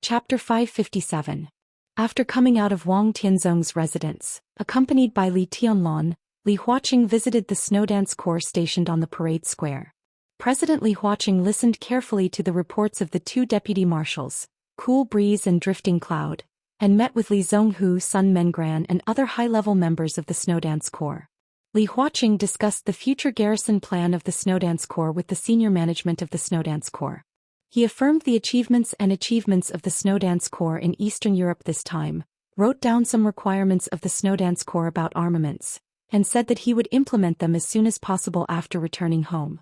Chapter 557. After coming out of Wang Tianzong's residence, accompanied by Li Tianlan, Li Huaqing visited the Snowdance Corps stationed on the parade square. President Li Huaqing listened carefully to the reports of the two deputy marshals, Cool Breeze and Drifting Cloud, and met with Li Zhonghu, Sun Mengran and other high-level members of the Snowdance Corps. Li Huaqing discussed the future garrison plan of the Snowdance Corps with the senior management of the Snowdance Corps. He affirmed the achievements of the Snowdance Corps in Eastern Europe this time, wrote down some requirements of the Snowdance Corps about armaments, and said that he would implement them as soon as possible after returning home.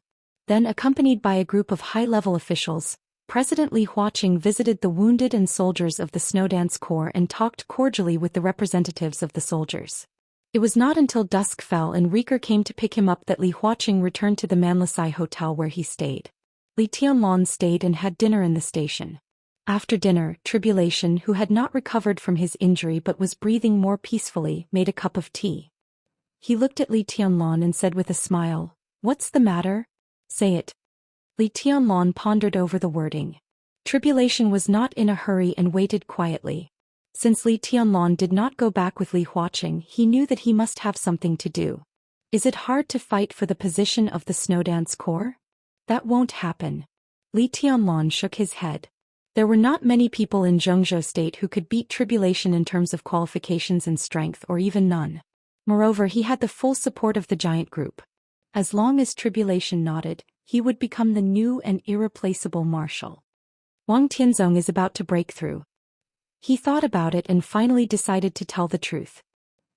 Then, accompanied by a group of high-level officials, President Li Huaqing visited the wounded and soldiers of the Snowdance Corps and talked cordially with the representatives of the soldiers. It was not until dusk fell and Rieger came to pick him up that Li Huaqing returned to the Manlisai Hotel where he stayed. Li Tianlan stayed and had dinner in the station. After dinner, Tribulation, who had not recovered from his injury but was breathing more peacefully, made a cup of tea. He looked at Li Tianlan and said with a smile, "What's the matter? Say it." Li Tianlan pondered over the wording. Tribulation was not in a hurry and waited quietly. Since Li Tianlan did not go back with Li Huaqing, he knew that he must have something to do. Is it hard to fight for the position of the Snowdance Corps? That won't happen. Li Tianlan shook his head. There were not many people in Zhengzhou state who could beat Tribulation in terms of qualifications and strength, or even none. Moreover, he had the full support of the giant group. As long as Tribulation nodded, he would become the new and irreplaceable marshal. Wang Tianzong is about to break through. He thought about it and finally decided to tell the truth.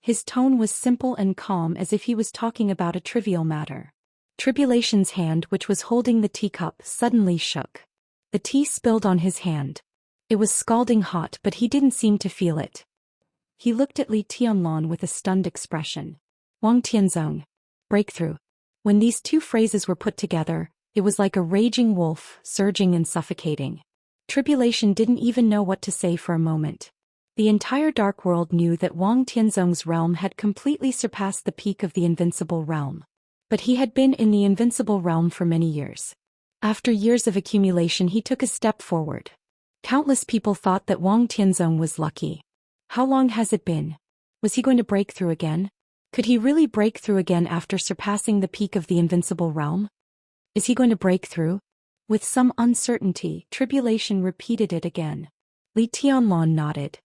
His tone was simple and calm, as if he was talking about a trivial matter. Tribulation's hand, which was holding the teacup, suddenly shook. The tea spilled on his hand. It was scalding hot, but he didn't seem to feel it. He looked at Li Tianlan with a stunned expression. Wang Tianzong. Breakthrough. When these two phrases were put together, it was like a raging wolf, surging and suffocating. Tribulation didn't even know what to say for a moment. The entire dark world knew that Wang Tianzong's realm had completely surpassed the peak of the invincible realm. But he had been in the invincible realm for many years. After years of accumulation, he took a step forward. Countless people thought that Wang Tianzong was lucky. How long has it been? Was he going to break through again? Could he really break through again after surpassing the peak of the invincible realm? Is he going to break through? With some uncertainty, Tribulation repeated it again. Li Tianlan nodded.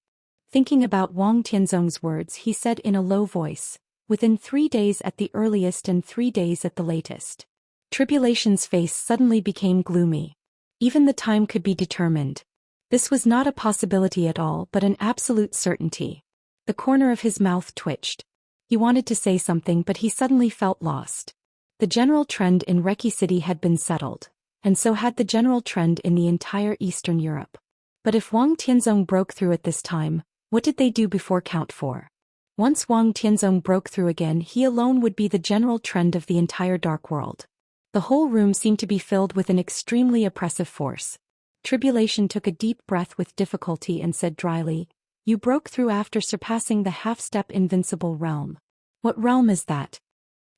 Thinking about Wang Tianzong's words, he said in a low voice, "Within 3 days at the earliest and 3 days at the latest." Tribulation's face suddenly became gloomy. Even the time could be determined. This was not a possibility at all, but an absolute certainty. The corner of his mouth twitched. He wanted to say something, but he suddenly felt lost. The general trend in Reki City had been settled, and so had the general trend in the entire Eastern Europe. But if Wang Tianzong broke through at this time, what did they do before Count 4? Once Wang Tianzong broke through again, he alone would be the general trend of the entire dark world. The whole room seemed to be filled with an extremely oppressive force. Tribulation took a deep breath with difficulty and said dryly, "You broke through after surpassing the half-step invincible realm. What realm is that?"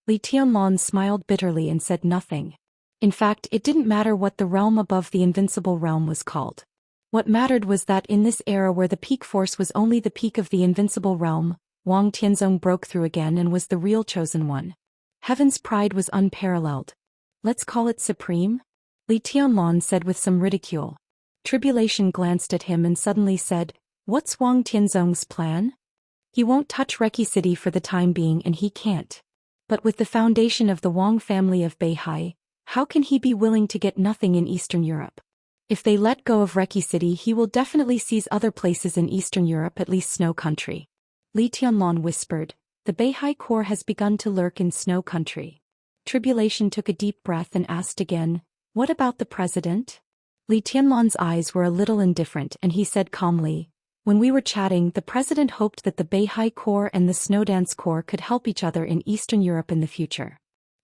Li Tianlan smiled bitterly and said nothing. In fact, it didn't matter what the realm above the invincible realm was called. What mattered was that in this era where the peak force was only the peak of the invincible realm, Wang Tianzong broke through again and was the real chosen one. Heaven's pride was unparalleled. Let's call it supreme? Li Tianlan said with some ridicule. Tribulation glanced at him and suddenly said, "What's Wang Tianzong's plan? He won't touch Reki City for the time being, and he can't. But with the foundation of the Wang family of Beihai, how can he be willing to get nothing in Eastern Europe? If they let go of Reki City, he will definitely seize other places in Eastern Europe, at least Snow Country." Li Tianlan whispered, "The Beihai Corps has begun to lurk in Snow Country." Tribulation took a deep breath and asked again, "What about the president?" Li Tianlan's eyes were a little indifferent and he said calmly, "When we were chatting, the president hoped that the Beihai Corps and the Snowdance Corps could help each other in Eastern Europe in the future."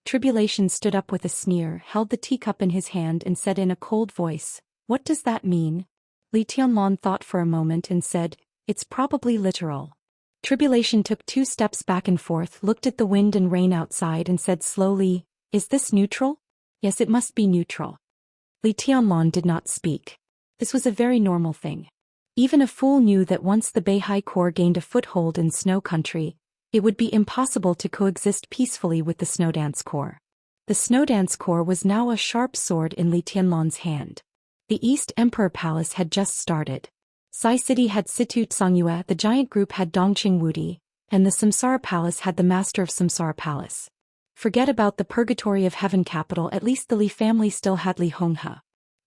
Tribulation stood up with a sneer, held the teacup in his hand and said in a cold voice, "What does that mean?" Li Tianlan thought for a moment and said, "It's probably literal." Tribulation took 2 steps back and forth, looked at the wind and rain outside and said slowly, "Is this neutral?" "Yes, it must be neutral." Li Tianlan did not speak. This was a very normal thing. Even a fool knew that once the Beihai Corps gained a foothold in Snow Country, it would be impossible to coexist peacefully with the Snowdance Corps. The Snowdance Corps was now a sharp sword in Li Tianlan's hand. The East Emperor Palace had just started. Sai City had Situ Tsangyue, the giant group had Dongqing Wudi, and the Samsara Palace had the Master of Samsara Palace. Forget about the Purgatory of Heaven capital, at least the Li family still had Li Honghe.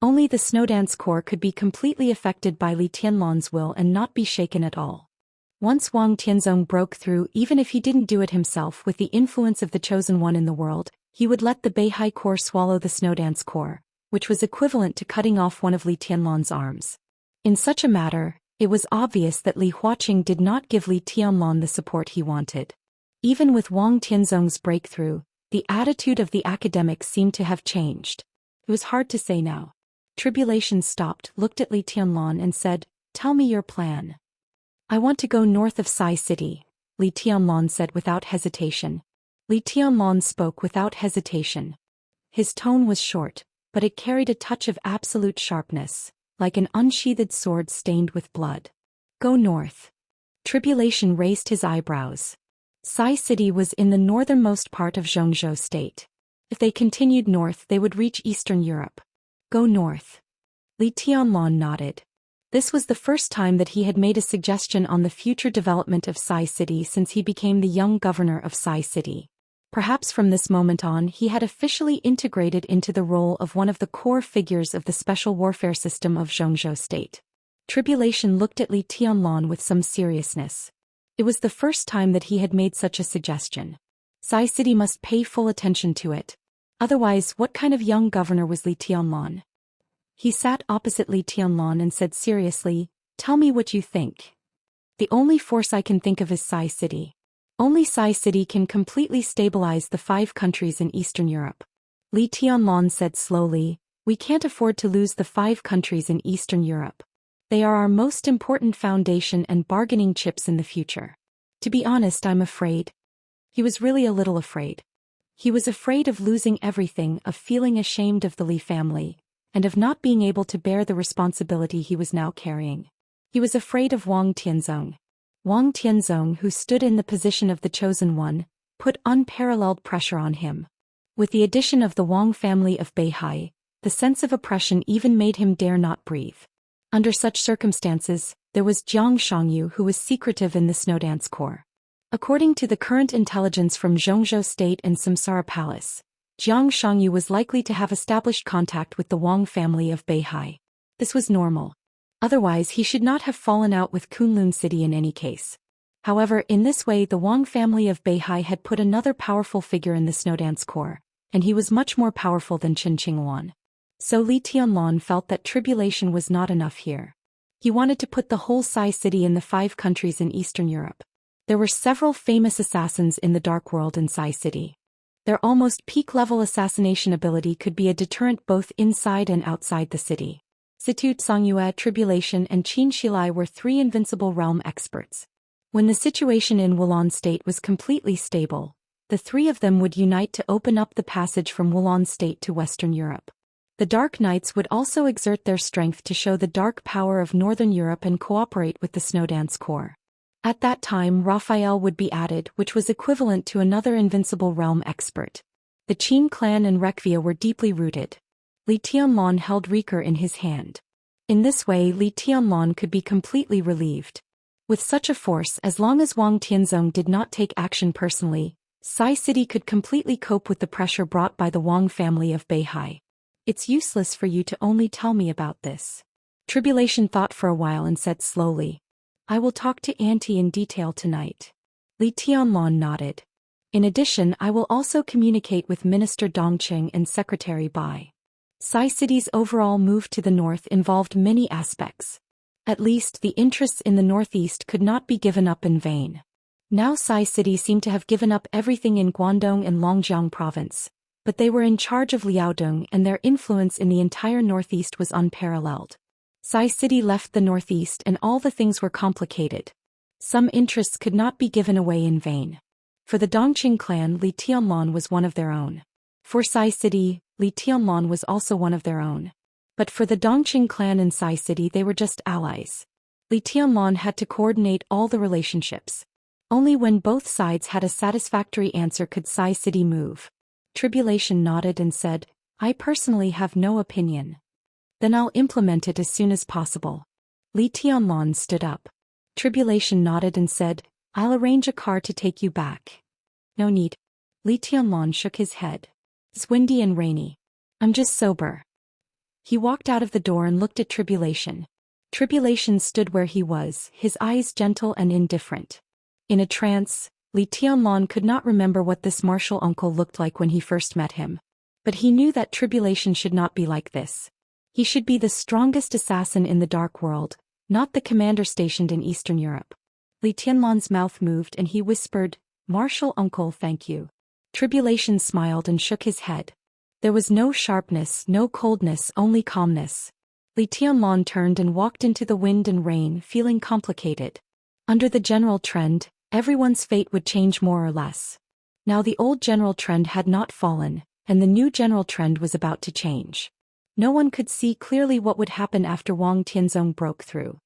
Only the Snowdance Corps could be completely affected by Li Tianlan's will and not be shaken at all. Once Wang Tianzong broke through, even if he didn't do it himself with the influence of the Chosen One in the world, he would let the Beihai Corps swallow the Snowdance Corps, which was equivalent to cutting off one of Li Tianlan's arms. In such a matter, it was obvious that Li Huaqing did not give Li Tianlan the support he wanted. Even with Wang Tianzong's breakthrough, the attitude of the academics seemed to have changed. It was hard to say now. Tribulation stopped, looked at Li Tianlan and said, "Tell me your plan." "I want to go north of Sai City," Li Tianlan said without hesitation. Li Tianlan spoke without hesitation. His tone was short, but it carried a touch of absolute sharpness, like an unsheathed sword stained with blood. "Go north." Tribulation raised his eyebrows. Sai City was in the northernmost part of Zhongzhou state. If they continued north, they would reach Eastern Europe. "Go north." Li Tianlan nodded. This was the first time that he had made a suggestion on the future development of Sai City since he became the young governor of Sai City. Perhaps from this moment on he had officially integrated into the role of one of the core figures of the special warfare system of Zhongzhou state. Tribulation looked at Li Tianlan with some seriousness. It was the first time that he had made such a suggestion. Sai City must pay full attention to it. Otherwise, what kind of young governor was Li Tianlan? He sat opposite Li Tianlan and said seriously, "Tell me what you think." "The only force I can think of is Sai City. Only Sai City can completely stabilize the 5 countries in Eastern Europe." Li Tianlan said slowly, "We can't afford to lose the 5 countries in Eastern Europe. They are our most important foundation and bargaining chips in the future. To be honest, I'm afraid." He was really a little afraid. He was afraid of losing everything, of feeling ashamed of the Li family, and of not being able to bear the responsibility he was now carrying. He was afraid of Wang Tianzong. Wang Tianzong, who stood in the position of the Chosen One, put unparalleled pressure on him. With the addition of the Wang family of Beihai, the sense of oppression even made him dare not breathe. Under such circumstances, there was Jiang Shangyu, who was secretive in the Snowdance Corps. According to the current intelligence from Zhongzhou State and Samsara Palace, Jiang Shangyu was likely to have established contact with the Wang family of Beihai. This was normal. Otherwise, he should not have fallen out with Kunlun City in any case. However, in this way the Wang family of Beihai had put another powerful figure in the Snowdance Corps, and he was much more powerful than Qin Qingwan. So Li Tianlan felt that tribulation was not enough here. He wanted to put the whole Sai City in the 5 countries in Eastern Europe. There were several famous assassins in the Dark World in Sai City. Their almost peak-level assassination ability could be a deterrent both inside and outside the city. Situ Tsangyue, Tribulation and Qin Shilai were 3 invincible realm experts. When the situation in Wulan State was completely stable, the 3 of them would unite to open up the passage from Wulan State to Western Europe. The Dark Knights would also exert their strength to show the dark power of Northern Europe and cooperate with the Snowdance Corps. At that time Raphael would be added, which was equivalent to another invincible realm expert. The Qin clan and Rekvia were deeply rooted. Li Tianlan held Riker in his hand. In this way Li Tianlan could be completely relieved. With such a force, as long as Wang Tianzong did not take action personally, Sai City could completely cope with the pressure brought by the Wang family of Beihai. "It's useless for you to only tell me about this." Tribulation thought for a while and said slowly, "I will talk to Auntie in detail tonight." Li Tianlan nodded. "In addition, I will also communicate with Minister Dongqing and Secretary Bai." Sai City's overall move to the north involved many aspects. At least the interests in the northeast could not be given up in vain. Now Sai City seemed to have given up everything in Guangdong and Longjiang province, but they were in charge of Liaodong and their influence in the entire northeast was unparalleled. Sai City left the northeast and all the things were complicated. Some interests could not be given away in vain. For the Dongqing clan, Li Tianlan was one of their own. For Sai City, Li Tianlan was also one of their own. But for the Dongqing clan and Sai City, they were just allies. Li Tianlan had to coordinate all the relationships. Only when both sides had a satisfactory answer could Sai City move. Tribulation nodded and said, I personally have no opinion. Then I'll implement it as soon as possible. Li Tianlan stood up. Tribulation nodded and said, I'll arrange a car to take you back. No need. Li Tianlan shook his head. It's windy and rainy. I'm just sober. He walked out of the door and looked at Tribulation. Tribulation stood where he was, his eyes gentle and indifferent. In a trance, Li Tianlan could not remember what this martial uncle looked like when he first met him. But he knew that Tribulation should not be like this. He should be the strongest assassin in the dark world, not the commander stationed in Eastern Europe. Li Tianlan's mouth moved and he whispered, Martial uncle, thank you. Tribulation smiled and shook his head. There was no sharpness, no coldness, only calmness. Li Tianlan turned and walked into the wind and rain, feeling complicated. Under the general trend, everyone's fate would change more or less. Now the old general trend had not fallen, and the new general trend was about to change. No one could see clearly what would happen after Wang Tianzong broke through.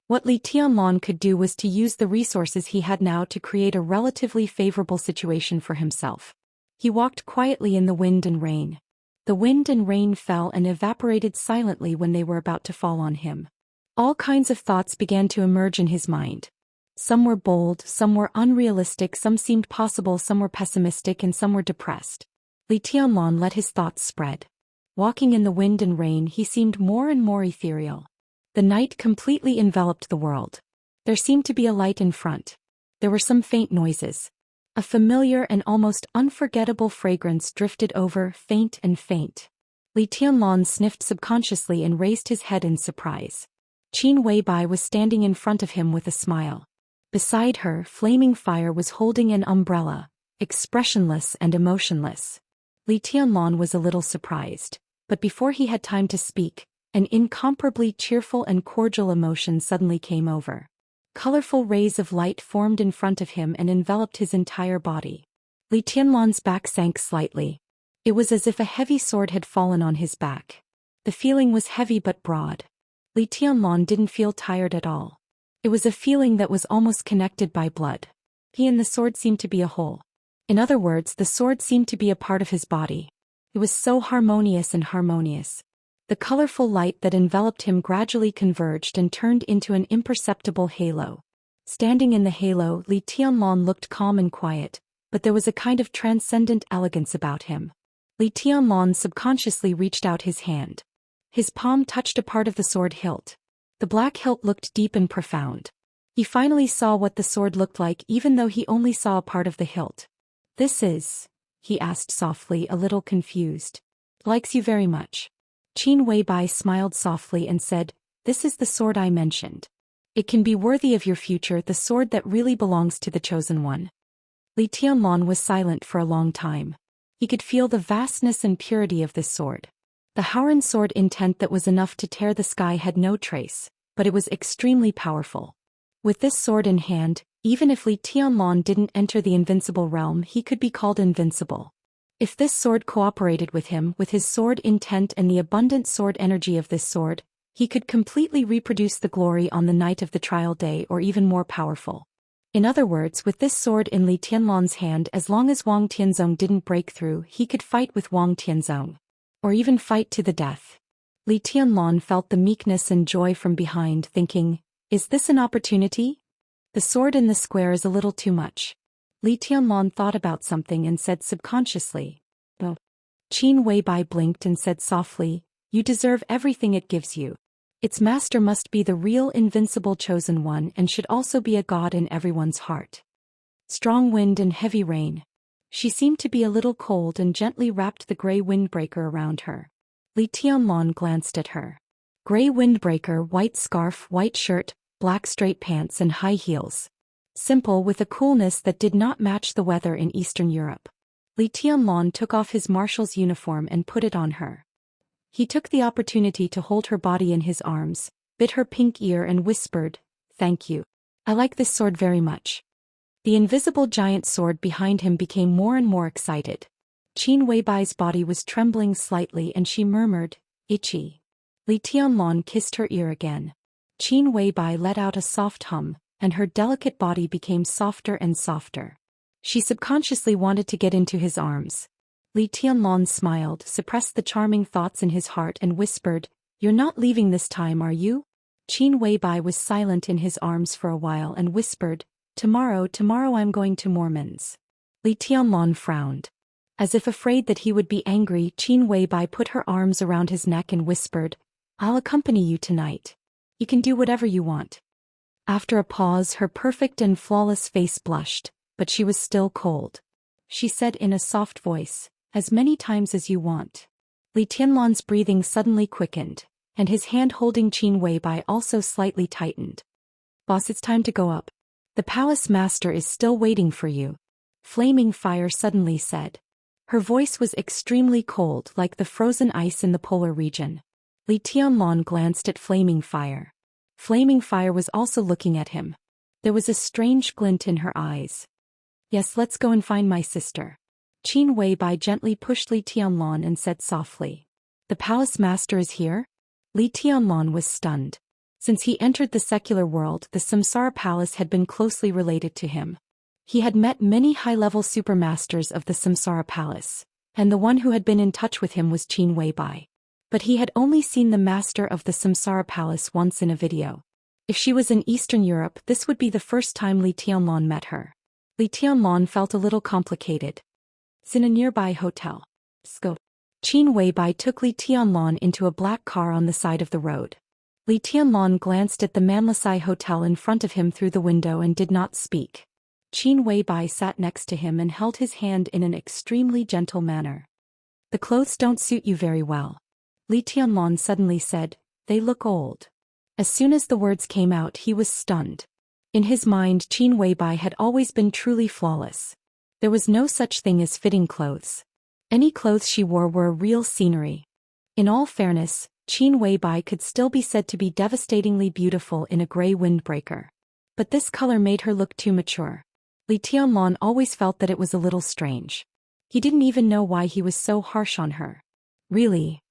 What Li Tianlan could do was to use the resources he had now to create a relatively favorable situation for himself. He walked quietly in the wind and rain. The wind and rain fell and evaporated silently when they were about to fall on him. All kinds of thoughts began to emerge in his mind. Some were bold, some were unrealistic, some seemed possible, some were pessimistic, and some were depressed. Li Tianlan let his thoughts spread. Walking in the wind and rain, he seemed more and more ethereal. The night completely enveloped the world. There seemed to be a light in front. There were some faint noises. A familiar and almost unforgettable fragrance drifted over, faint and faint. Li Tianlan sniffed subconsciously and raised his head in surprise. Qin Weibai was standing in front of him with a smile. Beside her, Flaming Fire was holding an umbrella, expressionless and emotionless. Li Tianlan was a little surprised, but before he had time to speak, an incomparably cheerful and cordial emotion suddenly came over. Colorful rays of light formed in front of him and enveloped his entire body. Li Tianlan's back sank slightly. It was as if a heavy sword had fallen on his back. The feeling was heavy but broad. Li Tianlan didn't feel tired at all. It was a feeling that was almost connected by blood. He and the sword seemed to be a whole. In other words, the sword seemed to be a part of his body. It was so harmonious and harmonious. The colorful light that enveloped him gradually converged and turned into an imperceptible halo. Standing in the halo, Li Tianlan looked calm and quiet, but there was a kind of transcendent elegance about him. Li Tianlan subconsciously reached out his hand. His palm touched a part of the sword hilt. The black hilt looked deep and profound. He finally saw what the sword looked like even though he only saw a part of the hilt. This is, he asked softly, a little confused. Likes you very much. Qin Weibai smiled softly and said, This is the sword I mentioned. It can be worthy of your future, the sword that really belongs to the chosen one. Li Tianlan was silent for a long time. He could feel the vastness and purity of this sword. The Howran sword intent that was enough to tear the sky had no trace, but it was extremely powerful. With this sword in hand, even if Li Tianlan didn't enter the invincible realm, he could be called invincible. If this sword cooperated with him, with his sword intent and the abundant sword energy of this sword, he could completely reproduce the glory on the night of the trial day or even more powerful. In other words, with this sword in Li Tianlan's hand, as long as Wang Tianzong didn't break through, he could fight with Wang Tianzong. Or even fight to the death. Li Tianlan felt the meekness and joy from behind, thinking, Is this an opportunity? The sword in the square is a little too much. Li Tianlan thought about something and said subconsciously, Oh. Qin Weibai blinked and said softly, You deserve everything it gives you. Its master must be the real invincible chosen one and should also be a god in everyone's heart. Strong wind and heavy rain. She seemed to be a little cold and gently wrapped the gray windbreaker around her. Li Tianlan glanced at her. Gray windbreaker, white scarf, white shirt, black straight pants and high heels. Simple with a coolness that did not match the weather in Eastern Europe. Li Tianlan took off his marshal's uniform and put it on her. He took the opportunity to hold her body in his arms, bit her pink ear and whispered, Thank you. I like this sword very much. The invisible giant sword behind him became more and more excited. Qin Weibai's body was trembling slightly and she murmured, Itchy. Li Tianlan kissed her ear again. Qin Weibai let out a soft hum, and her delicate body became softer and softer. She subconsciously wanted to get into his arms. Li Tianlan smiled, suppressed the charming thoughts in his heart and whispered, "You're not leaving this time, are you?" Qin Weibai was silent in his arms for a while and whispered, Tomorrow I'm going to Mormon's." Li Tianlan frowned. As if afraid that he would be angry, Qin Weibai put her arms around his neck and whispered, "I'll accompany you tonight. You can do whatever you want." After a pause, her perfect and flawless face blushed, but she was still cold. She said in a soft voice, "As many times as you want." Li Tianlan's breathing suddenly quickened, and his hand holding Qin Weibai also slightly tightened. "Boss, it's time to go up. The palace master is still waiting for you," Flaming Fire suddenly said. Her voice was extremely cold, like the frozen ice in the polar region. Li Tianlan glanced at Flaming Fire. Flaming Fire was also looking at him. There was a strange glint in her eyes. "Yes, let's go and find my sister." Qin Weibai gently pushed Li Tianlan and said softly, "The palace master is here?" Li Tianlan was stunned. Since he entered the secular world, the Samsara Palace had been closely related to him. He had met many high-level supermasters of the Samsara Palace, and the one who had been in touch with him was Qin Weibai. But he had only seen the master of the Samsara Palace once in a video. If she was in Eastern Europe, this would be the first time Li Tianlan met her. Li Tianlan felt a little complicated. "It's in a nearby hotel. Let's go." Qin Weibai took Li Tianlan into a black car on the side of the road. Li Tianlan glanced at the Manlasai Hotel in front of him through the window and did not speak. Qin Weibai sat next to him and held his hand in an extremely gentle manner. "The clothes don't suit you very well," Li Tianlan suddenly said. "They look old." As soon as the words came out, he was stunned. In his mind, Qin Weibai had always been truly flawless. There was no such thing as fitting clothes. Any clothes she wore were a real scenery. In all fairness, Qin Weibai could still be said to be devastatingly beautiful in a gray windbreaker. But this color made her look too mature. Li Tianlan always felt that it was a little strange. He didn't even know why he was so harsh on her. "Really?"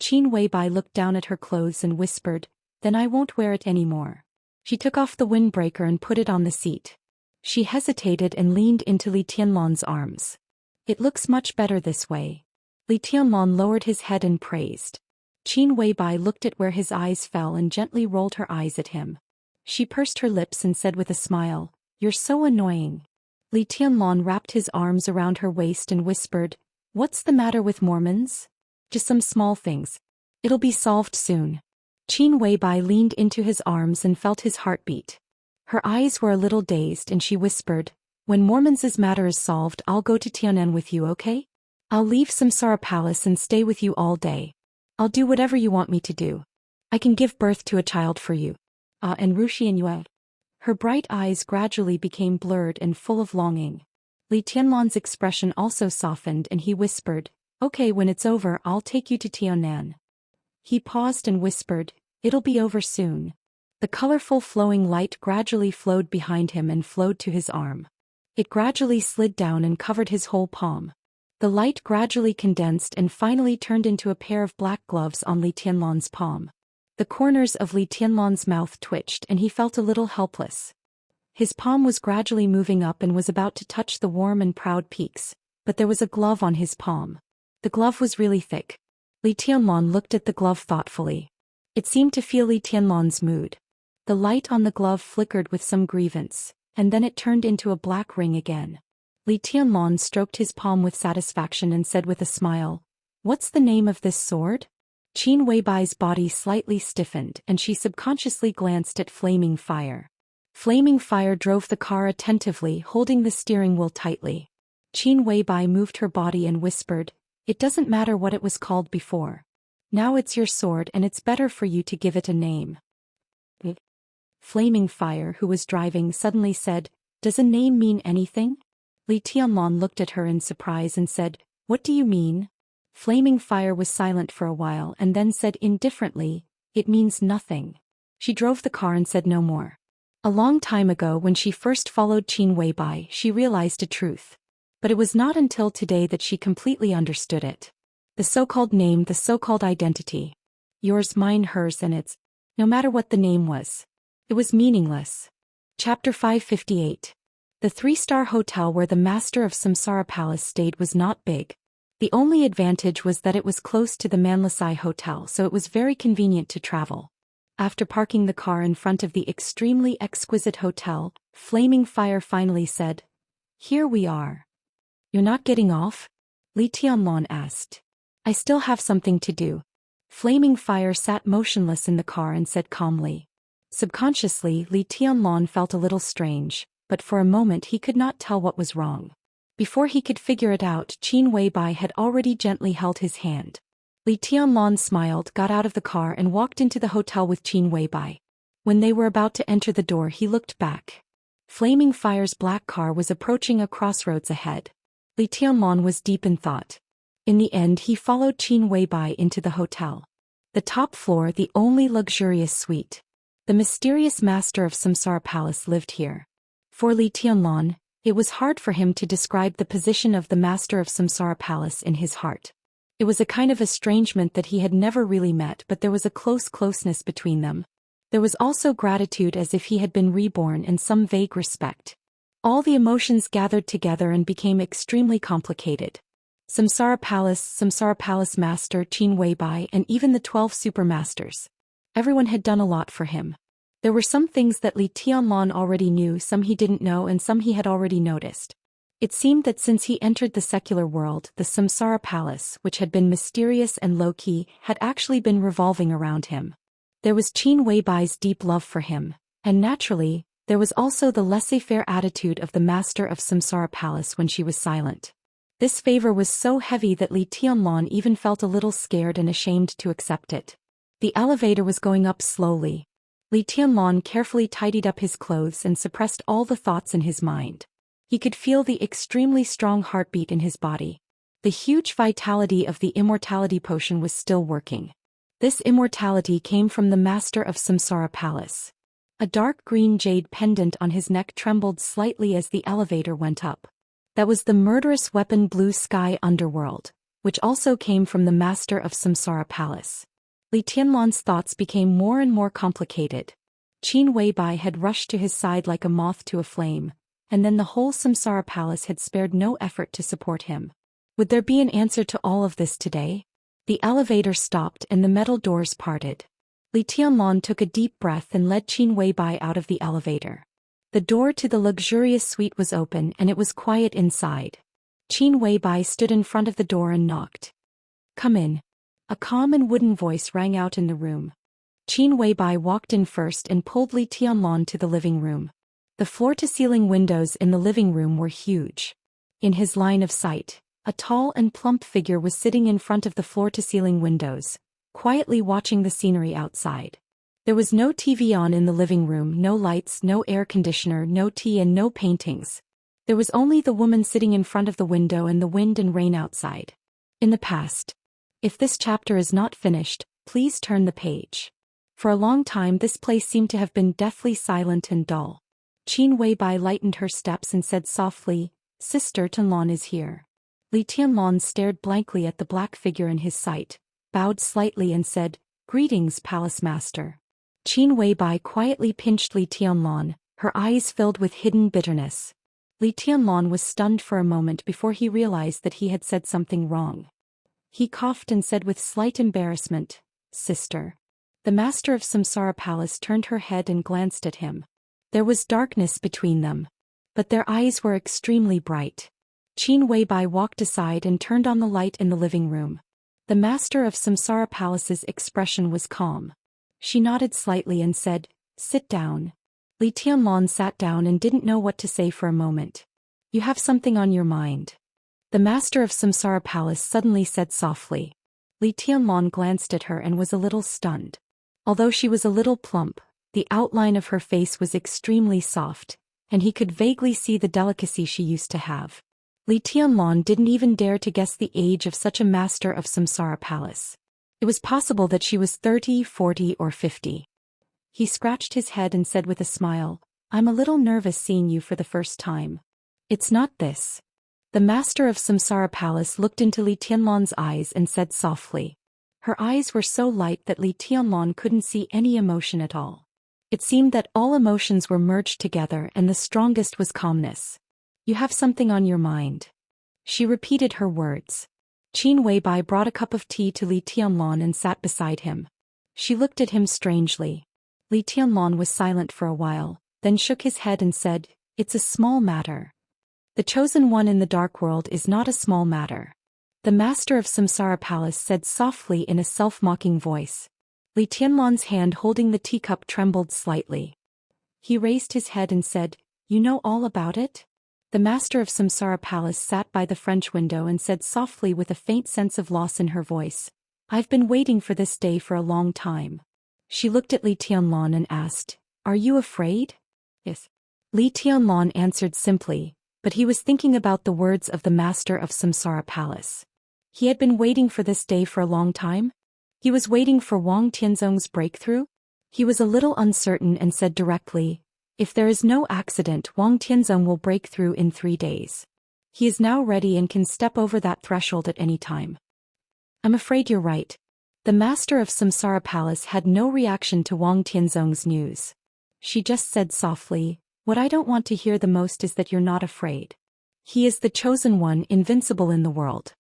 Qin Weibai looked down at her clothes and whispered, "Then I won't wear it anymore." She took off the windbreaker and put it on the seat. She hesitated and leaned into Li Tianlan's arms. "It looks much better this way." Li Tianlan lowered his head and praised. Qin Weibai looked at where his eyes fell and gently rolled her eyes at him. She pursed her lips and said with a smile, "You're so annoying." Li Tianlan wrapped his arms around her waist and whispered, "What's the matter with Mormons?" "Just some small things. It'll be solved soon." Qin Weibai leaned into his arms and felt his heartbeat. Her eyes were a little dazed and she whispered, "When Mormons' matter is solved, I'll go to Tianan with you, okay? I'll leave Samsara Palace and stay with you all day. I'll do whatever you want me to do. I can give birth to a child for you. And Ruxian Yue." Her bright eyes gradually became blurred and full of longing. Li Tianlan's expression also softened and he whispered, "Okay, when it's over, I'll take you to Tianan." He paused and whispered, "It'll be over soon." The colorful flowing light gradually flowed behind him and flowed to his arm. It gradually slid down and covered his whole palm. The light gradually condensed and finally turned into a pair of black gloves on Li Tianlan's palm. The corners of Li Tianlan's mouth twitched and he felt a little helpless. His palm was gradually moving up and was about to touch the warm and proud peaks, but there was a glove on his palm. The glove was really thick. Li Tianlan looked at the glove thoughtfully. It seemed to feel Li Tianlan's mood. The light on the glove flickered with some grievance, and then it turned into a black ring again. Li Tianlan stroked his palm with satisfaction and said with a smile, "What's the name of this sword?" Qin Weibai's body slightly stiffened and she subconsciously glanced at Flaming Fire. Flaming Fire drove the car attentively, holding the steering wheel tightly. Qin Weibai moved her body and whispered, "It doesn't matter what it was called before. Now it's your sword and it's better for you to give it a name." Flaming Fire, who was driving, suddenly said, "Does a name mean anything?" Li Tianlan looked at her in surprise and said, "What do you mean?" Flaming Fire was silent for a while and then said indifferently, "It means nothing." She drove the car and said no more. A long time ago, when she first followed Qin Weibai, she realized a truth. But it was not until today that she completely understood it. The so-called name, the so-called identity. Yours, mine, hers, and its. No matter what the name was. It was meaningless. Chapter 558. The 3-star hotel where the master of Samsara Palace stayed was not big. The only advantage was that it was close to the Manlasai Hotel, so it was very convenient to travel. After parking the car in front of the extremely exquisite hotel, Flaming Fire finally said, "Here we are." "You're not getting off?" Li Tianlong asked. "I still have something to do." Flaming Fire sat motionless in the car and said calmly. Subconsciously, Li Tianlong felt a little strange, but for a moment he could not tell what was wrong. Before he could figure it out, Qin Weibai had already gently held his hand. Li Tianlong smiled, got out of the car and walked into the hotel with Qin Weibai. When they were about to enter the door, he looked back. Flaming Fire's black car was approaching a crossroads ahead. Li Tianlong was deep in thought. In the end, he followed Qin Weibai into the hotel. The top floor, the only luxurious suite. The mysterious master of Samsara Palace lived here. For Li Tianlong, it was hard for him to describe the position of the master of Samsara Palace in his heart. It was a kind of estrangement that he had never really met, but there was a closeness between them. There was also gratitude, as if he had been reborn, and some vague respect. All the emotions gathered together and became extremely complicated. Samsara Palace Master Qin Weibai, and even the 12 Supermasters. Everyone had done a lot for him. There were some things that Li Tianlong already knew, some he didn't know, and some he had already noticed. It seemed that since he entered the secular world, the Samsara Palace, which had been mysterious and low-key, had actually been revolving around him. There was Qin Weibai's deep love for him, and naturally, there was also the laissez-faire attitude of the master of Samsara Palace when she was silent. This favor was so heavy that Li Tianlong even felt a little scared and ashamed to accept it. The elevator was going up slowly. Li Tianlong carefully tidied up his clothes and suppressed all the thoughts in his mind. He could feel the extremely strong heartbeat in his body. The huge vitality of the immortality potion was still working. This immortality came from the master of Samsara Palace. A dark green jade pendant on his neck trembled slightly as the elevator went up. That was the murderous weapon Blue Sky Underworld, which also came from the master of Samsara Palace. Li Tianlong's thoughts became more and more complicated. Qin Weibai had rushed to his side like a moth to a flame, and then the whole Samsara Palace had spared no effort to support him. Would there be an answer to all of this today? The elevator stopped and the metal doors parted. Li Tianlong took a deep breath and led Qin Weibai out of the elevator. The door to the luxurious suite was open and it was quiet inside. Qin Weibai stood in front of the door and knocked. "Come in." A calm and wooden voice rang out in the room. Qin Weibai walked in first and pulled Li Tianlong to the living room. The floor-to-ceiling windows in the living room were huge. In his line of sight, a tall and plump figure was sitting in front of the floor-to-ceiling windows, quietly watching the scenery outside. There was no TV on in the living room, no lights, no air conditioner, no tea and no paintings. There was only the woman sitting in front of the window and the wind and rain outside. In the past. If this chapter is not finished, please turn the page. For a long time this place seemed to have been deathly silent and dull. Qin Weibai lightened her steps and said softly, "Sister Tianlong is here." Li Tianlong stared blankly at the black figure in his sight, bowed slightly and said, "Greetings, Palace Master." Qin Weibai quietly pinched Li Tianlong, her eyes filled with hidden bitterness. Li Tianlong was stunned for a moment before he realized that he had said something wrong. He coughed and said with slight embarrassment, "Sister." The master of Samsara Palace turned her head and glanced at him. There was darkness between them, but their eyes were extremely bright. Qin Weibai walked aside and turned on the light in the living room. The master of Samsara Palace's expression was calm. She nodded slightly and said, "Sit down." Li Tianlong sat down and didn't know what to say for a moment. "You have something on your mind." The master of Samsara Palace suddenly said softly. Li Tianlong glanced at her and was a little stunned. Although she was a little plump, the outline of her face was extremely soft, and he could vaguely see the delicacy she used to have. Li Tianlong didn't even dare to guess the age of such a master of Samsara Palace. It was possible that she was 30, 40, or 50. He scratched his head and said with a smile, "I'm a little nervous seeing you for the first time." "It's not this." The master of Samsara Palace looked into Li Tianlong's eyes and said softly, Her eyes were so light that Li Tianlan couldn't see any emotion at all. It seemed that all emotions were merged together and the strongest was calmness. You have something on your mind. She repeated her words. Qin Weibai brought a cup of tea to Li Tianlan and sat beside him. She looked at him strangely. Li Tianlan was silent for a while, then shook his head and said, "It's a small matter. The chosen one in the dark world is not a small matter." The master of Samsara Palace said softly in a self-mocking voice. Li Tianlan's hand holding the teacup trembled slightly. He raised his head and said, "You know all about it?" The master of Samsara Palace sat by the French window and said softly with a faint sense of loss in her voice, "I've been waiting for this day for a long time." She looked at Li Tianlan and asked, "Are you afraid?" "Yes." Li Tianlan answered simply, but he was thinking about the words of the master of Samsara Palace. He had been waiting for this day for a long time? He was waiting for Wang Tianzong's breakthrough? He was a little uncertain and said directly, "If there is no accident, Wang Tianzong will break through in 3 days. He is now ready and can step over that threshold at any time." "I'm afraid you're right." The master of Samsara Palace had no reaction to Wang Tianzong's news. She just said softly, "What I don't want to hear the most is that you're not afraid. He is the chosen one, invincible in the world.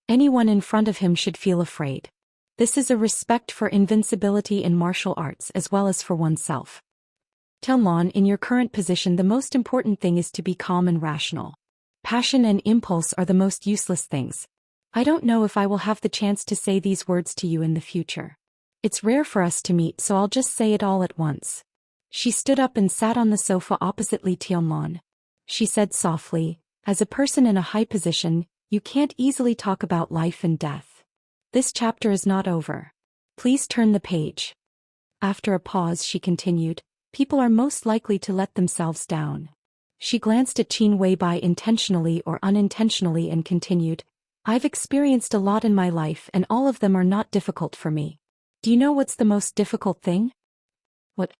Anyone in front of him should feel afraid. This is a respect for invincibility in martial arts as well as for oneself. Tianlan, in your current position, the most important thing is to be calm and rational. Passion and impulse are the most useless things. I don't know if I will have the chance to say these words to you in the future. It's rare for us to meet, so I'll just say it all at once." She stood up and sat on the sofa opposite Li Tianlan. She said softly, "As a person in a high position, you can't easily talk about life and death. This chapter is not over. Please turn the page." After a pause she continued, "People are most likely to let themselves down." She glanced at Qin Weibai intentionally or unintentionally and continued, "I've experienced a lot in my life and all of them are not difficult for me. Do you know what's the most difficult thing?" "What?"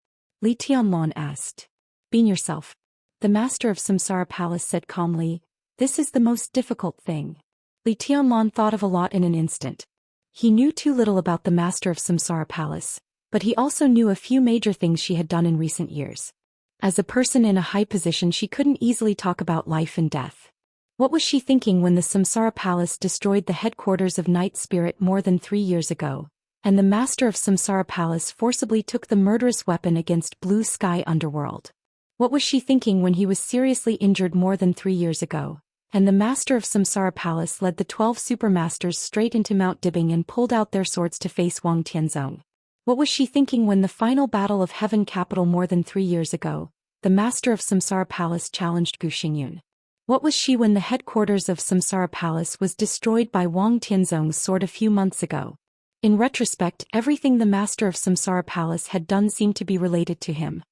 Li Tianlan asked. "Being yourself." The master of Samsara Palace said calmly, "This is the most difficult thing." Li Tianlan thought of a lot in an instant. He knew too little about the master of Samsara Palace, but he also knew a few major things she had done in recent years. As a person in a high position, she couldn't easily talk about life and death. What was she thinking when the Samsara Palace destroyed the headquarters of Night Spirit more than 3 years ago, and the master of Samsara Palace forcibly took the murderous weapon against Blue Sky Underworld? What was she thinking when he was seriously injured more than 3 years ago, and the master of Samsara Palace led the 12 supermasters straight into Mount Dibing and pulled out their swords to face Wang Tianzong? What was she thinking when the final battle of Heaven Capital more than 3 years ago, the master of Samsara Palace challenged Gu Xingyun? What was she when the headquarters of Samsara Palace was destroyed by Wang Tianzong's sword a few months ago? In retrospect, everything the master of Samsara Palace had done seemed to be related to him.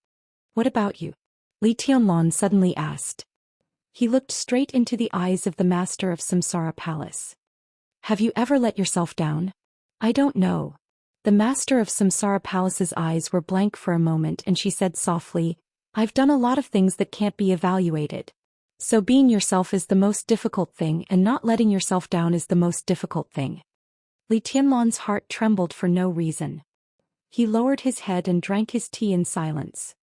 "What about you?" Li Tianlan suddenly asked. He looked straight into the eyes of the master of Samsara Palace. "Have you ever let yourself down?" "I don't know." The master of Samsara Palace's eyes were blank for a moment and she said softly, "I've done a lot of things that can't be evaluated. So being yourself is the most difficult thing and not letting yourself down is the most difficult thing." Li Tianlan's heart trembled for no reason. He lowered his head and drank his tea in silence.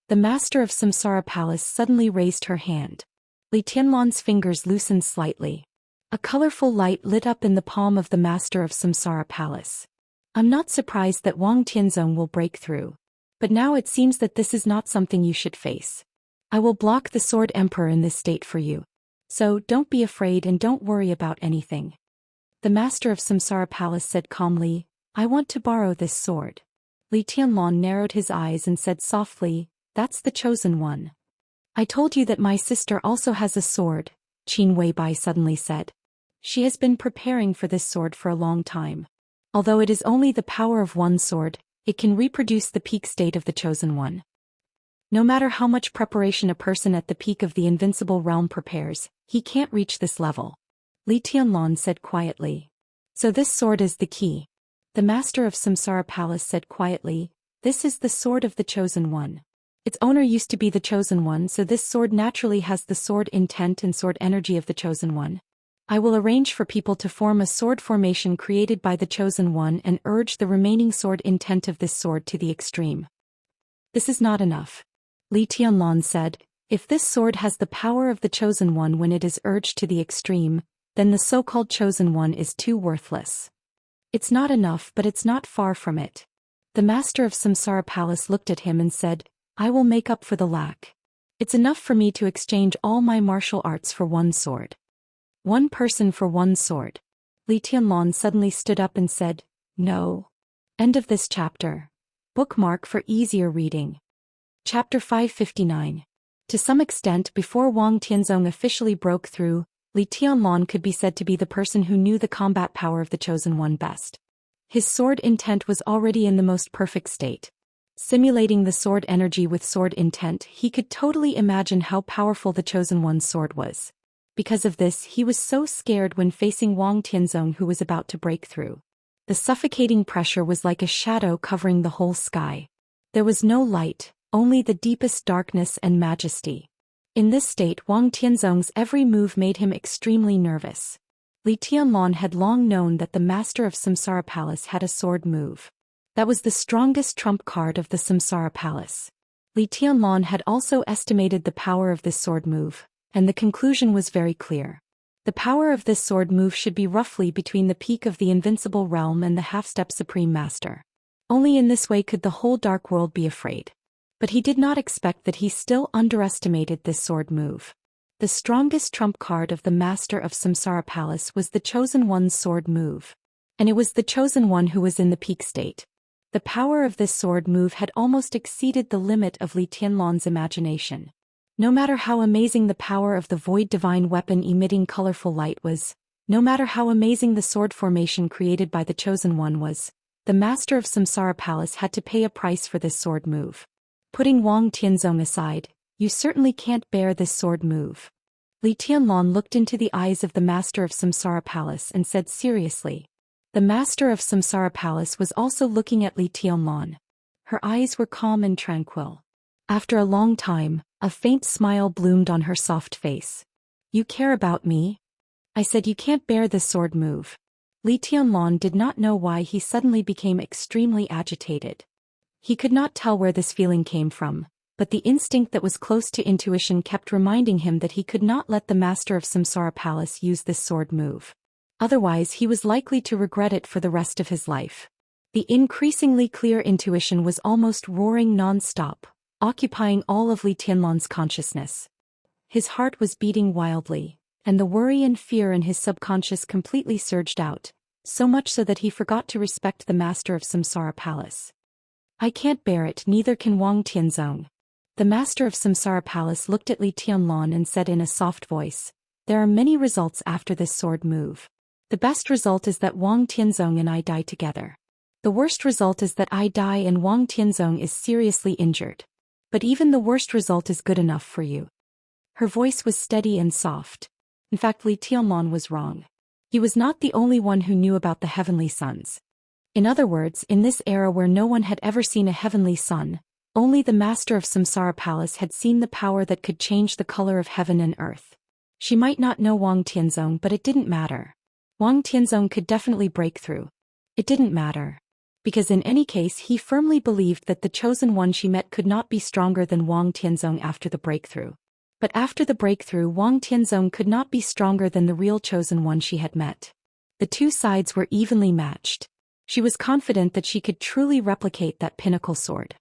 The master of Samsara Palace suddenly raised her hand. Li Tianlan's fingers loosened slightly. A colorful light lit up in the palm of the master of Samsara Palace. "I'm not surprised that Wang Tianzong will break through. But now it seems that this is not something you should face. I will block the Sword Emperor in this state for you. So don't be afraid and don't worry about anything." The master of Samsara Palace said calmly, "I want to borrow this sword." Li Tianlan narrowed his eyes and said softly, "That's the chosen one." "I told you that my sister also has a sword," Qin Weibai suddenly said. "She has been preparing for this sword for a long time. Although it is only the power of one sword, it can reproduce the peak state of the chosen one. No matter how much preparation a person at the peak of the invincible realm prepares, he can't reach this level." Li Tianlan said quietly. "So this sword is the key." The master of Samsara Palace said quietly, "This is the sword of the chosen one. Its owner used to be the chosen one, so this sword naturally has the sword intent and sword energy of the chosen one. I will arrange for people to form a sword formation created by the Chosen One and urge the remaining sword intent of this sword to the extreme. This is not enough. Li Tianlan said, if this sword has the power of the Chosen One when it is urged to the extreme, then the so-called Chosen One is too worthless. It's not enough, but it's not far from it. The master of Samsara Palace looked at him and said, I will make up for the lack. It's enough for me to exchange all my martial arts for one sword. One person for one sword. Li Tianlan suddenly stood up and said, no. End of this chapter. Bookmark for easier reading. Chapter 559. To some extent before Wang Tianzong officially broke through, Li Tianlan could be said to be the person who knew the combat power of the Chosen One best. His sword intent was already in the most perfect state. Simulating the sword energy with sword intent, he could totally imagine how powerful the Chosen One's sword was. Because of this, he was so scared when facing Wang Tianzong, who was about to break through. The suffocating pressure was like a shadow covering the whole sky. There was no light, only the deepest darkness and majesty. In this state, Wang Tianzong's every move made him extremely nervous. Li Tianlan had long known that the master of Samsara Palace had a sword move. That was the strongest trump card of the Samsara Palace. Li Tianlan had also estimated the power of this sword move, and the conclusion was very clear. The power of this sword move should be roughly between the peak of the invincible realm and the half-step supreme master. Only in this way could the whole dark world be afraid. But he did not expect that he still underestimated this sword move. The strongest trump card of the master of Samsara Palace was the Chosen One's sword move. And it was the Chosen One who was in the peak state. The power of this sword move had almost exceeded the limit of Li Tianlan's imagination. No matter how amazing the power of the void divine weapon emitting colorful light was, no matter how amazing the sword formation created by the Chosen One was, the master of Samsara Palace had to pay a price for this sword move. Putting Wang Tianzong aside, you certainly can't bear this sword move. Li Tianlan looked into the eyes of the master of Samsara Palace and said seriously. The master of Samsara Palace was also looking at Li Tianlan. Her eyes were calm and tranquil. After a long time, a faint smile bloomed on her soft face. You care about me? I said you can't bear this sword move. Li Tianlan did not know why he suddenly became extremely agitated. He could not tell where this feeling came from, but the instinct that was close to intuition kept reminding him that he could not let the master of Samsara Palace use this sword move. Otherwise he was likely to regret it for the rest of his life. The increasingly clear intuition was almost roaring non-stop, occupying all of Li Tianlan's consciousness. His heart was beating wildly, and the worry and fear in his subconscious completely surged out, so much so that he forgot to respect the master of Samsara Palace. I can't bear it, neither can Wang Tianzong. The master of Samsara Palace looked at Li Tianlan and said in a soft voice, there are many results after this sword move. The best result is that Wang Tianzong and I die together. The worst result is that I die and Wang Tianzong is seriously injured. But even the worst result is good enough for you. Her voice was steady and soft. In fact, Li Tianlan was wrong. He was not the only one who knew about the heavenly suns. In other words, in this era where no one had ever seen a heavenly sun, only the master of Samsara Palace had seen the power that could change the color of heaven and earth. She might not know Wang Tianzong, but it didn't matter. Wang Tianzong could definitely break through. It didn't matter. Because in any case he firmly believed that the Chosen One she met could not be stronger than Wang Tianzong after the breakthrough. But after the breakthrough, Wang Tianzong could not be stronger than the real Chosen One she had met. The two sides were evenly matched. She was confident that she could truly replicate that pinnacle sword.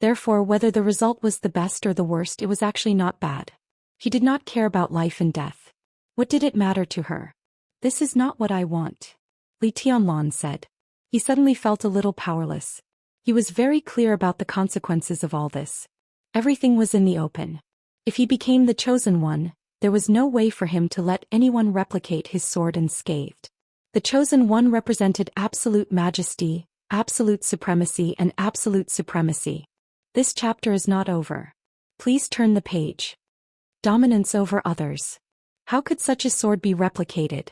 Therefore, whether the result was the best or the worst, it was actually not bad. He did not care about life and death. What did it matter to her? This is not what I want, Li Tianlan said. He suddenly felt a little powerless. He was very clear about the consequences of all this. Everything was in the open. If he became the Chosen One, there was no way for him to let anyone replicate his sword unscathed. The Chosen One represented absolute majesty, absolute supremacy, and absolute supremacy. This chapter is not over. Please turn the page. Dominance over others. How could such a sword be replicated?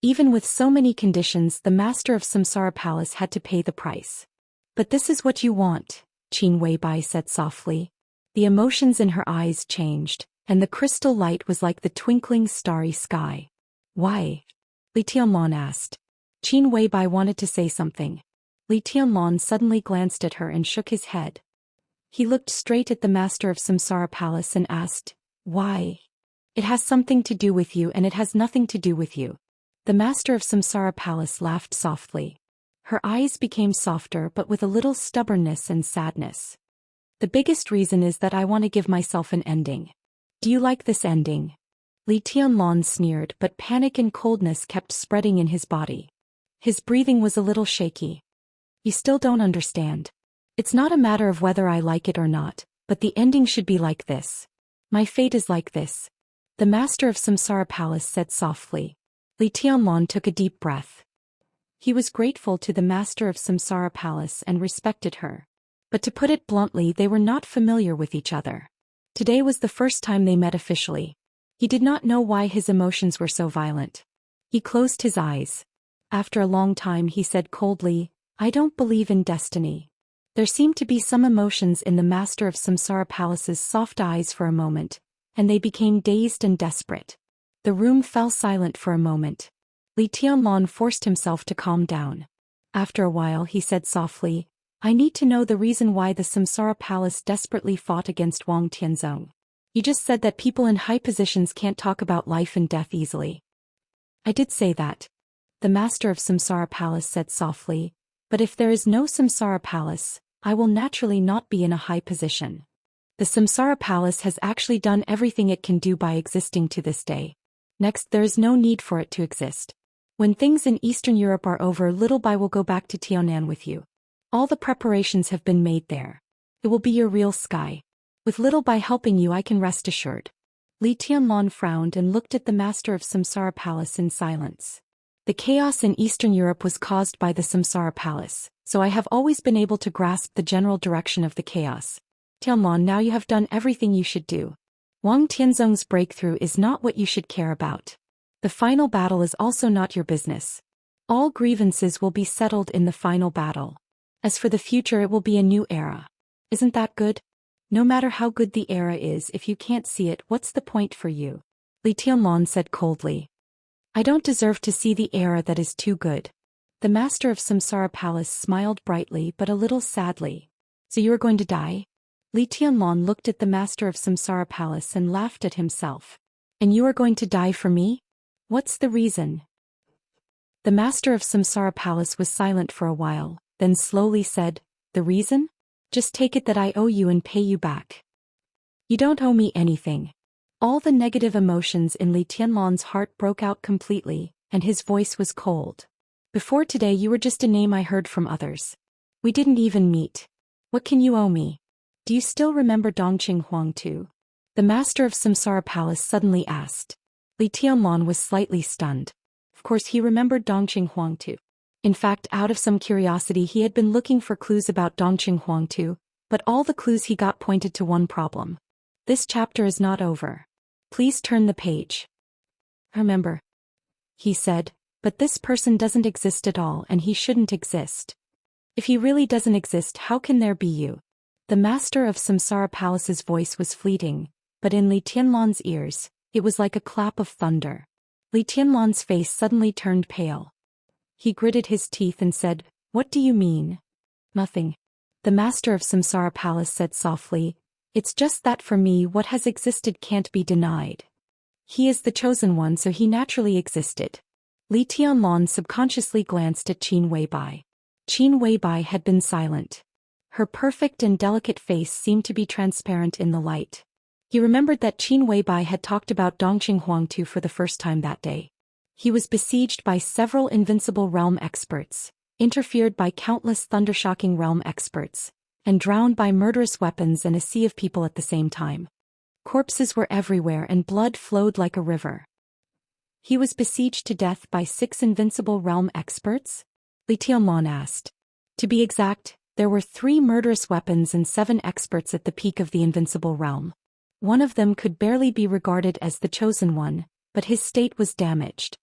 Even with so many conditions, the master of Samsara Palace had to pay the price. But this is what you want, Qin Weibai said softly. The emotions in her eyes changed, and the crystal light was like the twinkling starry sky. Why? Li Tianlon asked. Qin Weibai wanted to say something. Li Tianlon suddenly glanced at her and shook his head. He looked straight at the master of Samsara Palace and asked, "Why?" "It has something to do with you and it has nothing to do with you." The master of Samsara Palace laughed softly. Her eyes became softer but with a little stubbornness and sadness. "The biggest reason is that I want to give myself an ending. Do you like this ending?" Li Tianlon sneered, but panic and coldness kept spreading in his body. His breathing was a little shaky. "You still don't understand. It's not a matter of whether I like it or not, but the ending should be like this. My fate is like this," the master of Samsara Palace said softly. Li Tianlon took a deep breath. He was grateful to the master of Samsara Palace and respected her. But to put it bluntly, they were not familiar with each other. Today was the first time they met officially. He did not know why his emotions were so violent. He closed his eyes. After a long time he said coldly, "I don't believe in destiny." There seemed to be some emotions in the master of Samsara Palace's soft eyes for a moment, and they became dazed and desperate. The room fell silent for a moment. Li Tianlon forced himself to calm down. After a while he said softly, "I need to know the reason why the Samsara Palace desperately fought against Wang Tianzong. You just said that people in high positions can't talk about life and death easily." "I did say that," the master of Samsara Palace said softly, "but if there is no Samsara Palace, I will naturally not be in a high position. The Samsara Palace has actually done everything it can do by existing to this day. Next, there is no need for it to exist. When things in Eastern Europe are over, Little Bai will go back to Tianan with you. All the preparations have been made there. It will be your real sky. With Little Bai helping you, I can rest assured." Li Tianlon frowned and looked at the master of Samsara Palace in silence. "The chaos in Eastern Europe was caused by the Samsara Palace, so I have always been able to grasp the general direction of the chaos. Tianlon, now you have done everything you should do. Wang Tianzong's breakthrough is not what you should care about. The final battle is also not your business. All grievances will be settled in the final battle. As for the future, it will be a new era. Isn't that good? No matter how good the era is, if you can't see it, what's the point for you?" Li Tianlon said coldly. "I don't deserve to see the era that is too good." The master of Samsara Palace smiled brightly but a little sadly. "So you are going to die?" Li Tianlon looked at the master of Samsara Palace and laughed at himself. "And you are going to die for me? What's the reason?" The master of Samsara Palace was silent for a while, then slowly said, "The reason? Just take it that I owe you and pay you back." "You don't owe me anything." All the negative emotions in Li Tianlon's heart broke out completely, and his voice was cold. "Before today you were just a name I heard from others. We didn't even meet. What can you owe me? Do you still remember Dongqing Huang too?" the master of Samsara Palace suddenly asked. Li Tianlon was slightly stunned. Of course he remembered Dongqing Huang too. In fact, out of some curiosity he had been looking for clues about Dongqing Huang too, but all the clues he got pointed to one problem. "This chapter is not over. Please turn the page." "Remember," he said, "but this person doesn't exist at all and he shouldn't exist. If he really doesn't exist, how can there be you?" The master of Samsara Palace's voice was fleeting, but in Li Tianlon's ears, it was like a clap of thunder. Li Tianlon's face suddenly turned pale. He gritted his teeth and said, "What do you mean?" "Nothing," the master of Samsara Palace said softly. "It's just that for me what has existed can't be denied. He is the chosen one, so he naturally existed." Li Tianlon subconsciously glanced at Qin Weibai. Qin Weibai had been silent. Her perfect and delicate face seemed to be transparent in the light. He remembered that Qin Weibai had talked about Dongqing Huangtu for the first time that day. He was besieged by several invincible realm experts, interfered by countless thundershocking realm experts, and drowned by murderous weapons and a sea of people at the same time. Corpses were everywhere and blood flowed like a river. He was besieged to death by 6 invincible realm experts? Li Tianlon asked. To be exact, there were 3 murderous weapons and 7 experts at the peak of the invincible realm. One of them could barely be regarded as the chosen one, but his state was damaged.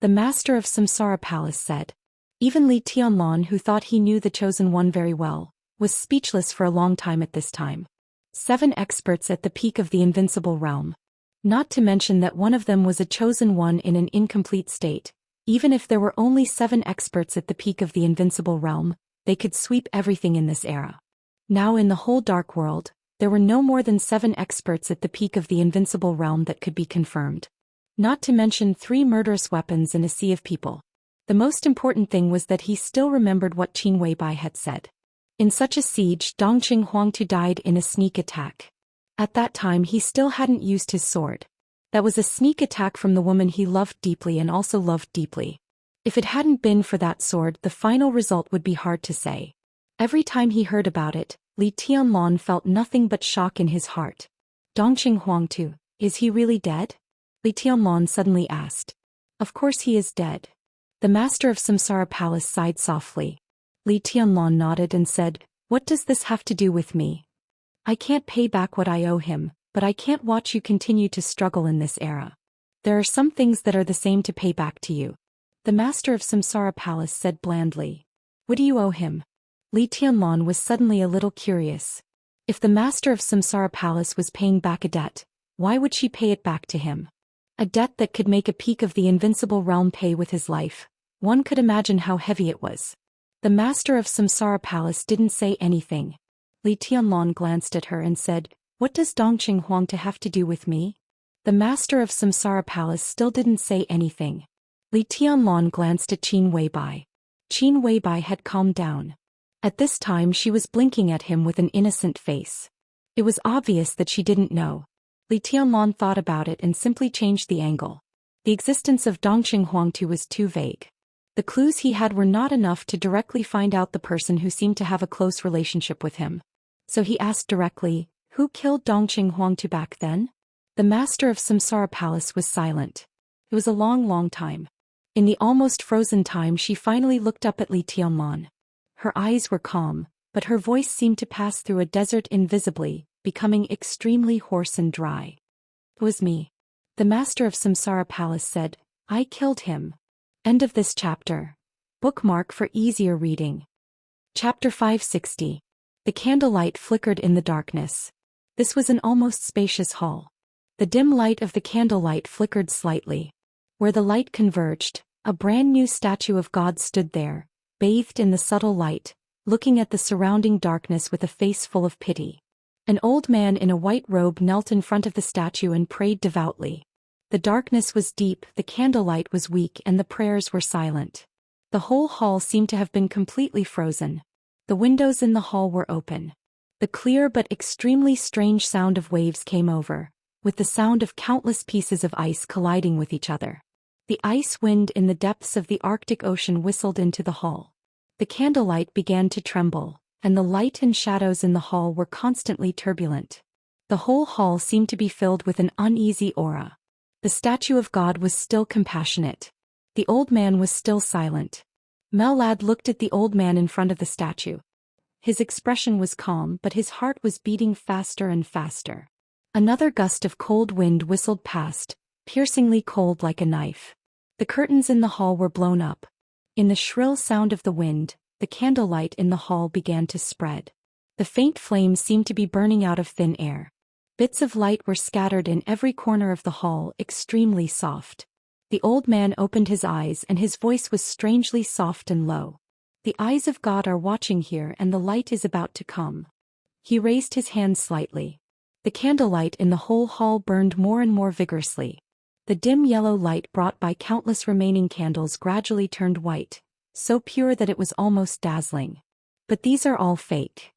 The master of Samsara Palace said. Even Li Tianlon, who thought he knew the chosen one very well, was speechless for a long time at this time. 7 experts at the peak of the invincible realm. Not to mention that one of them was a chosen one in an incomplete state, Even if there were only 7 experts at the peak of the invincible realm, they could sweep everything in this era. Now in the whole dark world, there were no more than 7 experts at the peak of the invincible realm that could be confirmed. Not to mention 3 murderous weapons and a sea of people. The most important thing was that he still remembered what Qin Weibai had said. In such a siege, Dongqing Huangtu died in a sneak attack. At that time he still hadn't used his sword. That was a sneak attack from the woman he loved deeply and also loved deeply. If it hadn't been for that sword, the final result would be hard to say. Every time he heard about it, Li Tianlong felt nothing but shock in his heart. Dongqing Huangtu, is he really dead? Li Tianlong suddenly asked. Of course he is dead. The master of Samsara Palace sighed softly. Li Tianlong nodded and said, what does this have to do with me? I can't pay back what I owe him, but I can't watch you continue to struggle in this era. There are some things that are the same to pay back to you. The master of Samsara Palace said blandly. What do you owe him? Li Tianlong was suddenly a little curious. If the master of Samsara Palace was paying back a debt, why would she pay it back to him? A debt that could make a peak of the invincible realm pay with his life. One could imagine how heavy it was. The master of Samsara Palace didn't say anything. Li Tianlong glanced at her and said, what does Dongqing Huangtu have to do with me? The master of Samsara Palace still didn't say anything. Li Tianlong glanced at Qin Weibai. Qin Weibai had calmed down. At this time she was blinking at him with an innocent face. It was obvious that she didn't know. Li Tianlong thought about it and simply changed the angle. The existence of Dongqing Huangtu was too vague. The clues he had were not enough to directly find out the person who seemed to have a close relationship with him. So he asked directly, who killed Dongqing Huangtu back then? The master of Samsara Palace was silent. It was a long time. In the almost frozen time she finally looked up at Li Tianlong. Her eyes were calm, but her voice seemed to pass through a desert invisibly, becoming extremely hoarse and dry. It was me. The master of Samsara Palace said, I killed him. End of this chapter. Bookmark for easier reading. Chapter 560. The candlelight flickered in the darkness. This was an almost spacious hall. The dim light of the candlelight flickered slightly. Where the light converged, a brand new statue of God stood there, bathed in the subtle light, looking at the surrounding darkness with a face full of pity. An old man in a white robe knelt in front of the statue and prayed devoutly. The darkness was deep, the candlelight was weak, and the prayers were silent. The whole hall seemed to have been completely frozen. The windows in the hall were open. The clear but extremely strange sound of waves came over, with the sound of countless pieces of ice colliding with each other. The ice wind in the depths of the Arctic Ocean whistled into the hall. The candlelight began to tremble, and the light and shadows in the hall were constantly turbulent. The whole hall seemed to be filled with an uneasy aura. The statue of God was still compassionate. The old man was still silent. Mellad looked at the old man in front of the statue. His expression was calm, but his heart was beating faster and faster. Another gust of cold wind whistled past, piercingly cold like a knife. The curtains in the hall were blown up. In the shrill sound of the wind, the candlelight in the hall began to spread. The faint flames seemed to be burning out of thin air. Bits of light were scattered in every corner of the hall, extremely soft. The old man opened his eyes and his voice was strangely soft and low. The eyes of God are watching here and the light is about to come. He raised his hand slightly. The candlelight in the whole hall burned more and more vigorously. The dim yellow light brought by countless remaining candles gradually turned white, so pure that it was almost dazzling. But these are all fake.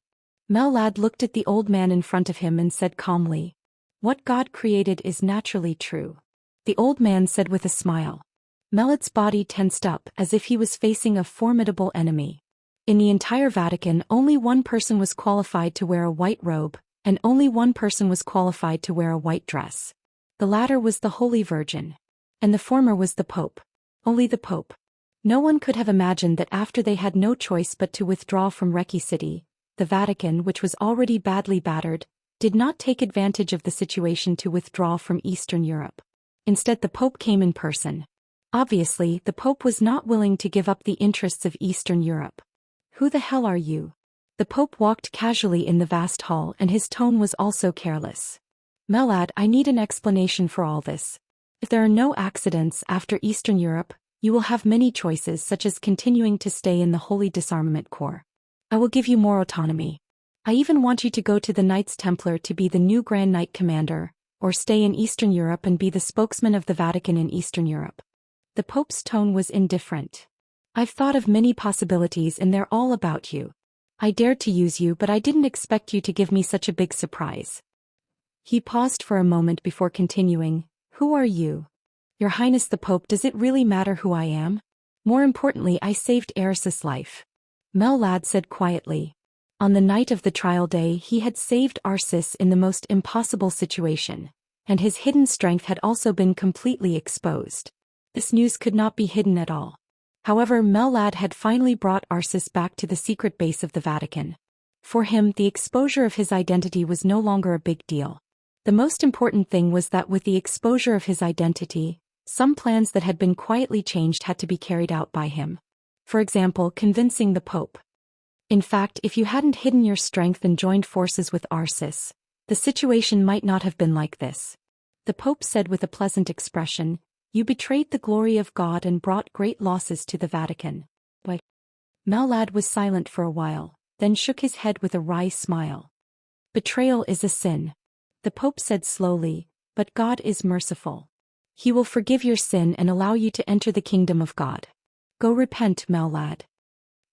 Mellad looked at the old man in front of him and said calmly, "What God created is naturally true." The old man said with a smile. Mellad's body tensed up as if he was facing a formidable enemy. In the entire Vatican, only one person was qualified to wear a white robe, and only one person was qualified to wear a white dress. The latter was the Holy Virgin. And the former was the Pope. Only the Pope. No one could have imagined that after they had no choice but to withdraw from Recce City, the Vatican, which was already badly battered, did not take advantage of the situation to withdraw from Eastern Europe. Instead, the Pope came in person. Obviously, the Pope was not willing to give up the interests of Eastern Europe. "Who the hell are you?" The Pope walked casually in the vast hall and his tone was also careless. "Mellad, I need an explanation for all this. If there are no accidents after Eastern Europe, You will have many choices, such as continuing to stay in the Holy Disarmament Corps. I will give you more autonomy. I even want you to go to the Knights Templar to be the new Grand Knight Commander, or stay in Eastern Europe and be the spokesman of the Vatican in Eastern Europe. The Pope's tone was indifferent. I've thought of many possibilities and they're all about you. I dared to use you, but I didn't expect you to give me such a big surprise. He paused for a moment before continuing, Who are you? Your Highness the Pope, does it really matter who I am? More importantly, I saved Eris's life. Mellad said quietly. On the night of the trial day he had saved Arsis in the most impossible situation, and his hidden strength had also been completely exposed. This news could not be hidden at all. However, Mellad had finally brought Arsis back to the secret base of the Vatican. For him, the exposure of his identity was no longer a big deal. The most important thing was that with the exposure of his identity, some plans that had been quietly changed had to be carried out by him. For example, convincing the Pope. In fact, if you hadn't hidden your strength and joined forces with Arsis, the situation might not have been like this. The Pope said with a pleasant expression, You betrayed the glory of God and brought great losses to the Vatican. Why? Mellad was silent for a while, then shook his head with a wry smile. Betrayal is a sin. The Pope said slowly, but God is merciful. He will forgive your sin and allow you to enter the kingdom of God. Go repent, Mellad.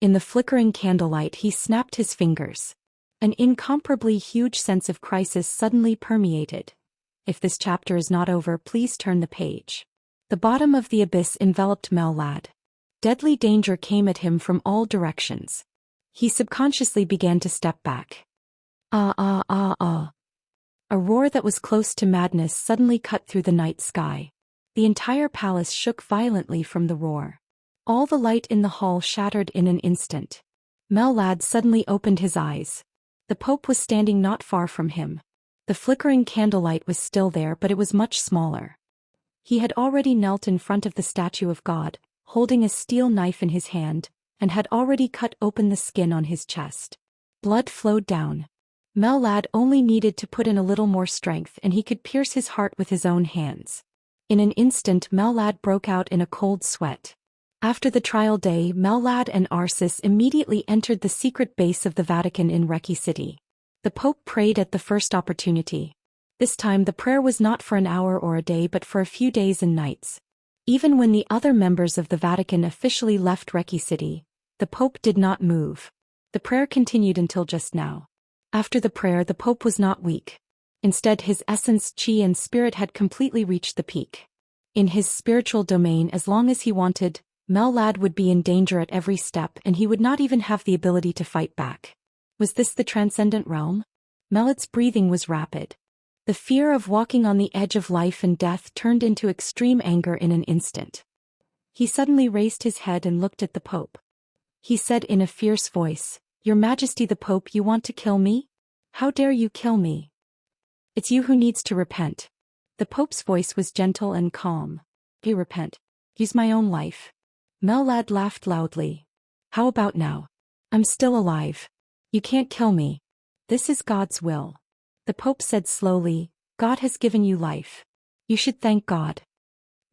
In the flickering candlelight he snapped his fingers. An incomparably huge sense of crisis suddenly permeated. If this chapter is not over, please turn the page. The bottom of the abyss enveloped Mellad. Deadly danger came at him from all directions. He subconsciously began to step back. A roar that was close to madness suddenly cut through the night sky. The entire palace shook violently from the roar. All the light in the hall shattered in an instant. Mellad suddenly opened his eyes. The Pope was standing not far from him. The flickering candlelight was still there, but it was much smaller. He had already knelt in front of the statue of God, holding a steel knife in his hand, and had already cut open the skin on his chest. Blood flowed down. Mellad only needed to put in a little more strength and he could pierce his heart with his own hands. In an instant Mellad broke out in a cold sweat. After the trial day, Mellad and Arsis immediately entered the secret base of the Vatican in Recce City. The Pope prayed at the first opportunity. This time the prayer was not for an hour or a day but for a few days and nights. Even when the other members of the Vatican officially left Recce City, the Pope did not move. The prayer continued until just now. After the prayer, the Pope was not weak. Instead, his essence, chi and spirit had completely reached the peak. In his spiritual domain, as long as he wanted, Mellad would be in danger at every step and he would not even have the ability to fight back. Was this the transcendent realm? Mellad's breathing was rapid. The fear of walking on the edge of life and death turned into extreme anger in an instant. He suddenly raised his head and looked at the Pope. He said in a fierce voice, Your Majesty the Pope, you want to kill me? How dare you kill me? It's you who needs to repent. The Pope's voice was gentle and calm. I repent. Use my own life. Mellad laughed loudly. How about now? I'm still alive. You can't kill me. This is God's will. The Pope said slowly, God has given you life. You should thank God.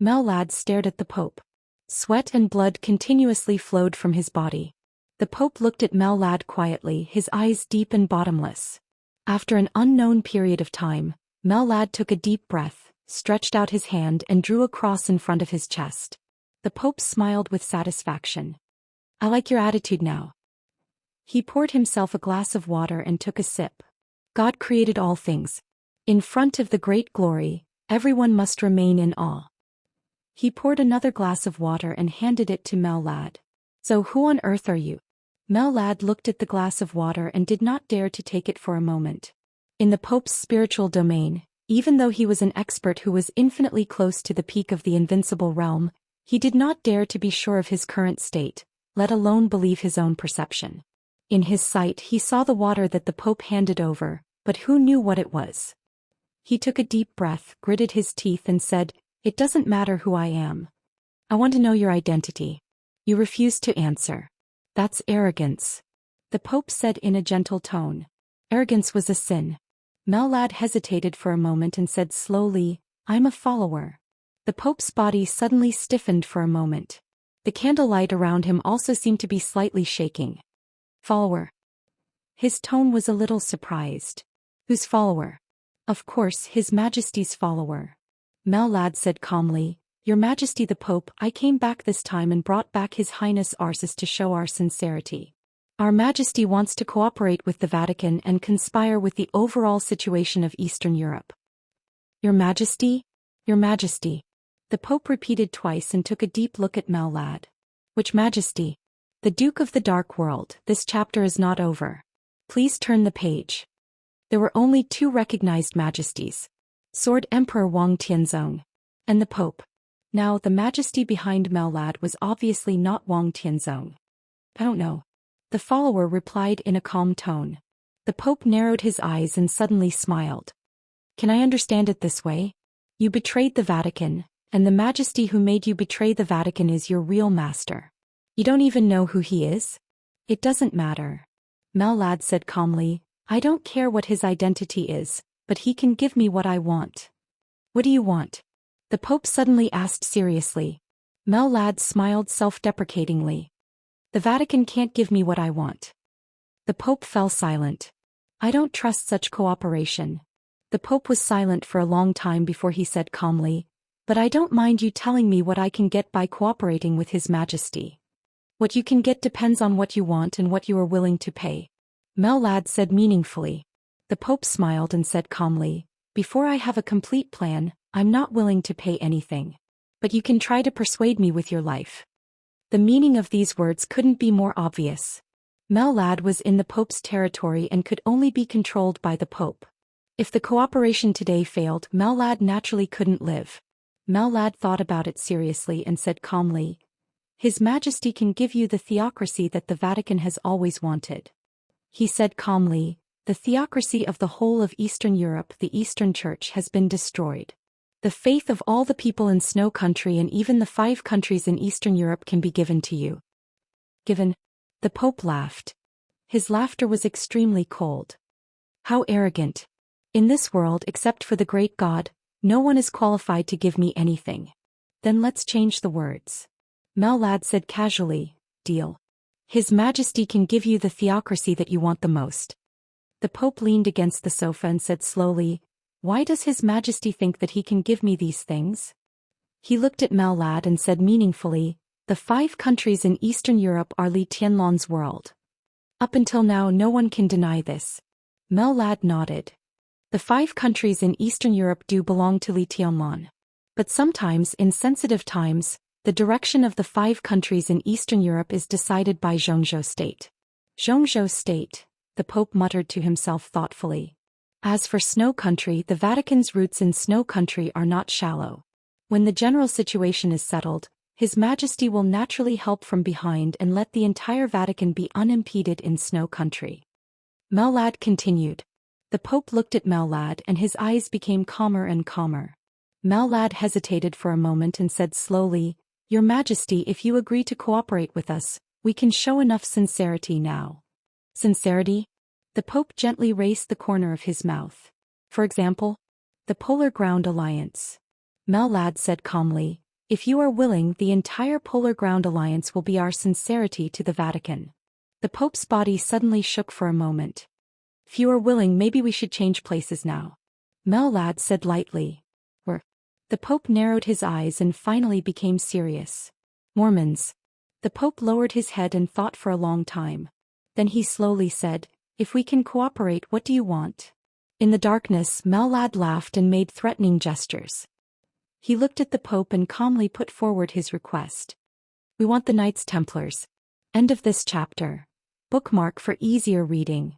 Mellad stared at the Pope. Sweat and blood continuously flowed from his body. The Pope looked at Mellad quietly, his eyes deep and bottomless. After an unknown period of time, Mellad took a deep breath, stretched out his hand and drew a cross in front of his chest. The Pope smiled with satisfaction. I like your attitude now. He poured himself a glass of water and took a sip. God created all things. In front of the great glory, everyone must remain in awe. He poured another glass of water and handed it to Mellad. So who on earth are you? Mellad looked at the glass of water and did not dare to take it for a moment. In the Pope's spiritual domain, even though he was an expert who was infinitely close to the peak of the invincible realm, he did not dare to be sure of his current state, let alone believe his own perception. In his sight he saw the water that the Pope handed over, but who knew what it was? He took a deep breath, gritted his teeth and said, It doesn't matter who I am. I want to know your identity. You refuse to answer. That's arrogance. The Pope said in a gentle tone. Arrogance was a sin. Mellad hesitated for a moment and said slowly, I'm a follower. The Pope's body suddenly stiffened for a moment. The candlelight around him also seemed to be slightly shaking. Follower. His tone was a little surprised. Whose follower? Of course, His Majesty's follower. Melad said calmly, Your Majesty the Pope, I came back this time and brought back His Highness Arsus to show our sincerity. Our Majesty wants to cooperate with the Vatican and conspire with the overall situation of Eastern Europe. Your Majesty? Your Majesty. The Pope repeated twice and took a deep look at Melad. Which Majesty? The Duke of the Dark World. This chapter is not over. Please turn the page. There were only two recognized majesties. Sword Emperor Wang Tianzong. And the Pope. Now, the majesty behind Melad was obviously not Wang Tianzong. I don't know. The follower replied in a calm tone. The Pope narrowed his eyes and suddenly smiled. Can I understand it this way? You betrayed the Vatican, and the majesty who made you betray the Vatican is your real master. You don't even know who he is? It doesn't matter. Melad said calmly, I don't care what his identity is, but he can give me what I want. What do you want? The Pope suddenly asked seriously. Melad smiled self-deprecatingly. The Vatican can't give me what I want. The Pope fell silent. I don't trust such cooperation. The Pope was silent for a long time before he said calmly, but I don't mind you telling me what I can get by cooperating with His Majesty. What you can get depends on what you want and what you are willing to pay. Melad said meaningfully. The Pope smiled and said calmly, Before I have a complete plan, I'm not willing to pay anything. But you can try to persuade me with your life. The meaning of these words couldn't be more obvious. Melad was in the Pope's territory and could only be controlled by the Pope. If the cooperation today failed, Melad naturally couldn't live. Melad thought about it seriously and said calmly, His Majesty can give you the theocracy that the Vatican has always wanted. He said calmly, The theocracy of the whole of Eastern Europe, the Eastern Church, has been destroyed. The faith of all the people in Snow Country and even the 5 countries in Eastern Europe can be given to you. Given? The Pope laughed. His laughter was extremely cold. How arrogant. In this world, except for the great God, no one is qualified to give me anything. Then let's change the words. Melad said casually, Deal. His Majesty can give you the theocracy that you want the most. The Pope leaned against the sofa and said slowly, Why does His Majesty think that he can give me these things? He looked at Melad and said meaningfully, The 5 countries in Eastern Europe are Li Tianlan's world. Up until now no one can deny this. Melad nodded. The 5 countries in Eastern Europe do belong to Li Tianlan. But sometimes, in sensitive times, the direction of the 5 countries in Eastern Europe is decided by Zhou State. Zhou State, the Pope muttered to himself thoughtfully. As for Snow Country, the Vatican's roots in Snow Country are not shallow. When the general situation is settled, His Majesty will naturally help from behind and let the entire Vatican be unimpeded in Snow Country. Melad continued. The Pope looked at Melad and his eyes became calmer and calmer. Melad hesitated for a moment and said slowly, Your Majesty, if you agree to cooperate with us, we can show enough sincerity now. Sincerity? The Pope gently raised the corner of his mouth. For example, the Polar Ground Alliance. Melad said calmly, If you are willing, the entire Polar Ground Alliance will be our sincerity to the Vatican. The Pope's body suddenly shook for a moment. If you are willing, maybe we should change places now. Melad said lightly. The Pope narrowed his eyes and finally became serious. Mormons. The Pope lowered his head and thought for a long time. Then he slowly said, If we can cooperate, what do you want? In the darkness, Melad laughed and made threatening gestures. He looked at the Pope and calmly put forward his request. We want the Knights Templars. End of this chapter. Bookmark for easier reading.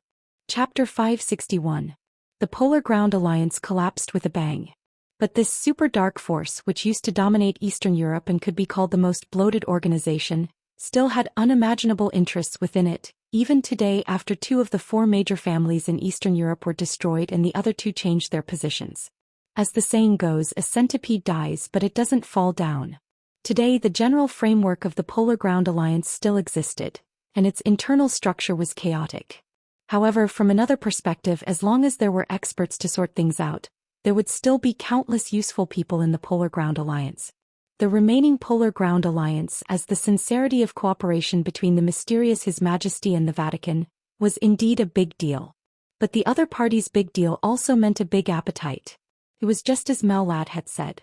Chapter 561. The Polar Ground Alliance collapsed with a bang. But this super dark force, which used to dominate Eastern Europe and could be called the most bloated organization, still had unimaginable interests within it, even today after 2 of the 4 major families in Eastern Europe were destroyed and the other 2 changed their positions. As the saying goes, a centipede dies but it doesn't fall down. Today the general framework of the Polar Ground Alliance still existed, and its internal structure was chaotic. However, from another perspective, as long as there were experts to sort things out, there would still be countless useful people in the Polar Ground Alliance. the remaining Polar Ground Alliance, as the sincerity of cooperation between the mysterious His Majesty and the Vatican, was indeed a big deal. But the other party's big deal also meant a big appetite. It was just as Mellad had said.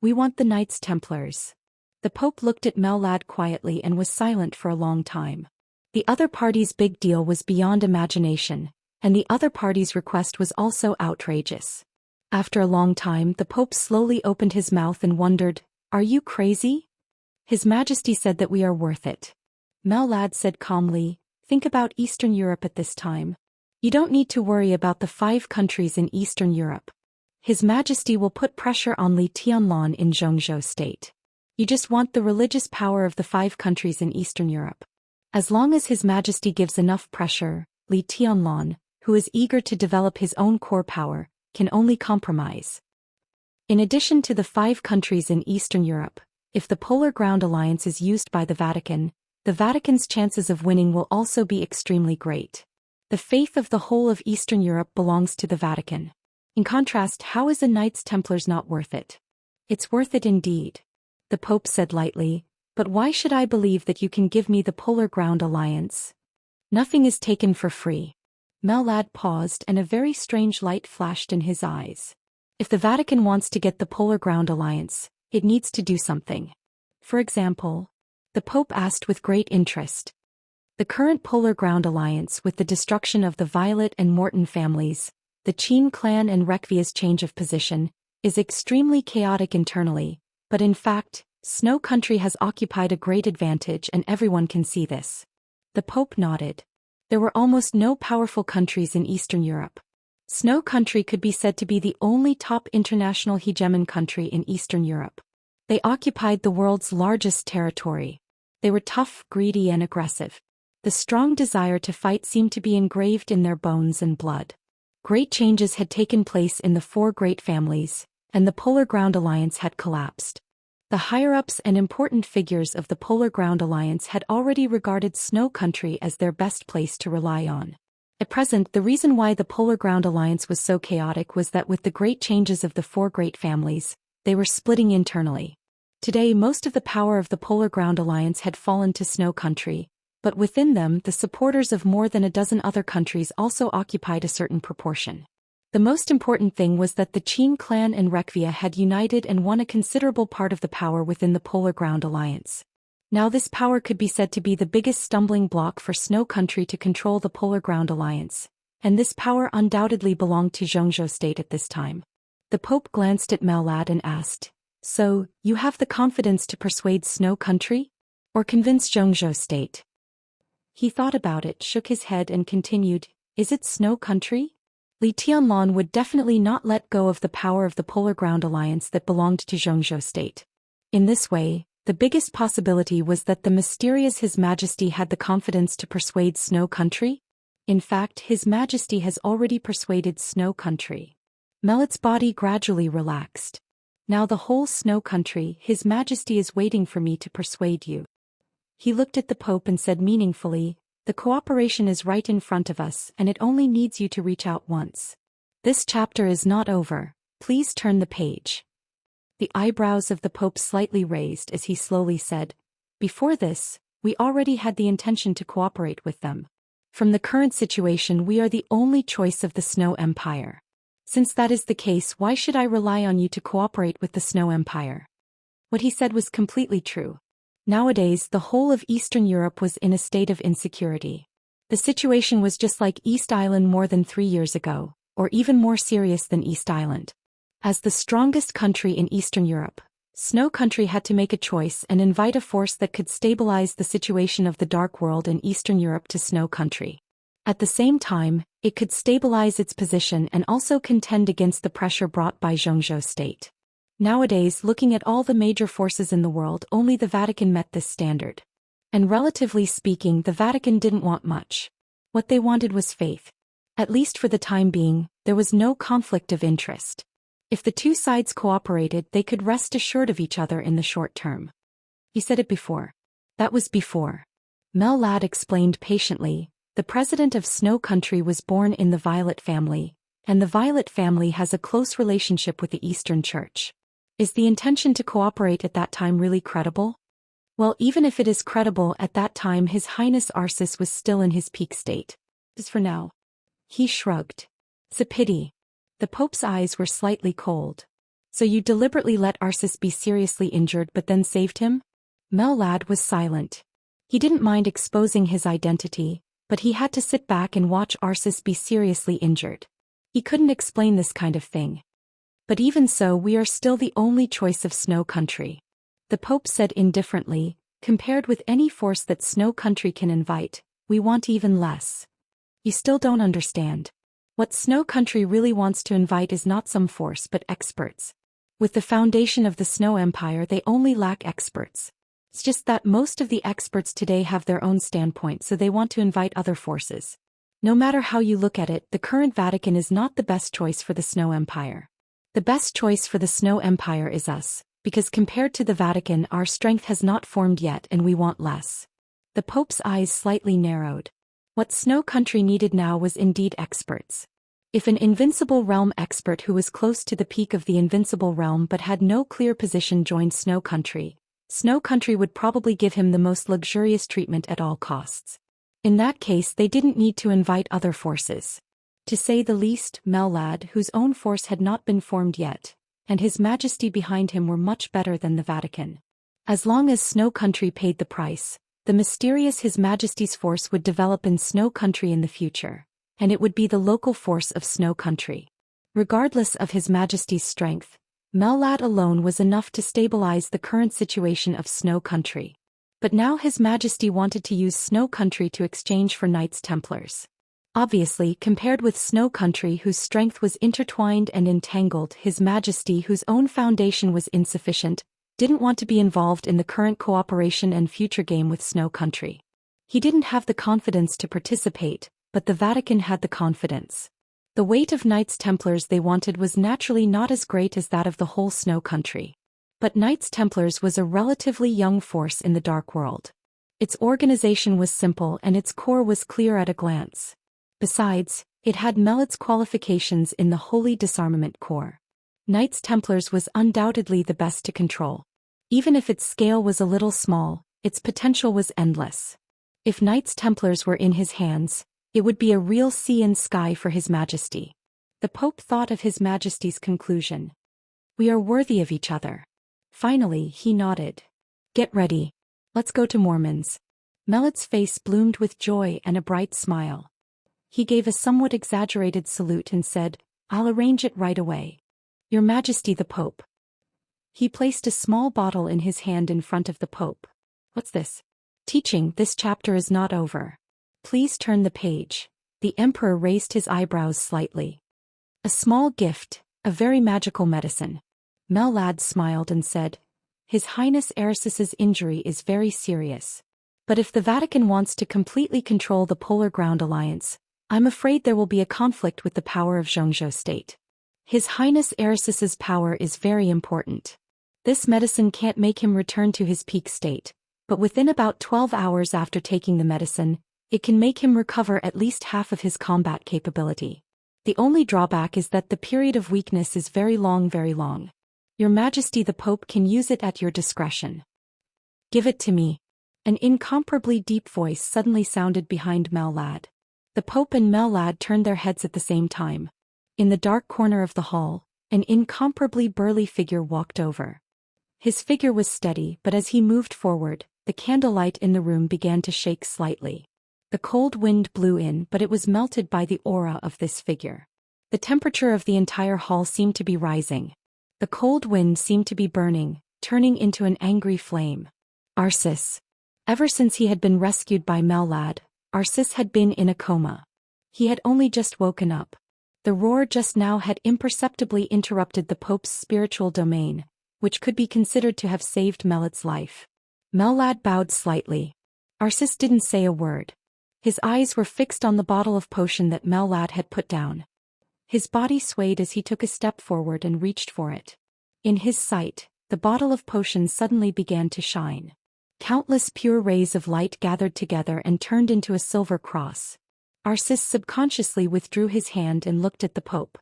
We want the Knights Templars. The Pope looked at Mellad quietly and was silent for a long time. The other party's big deal was beyond imagination, and the other party's request was also outrageous. After a long time, the Pope slowly opened his mouth and wondered, "Are you crazy?" His Majesty said that we are worth it. Mellad said calmly, "Think about Eastern Europe at this time. You don't need to worry about the 5 countries in Eastern Europe. His Majesty will put pressure on Li Tianlan in Zhou state. You just want the religious power of the 5 countries in Eastern Europe. As long as His Majesty gives enough pressure, Li Tianlan, who is eager to develop his own core power, can only compromise. In addition to the 5 countries in Eastern Europe, if the Polar Ground Alliance is used by the Vatican's chances of winning will also be extremely great. The faith of the whole of Eastern Europe belongs to the Vatican. In contrast, how is a Knights Templars not worth it? It's worth it indeed. The Pope said lightly, but why should I believe that you can give me the Polar Ground Alliance? Nothing is taken for free. Mellad paused and a very strange light flashed in his eyes. If the Vatican wants to get the Polar Ground Alliance, it needs to do something. For example, the Pope asked with great interest. The current Polar Ground Alliance, with the destruction of the Violet and Morton families, the Qin clan and Rekvia's change of position, is extremely chaotic internally, but in fact, Snow Country has occupied a great advantage and everyone can see this. The Pope nodded. There were almost no powerful countries in Eastern Europe. Snow Country could be said to be the only top international hegemon country in Eastern Europe. They occupied the world's largest territory. They were tough, greedy and aggressive. The strong desire to fight seemed to be engraved in their bones and blood. Great changes had taken place in the 4 great families, and the Polar Ground Alliance had collapsed. The higher-ups and important figures of the Polar Ground Alliance had already regarded Snow Country as their best place to rely on. At present, the reason why the Polar Ground Alliance was so chaotic was that with the great changes of the 4 great families, they were splitting internally. Today, most of the power of the Polar Ground Alliance had fallen to Snow Country, but within them, the supporters of more than a dozen other countries also occupied a certain proportion. The most important thing was that the Qin clan and Rekvia had united and won a considerable part of the power within the Polar Ground Alliance. Now this power could be said to be the biggest stumbling block for Snow Country to control the Polar Ground Alliance, and this power undoubtedly belonged to Zhou state at this time. The Pope glanced at Mellad and asked, "So, you have the confidence to persuade Snow Country? Or convince Zhou state?" He thought about it, shook his head and continued, "Is it Snow Country? Li Tianlan would definitely not let go of the power of the Polar Ground Alliance that belonged to Zhou state. In this way, the biggest possibility was that the mysterious His Majesty had the confidence to persuade Snow Country. In fact, His Majesty has already persuaded Snow Country. Melit's body gradually relaxed. Now the whole Snow Country, His Majesty is waiting for me to persuade you. He looked at the Pope and said meaningfully, "The cooperation is right in front of us and it only needs you to reach out once. This chapter is not over, please turn the page." The eyebrows of the Pope slightly raised as he slowly said, "Before this, we already had the intention to cooperate with them. From the current situation we are the only choice of the Snow Empire. Since that is the case, why should I rely on you to cooperate with the Snow Empire?" What he said was completely true. Nowadays, the whole of Eastern Europe was in a state of insecurity. The situation was just like East Island more than 3 years ago, or even more serious than East Island. As the strongest country in Eastern Europe, Snow Country had to make a choice and invite a force that could stabilize the situation of the Dark World in Eastern Europe to Snow Country. At the same time, it could stabilize its position and also contend against the pressure brought by Zhou state. Nowadays, looking at all the major forces in the world, only the Vatican met this standard. And relatively speaking, the Vatican didn't want much. What they wanted was faith. At least for the time being, there was no conflict of interest. If the 2 sides cooperated, they could rest assured of each other in the short term. He said it before. That was before. Mellad explained patiently, the president of Snow Country was born in the Violet family, and the Violet family has a close relationship with the Eastern Church. Is the intention to cooperate at that time really credible? Well, even if it is credible, at that time His Highness Arsis was still in his peak state. As for now. He shrugged. It's a pity. The Pope's eyes were slightly cold. So you deliberately let Arsis be seriously injured but then saved him? Mellad was silent. He didn't mind exposing his identity, but he had to sit back and watch Arsis be seriously injured. He couldn't explain this kind of thing. But even so, we are still the only choice of Snow Country. The Pope said indifferently, compared with any force that Snow Country can invite, we want even less. You still don't understand. What Snow Country really wants to invite is not some force but experts. With the foundation of the Snow Empire, they only lack experts. It's just that most of the experts today have their own standpoint, so they want to invite other forces. No matter how you look at it, the current Vatican is not the best choice for the Snow Empire. The best choice for the Snow Empire is us, because compared to the Vatican, our strength has not formed yet and we want less. The Pope's eyes slightly narrowed. What Snow Country needed now was indeed experts. If an invincible realm expert who was close to the peak of the invincible realm but had no clear position joined Snow Country would probably give him the most luxurious treatment at all costs. In that case, they didn't need to invite other forces. To say the least, Mellad, whose own force had not been formed yet, and His Majesty behind him were much better than the Vatican. As long as Snow Country paid the price, the mysterious His Majesty's force would develop in Snow Country in the future, and it would be the local force of Snow Country. Regardless of His Majesty's strength, Mellad alone was enough to stabilize the current situation of Snow Country. But now His Majesty wanted to use Snow Country to exchange for Knights Templars. Obviously, compared with Snow Country, whose strength was intertwined and entangled, His Majesty, whose own foundation was insufficient, didn't want to be involved in the current cooperation and future game with Snow Country. He didn't have the confidence to participate, but the Vatican had the confidence. The weight of Knights Templars they wanted was naturally not as great as that of the whole Snow Country. But Knights Templars was a relatively young force in the Dark World. Its organization was simple and its core was clear at a glance. Besides, it had Mellad's qualifications in the Holy Disarmament Corps. Knights Templars was undoubtedly the best to control. Even if its scale was a little small, its potential was endless. If Knights Templars were in his hands, it would be a real sea and sky for His Majesty. The Pope thought of His Majesty's conclusion. We are worthy of each other. Finally, he nodded. Get ready. Let's go to Mormon's. Mellad's face bloomed with joy and a bright smile. He gave a somewhat exaggerated salute and said, I'll arrange it right away. Your Majesty the Pope. He placed a small bottle in his hand in front of the Pope. What's this? Teaching, this chapter is not over. Please turn the page. The Emperor raised his eyebrows slightly. A small gift, a very magical medicine. Mellad smiled and said, His Highness Arisis's injury is very serious. But if the Vatican wants to completely control the Polar Ground Alliance, I'm afraid there will be a conflict with the power of Xianxia state. His Highness Arisis's power is very important. This medicine can't make him return to his peak state, but within about 12 hours after taking the medicine, it can make him recover at least half of his combat capability. The only drawback is that the period of weakness is very long, very long. Your Majesty the Pope can use it at your discretion. Give it to me. An incomparably deep voice suddenly sounded behind Mellad. The Pope and Mellad turned their heads at the same time. In the dark corner of the hall, an incomparably burly figure walked over. His figure was steady, but as he moved forward, the candlelight in the room began to shake slightly. The cold wind blew in, but it was melted by the aura of this figure. The temperature of the entire hall seemed to be rising. The cold wind seemed to be burning, turning into an angry flame. Arsis. Ever since he had been rescued by Mellad, Arsis had been in a coma. He had only just woken up. The roar just now had imperceptibly interrupted the Pope's spiritual domain, which could be considered to have saved Mellad's life. Mellad bowed slightly. Arsis didn't say a word. His eyes were fixed on the bottle of potion that Mellad had put down. His body swayed as he took a step forward and reached for it. In his sight, the bottle of potion suddenly began to shine. Countless pure rays of light gathered together and turned into a silver cross. Arsis subconsciously withdrew his hand and looked at the Pope.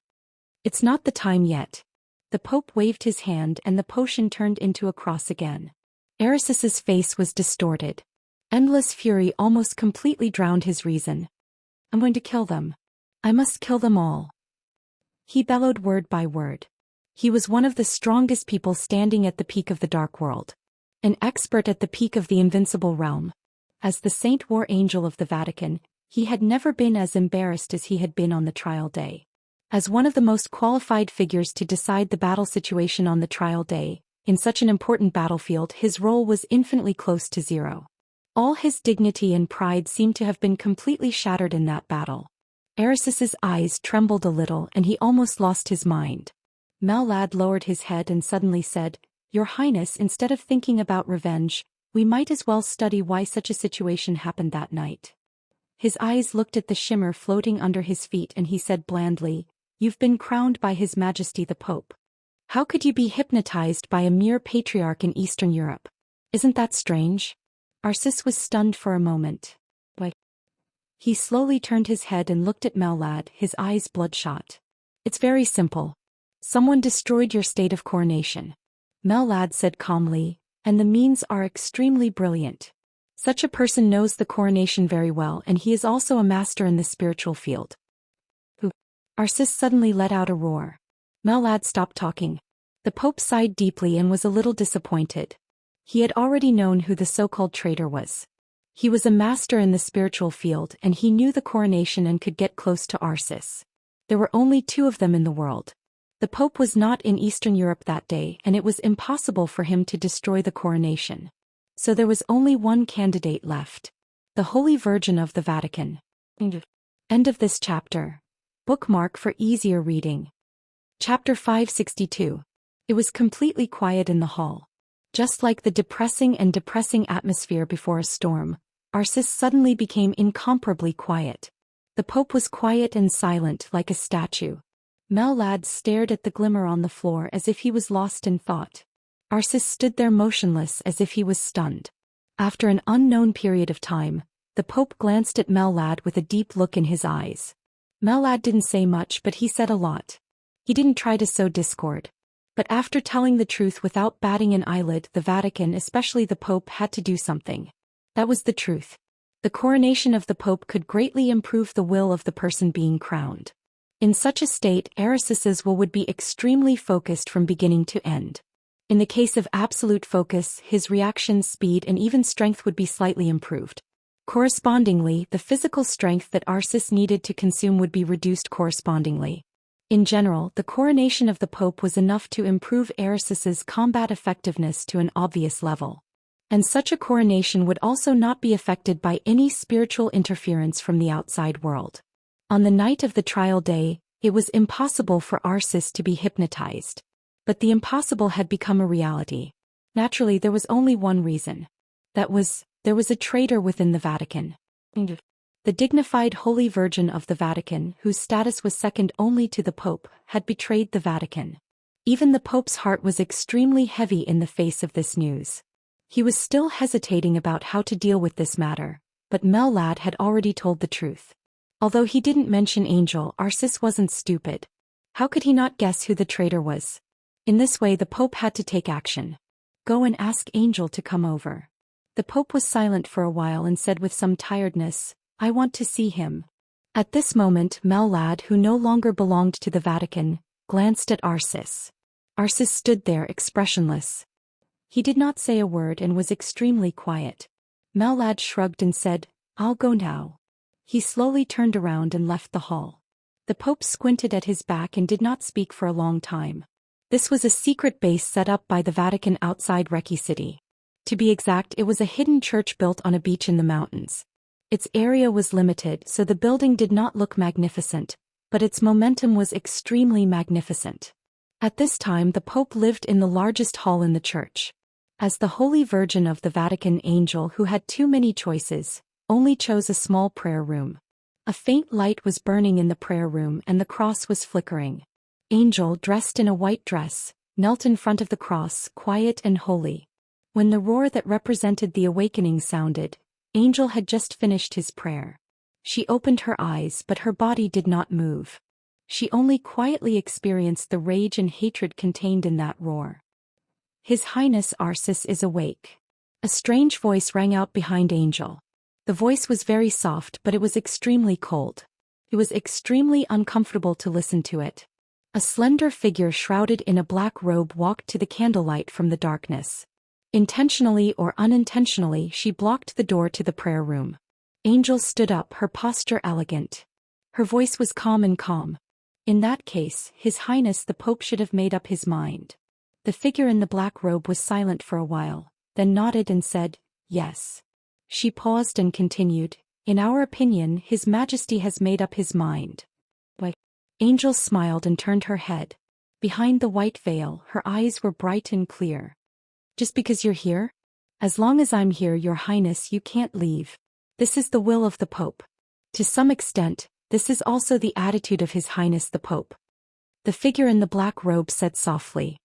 It's not the time yet. The Pope waved his hand and the potion turned into a cross again. Erisis's face was distorted. Endless fury almost completely drowned his reason. I'm going to kill them. I must kill them all. He bellowed word by word. He was one of the strongest people standing at the peak of the dark world. An expert at the peak of the invincible realm. As the Saint War Angel of the Vatican, he had never been as embarrassed as he had been on the trial day. As one of the most qualified figures to decide the battle situation on the trial day, in such an important battlefield, his role was infinitely close to zero. All his dignity and pride seemed to have been completely shattered in that battle. Erisis's eyes trembled a little and he almost lost his mind. Mellad lowered his head and suddenly said, Your Highness, instead of thinking about revenge, we might as well study why such a situation happened that night. His eyes looked at the shimmer floating under his feet and he said blandly, You've been crowned by His Majesty the Pope. How could you be hypnotized by a mere patriarch in Eastern Europe? Isn't that strange? Arcis was stunned for a moment. Why? He slowly turned his head and looked at Mellad, his eyes bloodshot. It's very simple. Someone destroyed your state of coronation. Mellad said calmly, and the means are extremely brilliant. Such a person knows the coronation very well and he is also a master in the spiritual field. Who? Arcis suddenly let out a roar. Mellad stopped talking. The Pope sighed deeply and was a little disappointed. He had already known who the so-called traitor was. He was a master in the spiritual field and he knew the coronation and could get close to Arcis. There were only 2 of them in the world. The Pope was not in Eastern Europe that day and it was impossible for him to destroy the coronation. So there was only one candidate left. The Holy Virgin of the Vatican. End of this chapter. Bookmark for easier reading. Chapter 562. It was completely quiet in the hall. Just like the depressing atmosphere before a storm, Arcis suddenly became incomparably quiet. The Pope was quiet and silent like a statue. Mellad stared at the glimmer on the floor as if he was lost in thought. Arcis stood there motionless as if he was stunned. After an unknown period of time, the Pope glanced at Mellad with a deep look in his eyes. Mellad didn't say much but he said a lot. He didn't try to sow discord. But after telling the truth without batting an eyelid, the Vatican, especially the Pope, had to do something. That was the truth. The coronation of the Pope could greatly improve the will of the person being crowned. In such a state, Erisis's will would be extremely focused from beginning to end. In the case of absolute focus, his reaction speed and even strength would be slightly improved. Correspondingly, the physical strength that Arcis needed to consume would be reduced correspondingly. In general, the coronation of the Pope was enough to improve Erisis's combat effectiveness to an obvious level. And such a coronation would also not be affected by any spiritual interference from the outside world. On the night of the trial day, it was impossible for Arcis to be hypnotized. But the impossible had become a reality. Naturally, there was only one reason. That was, there was a traitor within the Vatican. The dignified Holy Virgin of the Vatican, whose status was second only to the Pope, had betrayed the Vatican. Even the Pope's heart was extremely heavy in the face of this news. He was still hesitating about how to deal with this matter, but Mellad had already told the truth. Although he didn't mention Angel, Arcis wasn't stupid. How could he not guess who the traitor was? In this way the Pope had to take action. Go and ask Angel to come over. The Pope was silent for a while and said with some tiredness, I want to see him. At this moment Mellad, who no longer belonged to the Vatican, glanced at Arcis. Arcis stood there expressionless. He did not say a word and was extremely quiet. Mellad shrugged and said, I'll go now. He slowly turned around and left the hall. The Pope squinted at his back and did not speak for a long time. This was a secret base set up by the Vatican outside Recchi City. To be exact, it was a hidden church built on a beach in the mountains. Its area was limited, so the building did not look magnificent, but its momentum was extremely magnificent. At this time the Pope lived in the largest hall in the church. As the Holy Virgin of the Vatican, Angel, who had too many choices, only chose a small prayer room. A faint light was burning in the prayer room and the cross was flickering. Angel, dressed in a white dress, knelt in front of the cross, quiet and holy. When the roar that represented the awakening sounded, Angel had just finished his prayer. She opened her eyes but her body did not move. she only quietly experienced the rage and hatred contained in that roar. His Highness Arsis is awake. A strange voice rang out behind Angel. The voice was very soft, but it was extremely cold. It was extremely uncomfortable to listen to it. A slender figure shrouded in a black robe walked to the candlelight from the darkness. Intentionally or unintentionally, she blocked the door to the prayer room. Angel stood up, her posture elegant. Her voice was calm and calm. In that case, His Highness the Pope should have made up his mind. The figure in the black robe was silent for a while, then nodded and said, "Yes." She paused and continued, "In our opinion, His Majesty has made up his mind." Why? Angel smiled and turned her head. Behind the white veil, her eyes were bright and clear. "Just because you're here? As long as I'm here, Your Highness, you can't leave. This is the will of the Pope. To some extent, this is also the attitude of His Highness the Pope." The figure in the black robe said softly,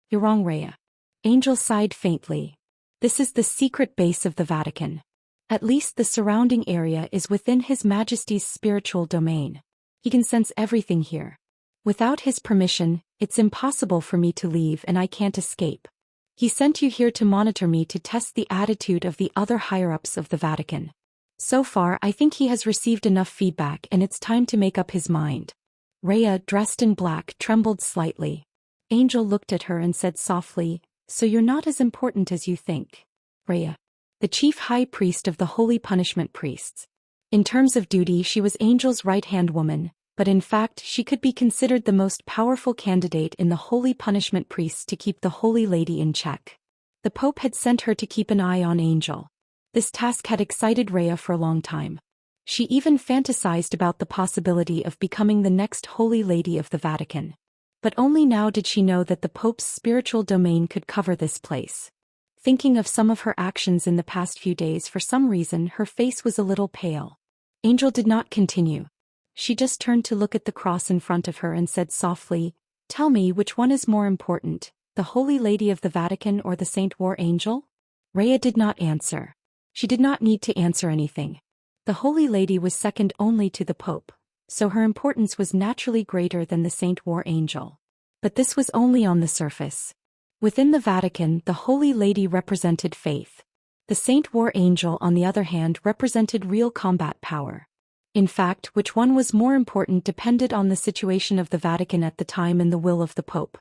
"You're wrong, Rhea." Angel sighed faintly. "This is the secret base of the Vatican. At least the surrounding area is within His Majesty's spiritual domain. He can sense everything here. Without his permission, it's impossible for me to leave and I can't escape. He sent you here to monitor me to test the attitude of the other higher-ups of the Vatican. So far, I think he has received enough feedback and it's time to make up his mind." Rhea, dressed in black, trembled slightly. Angel looked at her and said softly, "So you're not as important as you think." Rhea, the chief high priest of the Holy Punishment Priests. In terms of duty, she was Angel's right-hand woman, but in fact she could be considered the most powerful candidate in the Holy Punishment Priests to keep the Holy Lady in check. The Pope had sent her to keep an eye on Angel. This task had excited Rhea for a long time. She even fantasized about the possibility of becoming the next Holy Lady of the Vatican. But only now did she know that the Pope's spiritual domain could cover this place. Thinking of some of her actions in the past few days, for some reason her face was a little pale. Angel did not continue. She just turned to look at the cross in front of her and said softly, "Tell me, which one is more important, the Holy Lady of the Vatican or the Saint War Angel?" Rhea did not answer. She did not need to answer anything. The Holy Lady was second only to the Pope, so her importance was naturally greater than the Saint War Angel. But this was only on the surface. Within the Vatican, the Holy Lady represented faith. The Saint War Angel, on the other hand, represented real combat power. In fact, which one was more important depended on the situation of the Vatican at the time and the will of the Pope.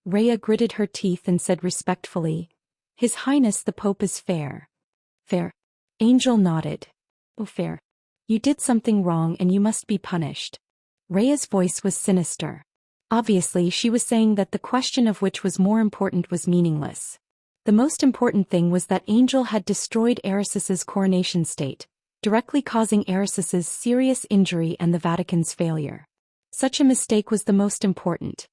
Rhea gritted her teeth and said respectfully, "His Highness the Pope is fair." "Fair?" Angel nodded. "Oh, fair. You did something wrong and you must be punished." Rhea's voice was sinister. Obviously, she was saying that the question of which was more important was meaningless. The most important thing was that Angel had destroyed Arisis's coronation state, directly causing Arisis's serious injury and the Vatican's failure. Such a mistake was the most important.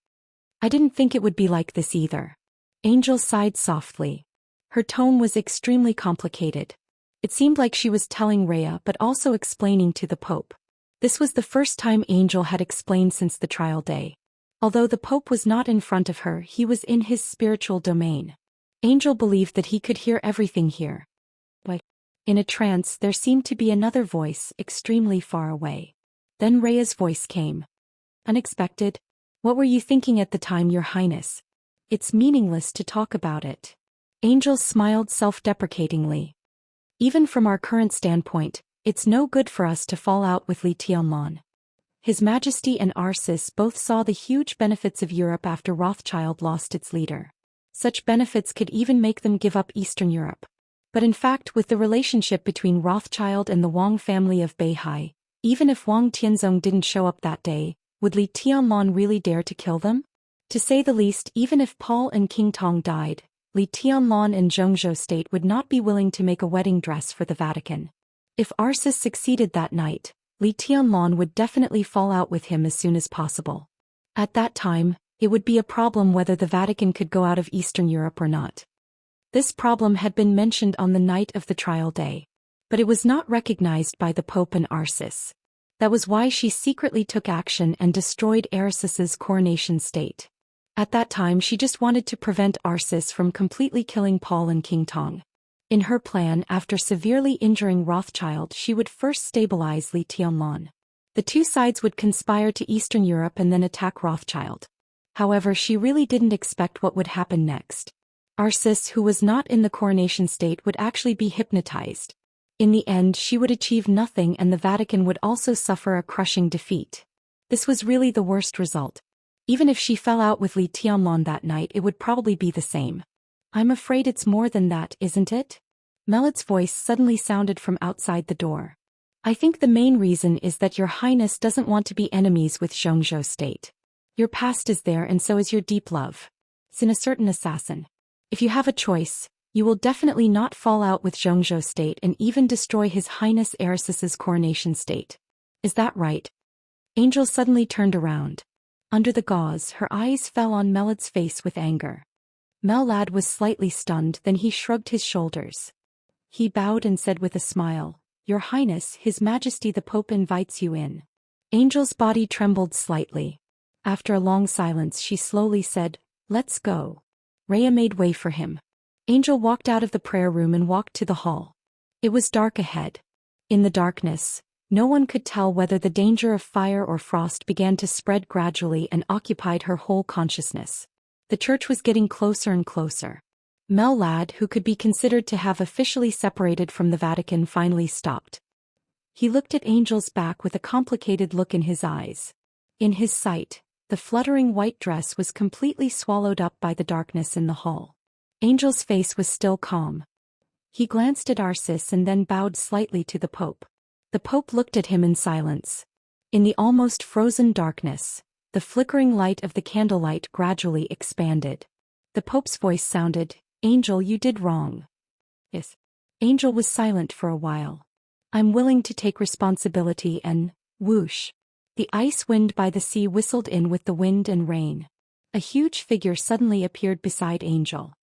"I didn't think it would be like this either." Angel sighed softly. Her tone was extremely complicated. It seemed like she was telling Rhea but also explaining to the Pope. This was the first time Angel had explained since the trial day. Although the Pope was not in front of her, he was in his spiritual domain. Angel believed that he could hear everything here. But in a trance, there seemed to be another voice, extremely far away. Then Rhea's voice came. "Unexpected? What were you thinking at the time, Your Highness? It's meaningless to talk about it." Angel smiled self-deprecatingly. "Even from our current standpoint, it's no good for us to fall out with Li Tianlan. His Majesty and Arsis both saw the huge benefits of Europe after Rothschild lost its leader. Such benefits could even make them give up Eastern Europe. But in fact, with the relationship between Rothschild and the Wang family of Beihai, even if Wang Tianzong didn't show up that day, would Li Tianlan really dare to kill them? To say the least, even if Paul and King Tong died, Li Tianlan and Zhongzhou state would not be willing to make a wedding dress for the Vatican. If Arsis succeeded that night, Li Tianlan would definitely fall out with him as soon as possible. At that time, it would be a problem whether the Vatican could go out of Eastern Europe or not. This problem had been mentioned on the night of the trial day. But it was not recognized by the Pope and Arsis. That was why she secretly took action and destroyed Arisis's coronation state. At that time she just wanted to prevent Arsis from completely killing Paul and King Tong. In her plan, after severely injuring Rothschild, she would first stabilize Li Tianlan. The two sides would conspire to Eastern Europe and then attack Rothschild. However, she really didn't expect what would happen next. Arcis, who was not in the coronation state, would actually be hypnotized. In the end, she would achieve nothing and the Vatican would also suffer a crushing defeat. This was really the worst result. Even if she fell out with Li Tianlong that night, it would probably be the same. I'm afraid it's more than that, isn't it? Melad's voice suddenly sounded from outside the door. I think the main reason is that your highness doesn't want to be enemies with Xianxia state. Your past is there and so is your deep love. Sin, a certain assassin. If you have a choice, you will definitely not fall out with Xianxia state and even destroy His Highness Arcis's coronation state. Is that right? Angel suddenly turned around. Under the gauze, her eyes fell on Melad's face with anger. Melad was slightly stunned, then he shrugged his shoulders. He bowed and said with a smile, Your Highness, His Majesty the Pope invites you in. Angel's body trembled slightly. After a long silence she slowly said, Let's go. Rhea made way for him. Angel walked out of the prayer room and walked to the hall. It was dark ahead. In the darkness, no one could tell whether the danger of fire or frost began to spread gradually and occupied her whole consciousness. The church was getting closer and closer. Melad, who could be considered to have officially separated from the Vatican, finally stopped. He looked at Angel's back with a complicated look in his eyes. In his sight, the fluttering white dress was completely swallowed up by the darkness in the hall. Angel's face was still calm. He glanced at Arcis and then bowed slightly to the Pope. The Pope looked at him in silence. In the almost frozen darkness, the flickering light of the candlelight gradually expanded. The Pope's voice sounded, Angel, you did wrong. Yes. Angel was silent for a while. I'm willing to take responsibility and, whoosh. The ice wind by the sea whistled in with the wind and rain. A huge figure suddenly appeared beside Angel.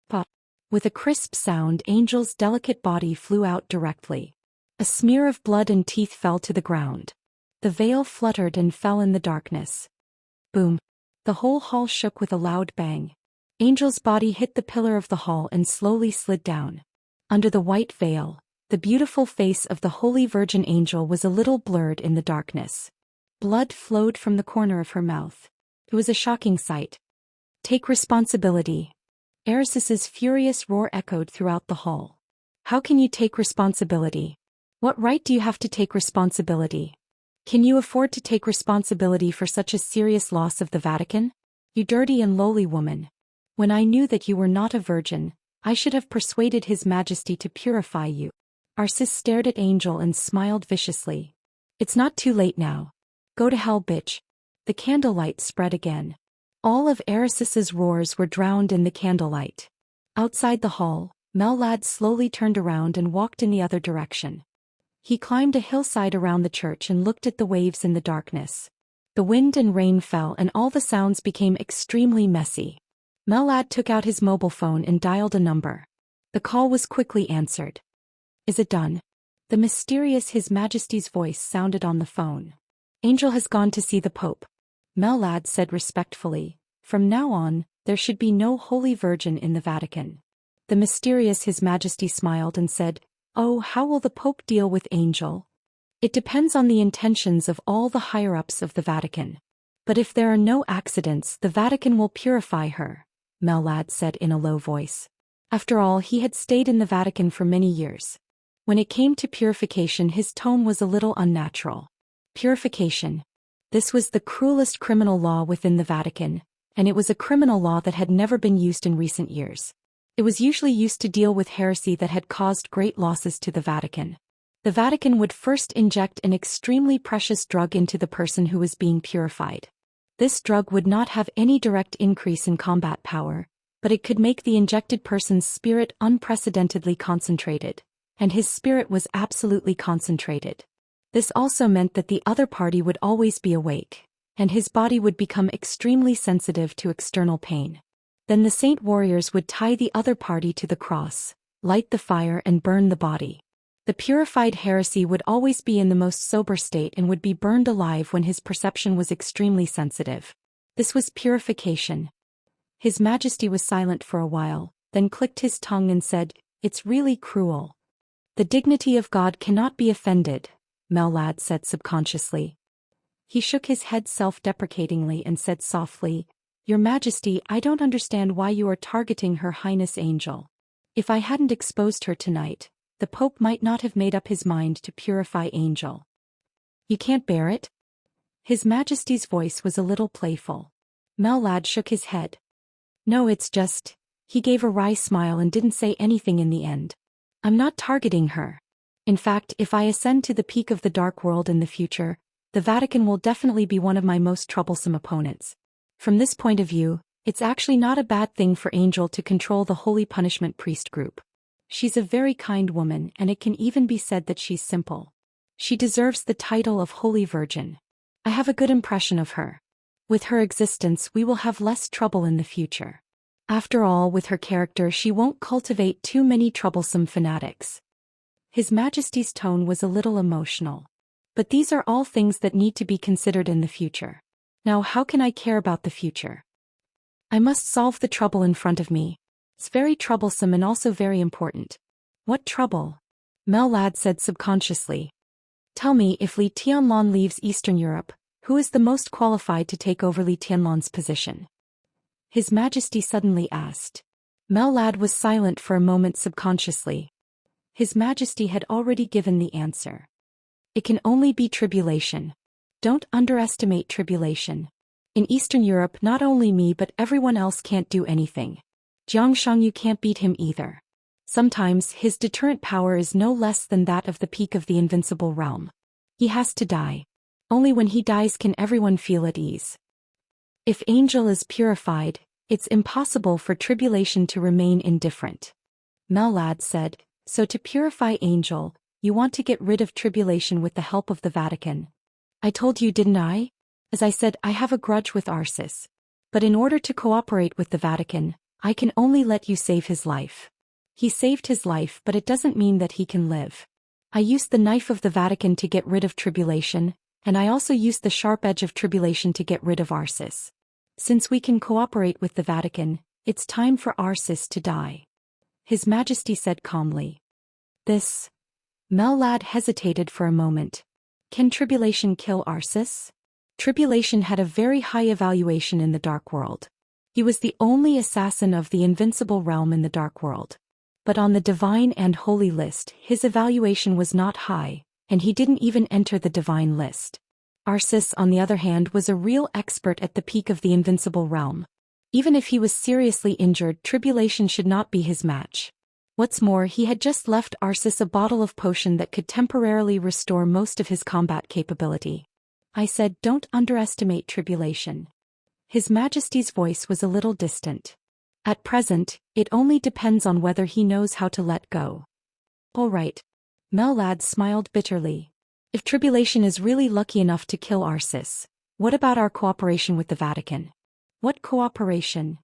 Pop. With a crisp sound, Angel's delicate body flew out directly. A smear of blood and teeth fell to the ground. The veil fluttered and fell in the darkness. Boom. The whole hall shook with a loud bang. Angel's body hit the pillar of the hall and slowly slid down. Under the white veil, the beautiful face of the Holy Virgin Angel was a little blurred in the darkness. Blood flowed from the corner of her mouth. It was a shocking sight. Take responsibility. Arcis's furious roar echoed throughout the hall. How can you take responsibility? What right do you have to take responsibility? Can you afford to take responsibility for such a serious loss of the Vatican? You dirty and lowly woman. When I knew that you were not a virgin, I should have persuaded His Majesty to purify you. Arcis stared at Angel and smiled viciously. It's not too late now. Go to hell, bitch. The candlelight spread again. All of Arcis's roars were drowned in the candlelight. Outside the hall, Melad slowly turned around and walked in the other direction. He climbed a hillside around the church and looked at the waves in the darkness. The wind and rain fell and all the sounds became extremely messy. Melad took out his mobile phone and dialed a number. The call was quickly answered. Is it done? The mysterious His Majesty's voice sounded on the phone. Angel has gone to see the Pope. Melad said respectfully, From now on, there should be no Holy Virgin in the Vatican. The mysterious His Majesty smiled and said, Oh, how will the Pope deal with Angel? It depends on the intentions of all the higher-ups of the Vatican. But if there are no accidents, the Vatican will purify her, Melad said in a low voice. After all, he had stayed in the Vatican for many years. When it came to purification, his tone was a little unnatural. Purification. This was the cruelest criminal law within the Vatican, and it was a criminal law that had never been used in recent years. It was usually used to deal with heresy that had caused great losses to the Vatican. The Vatican would first inject an extremely precious drug into the person who was being purified. This drug would not have any direct increase in combat power, but it could make the injected person's spirit unprecedentedly concentrated, and his spirit was absolutely concentrated. This also meant that the other party would always be awake, and his body would become extremely sensitive to external pain. Then the saint warriors would tie the other party to the cross, light the fire and burn the body. The purified heresy would always be in the most sober state and would be burned alive when his perception was extremely sensitive. This was purification. His Majesty was silent for a while, then clicked his tongue and said, It's really cruel. The dignity of God cannot be offended, Melad said subconsciously. He shook his head self-deprecatingly and said softly, "Your Majesty, I don't understand why you are targeting Her Highness Angel. If I hadn't exposed her tonight, the Pope might not have made up his mind to purify Angel. You can't bear it?" His Majesty's voice was a little playful. Mellad shook his head. "No, it's just..." He gave a wry smile and didn't say anything in the end. "I'm not targeting her. In fact, if I ascend to the peak of the Dark World in the future, the Vatican will definitely be one of my most troublesome opponents. From this point of view, it's actually not a bad thing for Angel to control the Holy Punishment Priest group. She's a very kind woman, and it can even be said that she's simple. She deserves the title of Holy Virgin. I have a good impression of her. With her existence, we will have less trouble in the future. After all, with her character, she won't cultivate too many troublesome fanatics." His Majesty's tone was a little emotional. "But these are all things that need to be considered in the future. Now, how can I care about the future? I must solve the trouble in front of me. It's very troublesome and also very important." "What trouble?" Mellad said subconsciously. "Tell me, if Li Tianlan leaves Eastern Europe, who is the most qualified to take over Li Tianlan's position?" His Majesty suddenly asked. Mellad was silent for a moment subconsciously. His Majesty had already given the answer. "It can only be tribulation. Don't underestimate tribulation. In Eastern Europe, not only me but everyone else can't do anything. Jiangshang, you can't beat him either. Sometimes his deterrent power is no less than that of the peak of the invincible realm. He has to die. Only when he dies can everyone feel at ease. If Angel is purified, it's impossible for tribulation to remain indifferent." Mellad said, "So to purify Angel, you want to get rid of tribulation with the help of the Vatican. I told you, didn't I? As I said, I have a grudge with Arcis. But in order to cooperate with the Vatican, I can only let you save his life. He saved his life, but it doesn't mean that he can live. I used the knife of the Vatican to get rid of tribulation, and I also used the sharp edge of tribulation to get rid of Arcis. Since we can cooperate with the Vatican, it's time for Arcis to die." His Majesty said calmly. "This..." Mellad hesitated for a moment. "Can tribulation kill Arcis?" Tribulation had a very high evaluation in the Dark World. He was the only assassin of the invincible realm in the Dark World. But on the divine and holy list, his evaluation was not high, and he didn't even enter the divine list. Arcis, on the other hand, was a real expert at the peak of the invincible realm. Even if he was seriously injured, tribulation should not be his match. What's more, he had just left Arcis a bottle of potion that could temporarily restore most of his combat capability. "I said, don't underestimate tribulation." His Majesty's voice was a little distant. "At present, it only depends on whether he knows how to let go." "All right." Mellad smiled bitterly. "If tribulation is really lucky enough to kill Arcis, what about our cooperation with the Vatican?" "What cooperation?"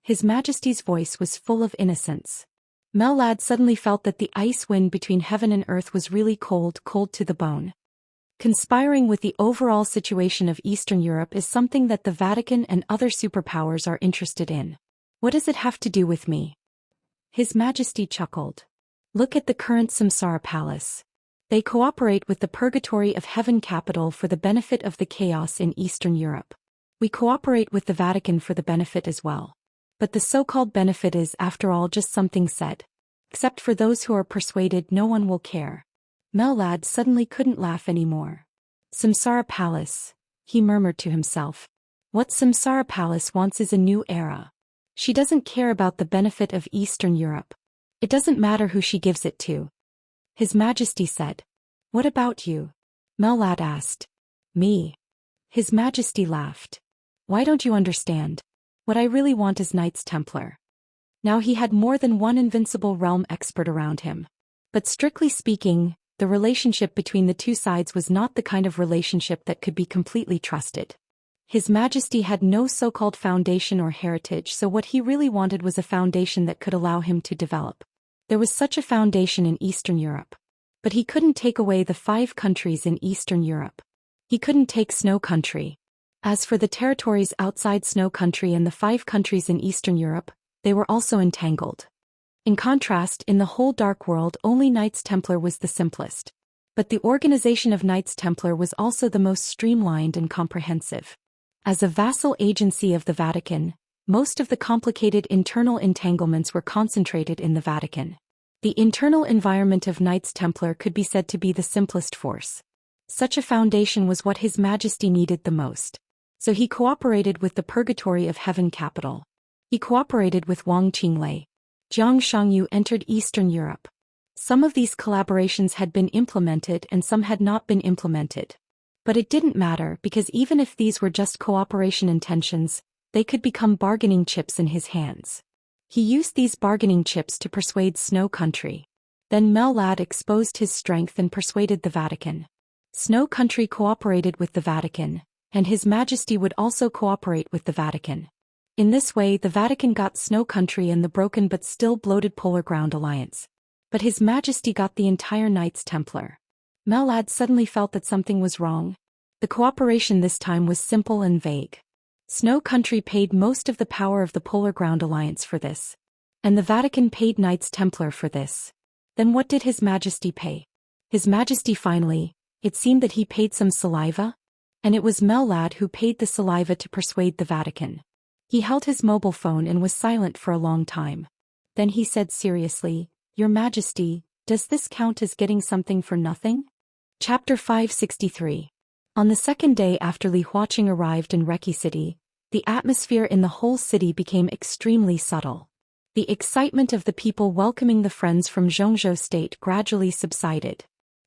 His Majesty's voice was full of innocence. Mellad suddenly felt that the ice wind between heaven and earth was really cold to the bone. Conspiring with the overall situation of Eastern Europe is something that the Vatican and other superpowers are interested in. What does it have to do with me? His Majesty chuckled. Look at the current Samsara Palace. They cooperate with the Purgatory of Heaven capital for the benefit of the chaos in Eastern Europe. We cooperate with the Vatican for the benefit as well. But the so-called benefit is, after all, just something said. Except for those who are persuaded, no one will care. Mellad suddenly couldn't laugh anymore. Samsara Palace, he murmured to himself. What Samsara Palace wants is a new era. She doesn't care about the benefit of Eastern Europe. It doesn't matter who she gives it to. His Majesty said. What about you? Mellad asked. Me. His Majesty laughed. Why don't you understand? What I really want is Knights Templar. Now he had more than one invincible realm expert around him. But strictly speaking, the relationship between the two sides was not the kind of relationship that could be completely trusted. His Majesty had no so-called foundation or heritage, so what he really wanted was a foundation that could allow him to develop. There was such a foundation in Eastern Europe. But he couldn't take away the 5 countries in Eastern Europe. He couldn't take Snow Country. As for the territories outside Snow Country and the 5 countries in Eastern Europe, they were also entangled. In contrast, in the whole Dark World, only Knights Templar was the simplest. But the organization of Knights Templar was also the most streamlined and comprehensive. As a vassal agency of the Vatican, most of the complicated internal entanglements were concentrated in the Vatican. The internal environment of Knights Templar could be said to be the simplest force. Such a foundation was what His Majesty needed the most. So he cooperated with the Purgatory of Heaven capital. He cooperated with Wang Qinglei. Jiang Shangyu entered Eastern Europe. Some of these collaborations had been implemented and some had not been implemented. But it didn't matter because even if these were just cooperation intentions, they could become bargaining chips in his hands. He used these bargaining chips to persuade Snow Country. Then Mellad exposed his strength and persuaded the Vatican. Snow Country cooperated with the Vatican, and His Majesty would also cooperate with the Vatican. In this way the Vatican got Snow Country and the broken but still bloated Polar Ground Alliance. But His Majesty got the entire Knights Templar. Mellad suddenly felt that something was wrong. The cooperation this time was simple and vague. Snow Country paid most of the power of the Polar Ground Alliance for this. And the Vatican paid Knights Templar for this. Then what did His Majesty pay? His Majesty finally, it seemed that he paid some saliva? And it was Mellad who paid the saliva to persuade the Vatican. He held his mobile phone and was silent for a long time. Then he said seriously, "Your Majesty, does this count as getting something for nothing?" Chapter 563. On the second day after Li Huaqing arrived in Reki City, the atmosphere in the whole city became extremely subtle. The excitement of the people welcoming the friends from Zhongzhou State gradually subsided.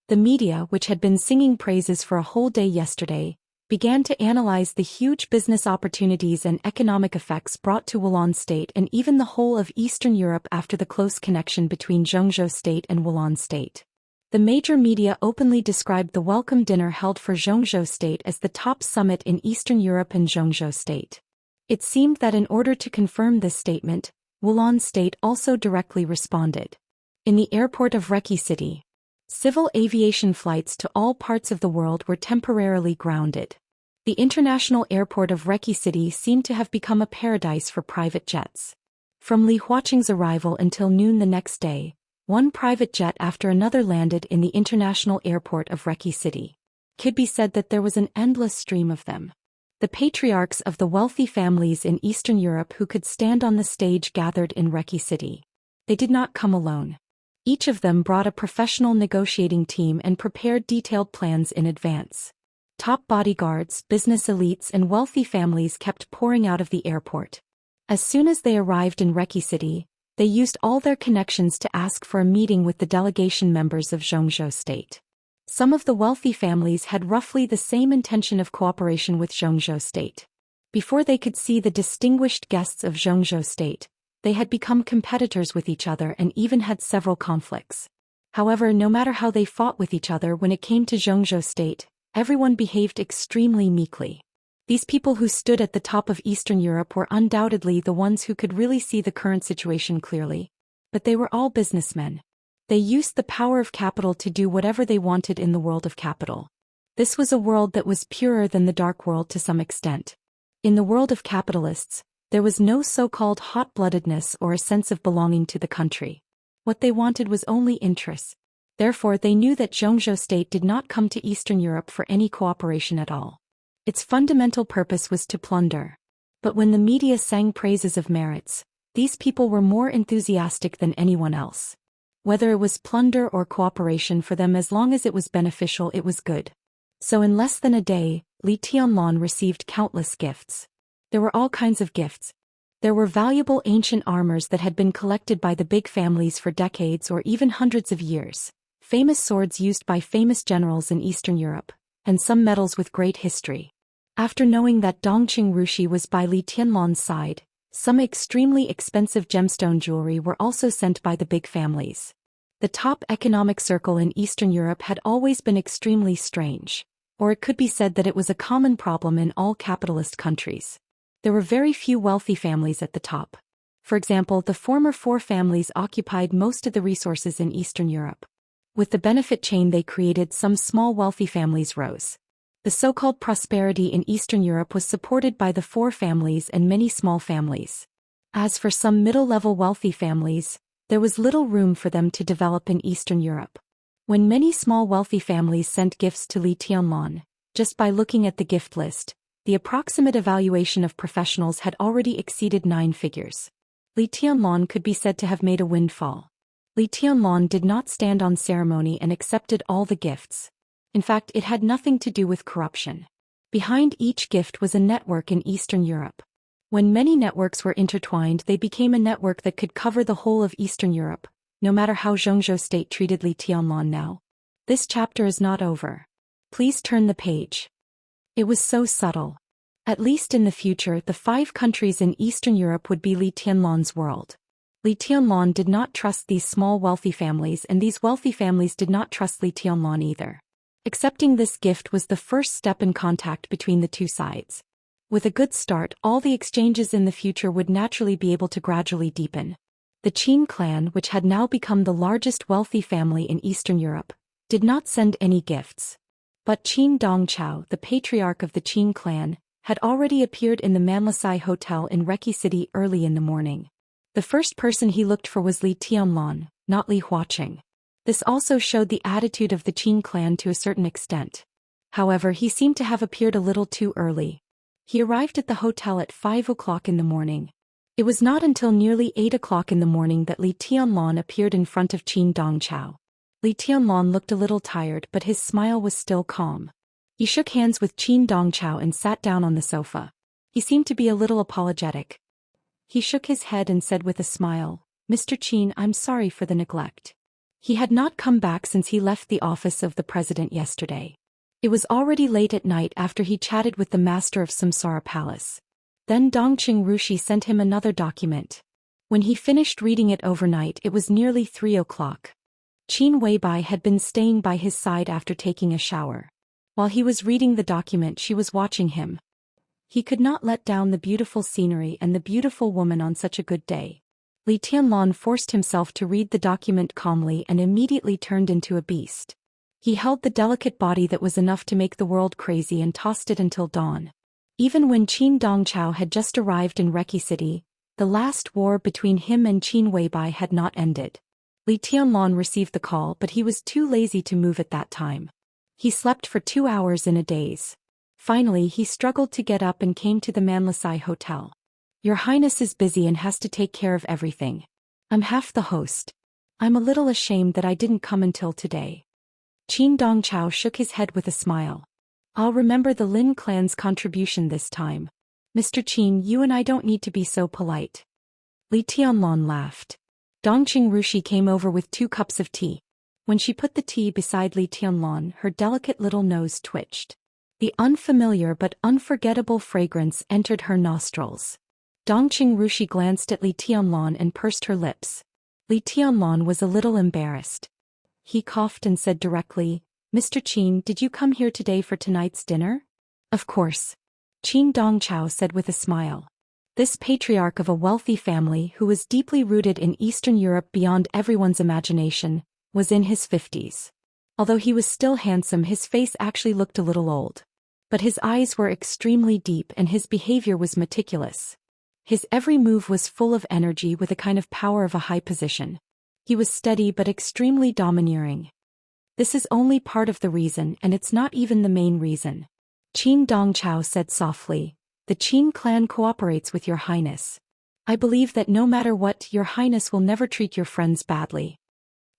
The media, which had been singing praises for a whole day yesterday, began to analyze the huge business opportunities and economic effects brought to Wulan State and even the whole of Eastern Europe after the close connection between Zhongzhou State and Wulan State. The major media openly described the welcome dinner held for Zhongzhou State as the top summit in Eastern Europe and Zhongzhou State. It seemed that in order to confirm this statement, Wulan State also directly responded. In the airport of Reki City, civil aviation flights to all parts of the world were temporarily grounded. The international airport of Reki City seemed to have become a paradise for private jets. From Li Huaqing's arrival until noon the next day, one private jet after another landed in the international airport of Reki City. It could be said that there was an endless stream of them. The patriarchs of the wealthy families in Eastern Europe who could stand on the stage gathered in Reki City. They did not come alone. Each of them brought a professional negotiating team and prepared detailed plans in advance. Top bodyguards, business elites and wealthy families kept pouring out of the airport. As soon as they arrived in Reki City, they used all their connections to ask for a meeting with the delegation members of Zhongzhou State. Some of the wealthy families had roughly the same intention of cooperation with Zhongzhou State. Before they could see the distinguished guests of Zhongzhou State, they had become competitors with each other and even had several conflicts. However, no matter how they fought with each other when it came to Zhongzhou State, everyone behaved extremely meekly. These people who stood at the top of Eastern Europe were undoubtedly the ones who could really see the current situation clearly. But they were all businessmen. They used the power of capital to do whatever they wanted in the world of capital. This was a world that was purer than the dark world to some extent. In the world of capitalists, there was no so-called hot-bloodedness or a sense of belonging to the country. What they wanted was only interest. Therefore they knew that Zhongzhou State did not come to Eastern Europe for any cooperation at all. Its fundamental purpose was to plunder. But when the media sang praises of merits, these people were more enthusiastic than anyone else. Whether it was plunder or cooperation for them, as long as it was beneficial, it was good. So in less than a day, Li Tianlong received countless gifts. There were all kinds of gifts. There were valuable ancient armors that had been collected by the big families for decades or even hundreds of years, famous swords used by famous generals in Eastern Europe, and some medals with great history. After knowing that Dongqing Rushi was by Li Tianlong's side, some extremely expensive gemstone jewelry were also sent by the big families. The top economic circle in Eastern Europe had always been extremely strange, or it could be said that it was a common problem in all capitalist countries. There were very few wealthy families at the top. For example, the former four families occupied most of the resources in Eastern Europe. With the benefit chain they created, some small wealthy families rose. The so-called prosperity in Eastern Europe was supported by the four families and many small families. As for some middle-level wealthy families, there was little room for them to develop in Eastern Europe. When many small wealthy families sent gifts to Li Tianlan, just by looking at the gift list, the approximate evaluation of professionals had already exceeded 9 figures. Li Tianlan could be said to have made a windfall. Li Tianlan did not stand on ceremony and accepted all the gifts. In fact, it had nothing to do with corruption. Behind each gift was a network in Eastern Europe. When many networks were intertwined, they became a network that could cover the whole of Eastern Europe, no matter how Zhou state treated Li Tianlan now. This chapter is not over. Please turn the page. It was so subtle. At least in the future, the 5 countries in Eastern Europe would be Li Tianlan's world. Li Tianlan did not trust these small wealthy families, and these wealthy families did not trust Li Tianlan either. Accepting this gift was the first step in contact between the two sides. With a good start, all the exchanges in the future would naturally be able to gradually deepen. The Qin clan, which had now become the largest wealthy family in Eastern Europe, did not send any gifts. But Qin Dongchao, the patriarch of the Qin clan, had already appeared in the Manlasai Hotel in Reki City early in the morning. The first person he looked for was Li Tianlan, not Li Huaqing. This also showed the attitude of the Qin clan to a certain extent. However, he seemed to have appeared a little too early. He arrived at the hotel at 5 o'clock in the morning. It was not until nearly 8 o'clock in the morning that Li Tianlan appeared in front of Qin Dongchao. Li Tianlan looked a little tired, but his smile was still calm. He shook hands with Qin Dongchao and sat down on the sofa. He seemed to be a little apologetic. He shook his head and said with a smile, "Mr. Qin, I'm sorry for the neglect." He had not come back since he left the office of the president yesterday. It was already late at night after he chatted with the master of Samsara Palace. Then Dongqing Rushi sent him another document. When he finished reading it overnight, it was nearly 3 o'clock. Qin Weibai had been staying by his side after taking a shower. While he was reading the document, she was watching him. He could not let down the beautiful scenery and the beautiful woman on such a good day. Li Tianlan forced himself to read the document calmly and immediately turned into a beast. He held the delicate body that was enough to make the world crazy and tossed it until dawn. Even when Qin Dongchao had just arrived in Reki City, the last war between him and Qin Weibai had not ended. Li Tianlan received the call, but he was too lazy to move at that time. He slept for 2 hours in a daze. Finally, he struggled to get up and came to the Manlasai Hotel. "Your Highness is busy and has to take care of everything. I'm half the host. I'm a little ashamed that I didn't come until today." Qin Dongchao shook his head with a smile. "I'll remember the Lin clan's contribution this time. Mr. Qin, you and I don't need to be so polite." Li Tianlan laughed. Dongqing Rushi came over with 2 cups of tea. When she put the tea beside Li Tianlan, her delicate little nose twitched. The unfamiliar but unforgettable fragrance entered her nostrils. Dongqing Rushi glanced at Li Tianlan and pursed her lips. Li Tianlan was a little embarrassed. He coughed and said directly, "Mr. Qin, did you come here today for tonight's dinner?" "Of course," Qin Dongchao said with a smile. This patriarch of a wealthy family who was deeply rooted in Eastern Europe beyond everyone's imagination, was in his 50s. Although he was still handsome, his face actually looked a little old. But his eyes were extremely deep and his behavior was meticulous. His every move was full of energy with a kind of power of a high position. He was steady but extremely domineering. "This is only part of the reason, and it's not even the main reason," Qin Dongchao said softly. "The Qin clan cooperates with your highness. I believe that no matter what, your highness will never treat your friends badly."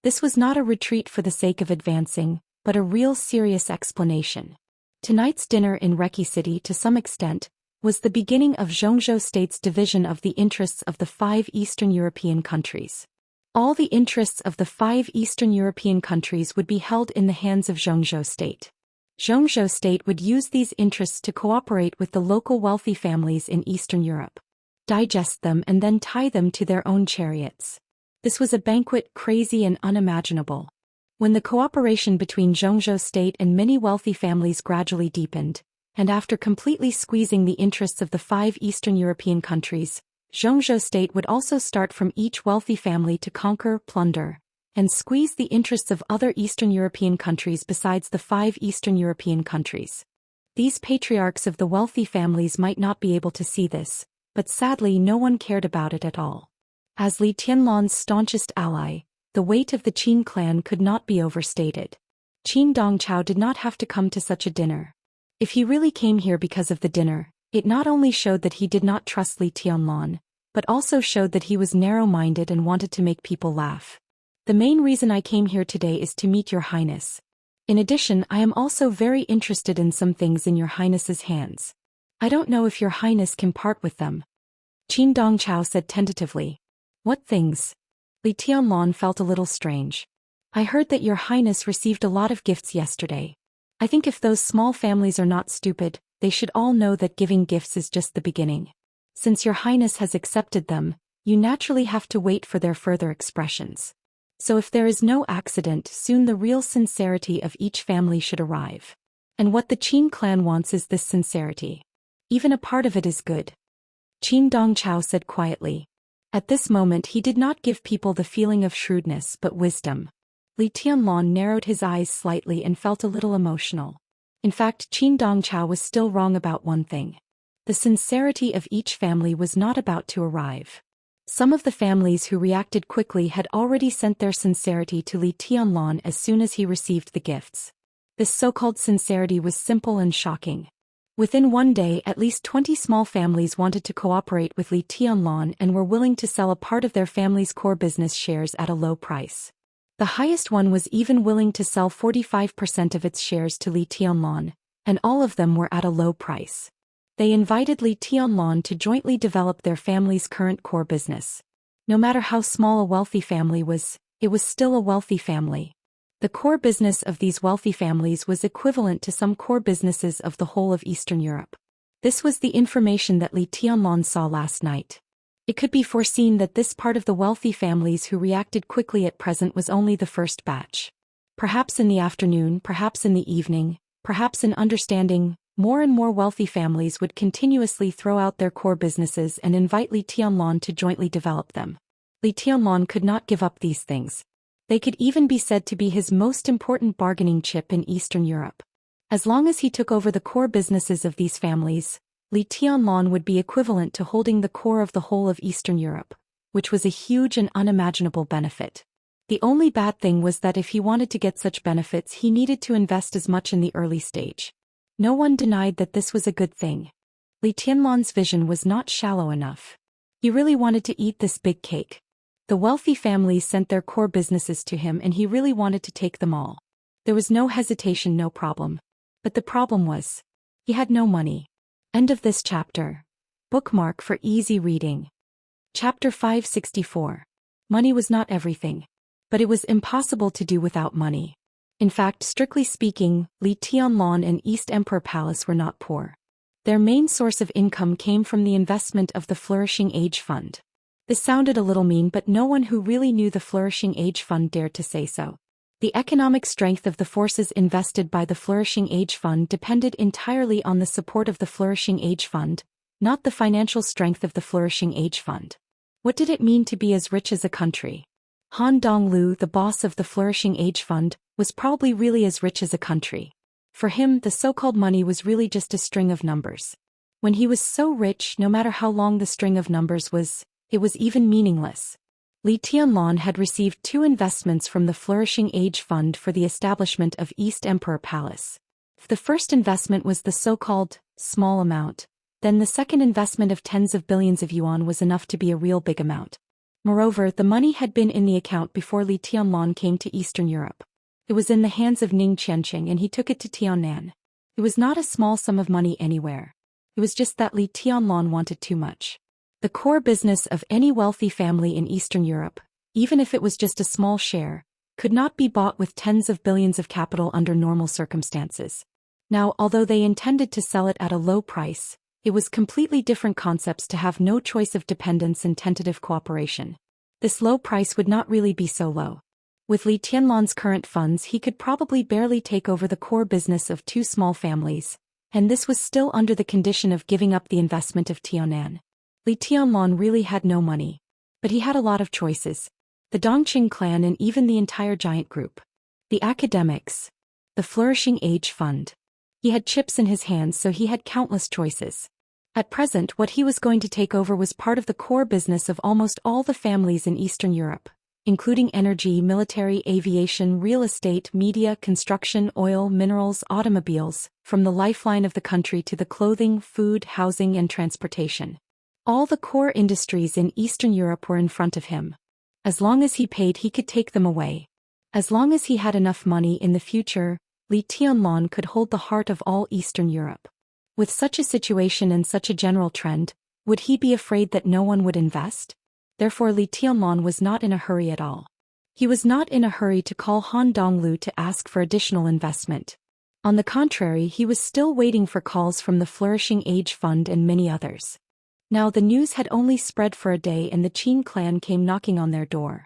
This was not a retreat for the sake of advancing, but a real serious explanation. Tonight's dinner in Reki City, to some extent, was the beginning of Zhou state's division of the interests of the 5 Eastern European countries. All the interests of the 5 Eastern European countries would be held in the hands of Zhou state. Zhou state would use these interests to cooperate with the local wealthy families in Eastern Europe, digest them and then tie them to their own chariots. This was a banquet crazy and unimaginable. When the cooperation between Zhou state and many wealthy families gradually deepened, and after completely squeezing the interests of the 5 Eastern European countries, Zhou state would also start from each wealthy family to conquer, plunder, and squeeze the interests of other Eastern European countries besides the 5 Eastern European countries. These patriarchs of the wealthy families might not be able to see this, but sadly no one cared about it at all. As Li Tianlan's staunchest ally, the weight of the Qin clan could not be overstated. Qin Dongchao did not have to come to such a dinner. If he really came here because of the dinner, it not only showed that he did not trust Li Tianlan, but also showed that he was narrow-minded and wanted to make people laugh. The main reason I came here today is to meet your highness. In addition, I am also very interested in some things in your highness's hands. I don't know if your highness can part with them. Qin Dongchao said tentatively. What things? Li Tianlan felt a little strange. I heard that your highness received a lot of gifts yesterday. I think if those small families are not stupid, they should all know that giving gifts is just the beginning. Since your highness has accepted them, you naturally have to wait for their further expressions. So if there is no accident, soon the real sincerity of each family should arrive. And what the Qin clan wants is this sincerity. Even a part of it is good. Qin Dongchao said quietly. At this moment he did not give people the feeling of shrewdness but wisdom. Li Tianlan narrowed his eyes slightly and felt a little emotional. In fact, Qin Dongchao was still wrong about one thing. The sincerity of each family was not about to arrive. Some of the families who reacted quickly had already sent their sincerity to Li Tianlan as soon as he received the gifts. This so-called sincerity was simple and shocking. Within one day, at least 20 small families wanted to cooperate with Li Tianlan and were willing to sell a part of their family's core business shares at a low price. The highest one was even willing to sell 45% of its shares to Li Tianlan, and all of them were at a low price. They invited Li Tianlan to jointly develop their family's current core business. No matter how small a wealthy family was, it was still a wealthy family. The core business of these wealthy families was equivalent to some core businesses of the whole of Eastern Europe. This was the information that Li Tianlan saw last night. It could be foreseen that this part of the wealthy families who reacted quickly at present was only the first batch. Perhaps in the afternoon, perhaps in the evening, perhaps in understanding, more and more wealthy families would continuously throw out their core businesses and invite Li Tianlan to jointly develop them. Li Tianlan could not give up these things. They could even be said to be his most important bargaining chip in Eastern Europe. As long as he took over the core businesses of these families, Li Tianlan would be equivalent to holding the core of the whole of Eastern Europe, which was a huge and unimaginable benefit. The only bad thing was that if he wanted to get such benefits he needed to invest as much in the early stage. No one denied that this was a good thing. Li Tianlan's vision was not shallow enough. He really wanted to eat this big cake. The wealthy families sent their core businesses to him and he really wanted to take them all. There was no hesitation, no problem. But the problem was, he had no money. End of this chapter. Bookmark for easy reading. Chapter 564. Money was not everything. But it was impossible to do without money. In fact, strictly speaking, Li Tianlan and East Emperor Palace were not poor. Their main source of income came from the investment of the Flourishing Age Fund. This sounded a little mean, but no one who really knew the Flourishing Age Fund dared to say so. The economic strength of the forces invested by the Flourishing Age Fund depended entirely on the support of the Flourishing Age Fund, not the financial strength of the Flourishing Age Fund. What did it mean to be as rich as a country? Han Donglu, the boss of the Flourishing Age Fund, was probably really as rich as a country. For him, the so-called money was really just a string of numbers. When he was so rich, no matter how long the string of numbers was, it was even meaningless. Li Tianlan had received 2 investments from the Flourishing Age Fund for the establishment of East Emperor Palace. The first investment was the so-called small amount, then the second investment of tens of billions of yuan was enough to be a real big amount. Moreover, the money had been in the account before Li Tianlan came to Eastern Europe. It was in the hands of Ning Qianqing and he took it to Tiannan. It was not a small sum of money anywhere. It was just that Li Tianlan wanted too much. The core business of any wealthy family in Eastern Europe, even if it was just a small share, could not be bought with tens of billions of capital under normal circumstances. Now, although they intended to sell it at a low price, it was completely different concepts to have no choice of dependence and tentative cooperation. This low price would not really be so low. With Li Tianlan's current funds he could probably barely take over the core business of 2 small families, and this was still under the condition of giving up the investment of Tiannan. Li Tianlan really had no money. But he had a lot of choices. The Dongqing clan and even the entire giant group. The academics. The Flourishing Age Fund. He had chips in his hands, so he had countless choices. At present, what he was going to take over was part of the core business of almost all the families in Eastern Europe, including energy, military, aviation, real estate, media, construction, oil, minerals, automobiles, from the lifeline of the country to the clothing, food, housing, and transportation. All the core industries in Eastern Europe were in front of him. As long as he paid, he could take them away. As long as he had enough money in the future, Li Tianlan could hold the heart of all Eastern Europe. With such a situation and such a general trend, would he be afraid that no one would invest? Therefore Li Tianlan was not in a hurry at all. He was not in a hurry to call Han Donglu to ask for additional investment. On the contrary, he was still waiting for calls from the Flourishing Age Fund and many others. Now the news had only spread for a day and the Qin clan came knocking on their door.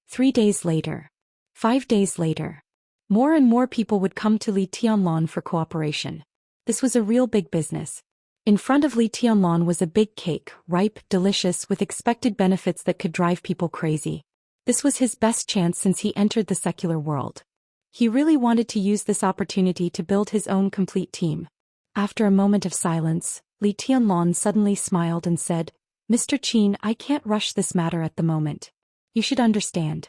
3 days later. 5 days later. More and more people would come to Li Tianlan for cooperation. This was a real big business. In front of Li Tianlan was a big cake, ripe, delicious, with expected benefits that could drive people crazy. This was his best chance since he entered the secular world. He really wanted to use this opportunity to build his own complete team. After a moment of silence, Li Tianlan suddenly smiled and said, "Mr. Qin, I can't rush this matter at the moment. You should understand.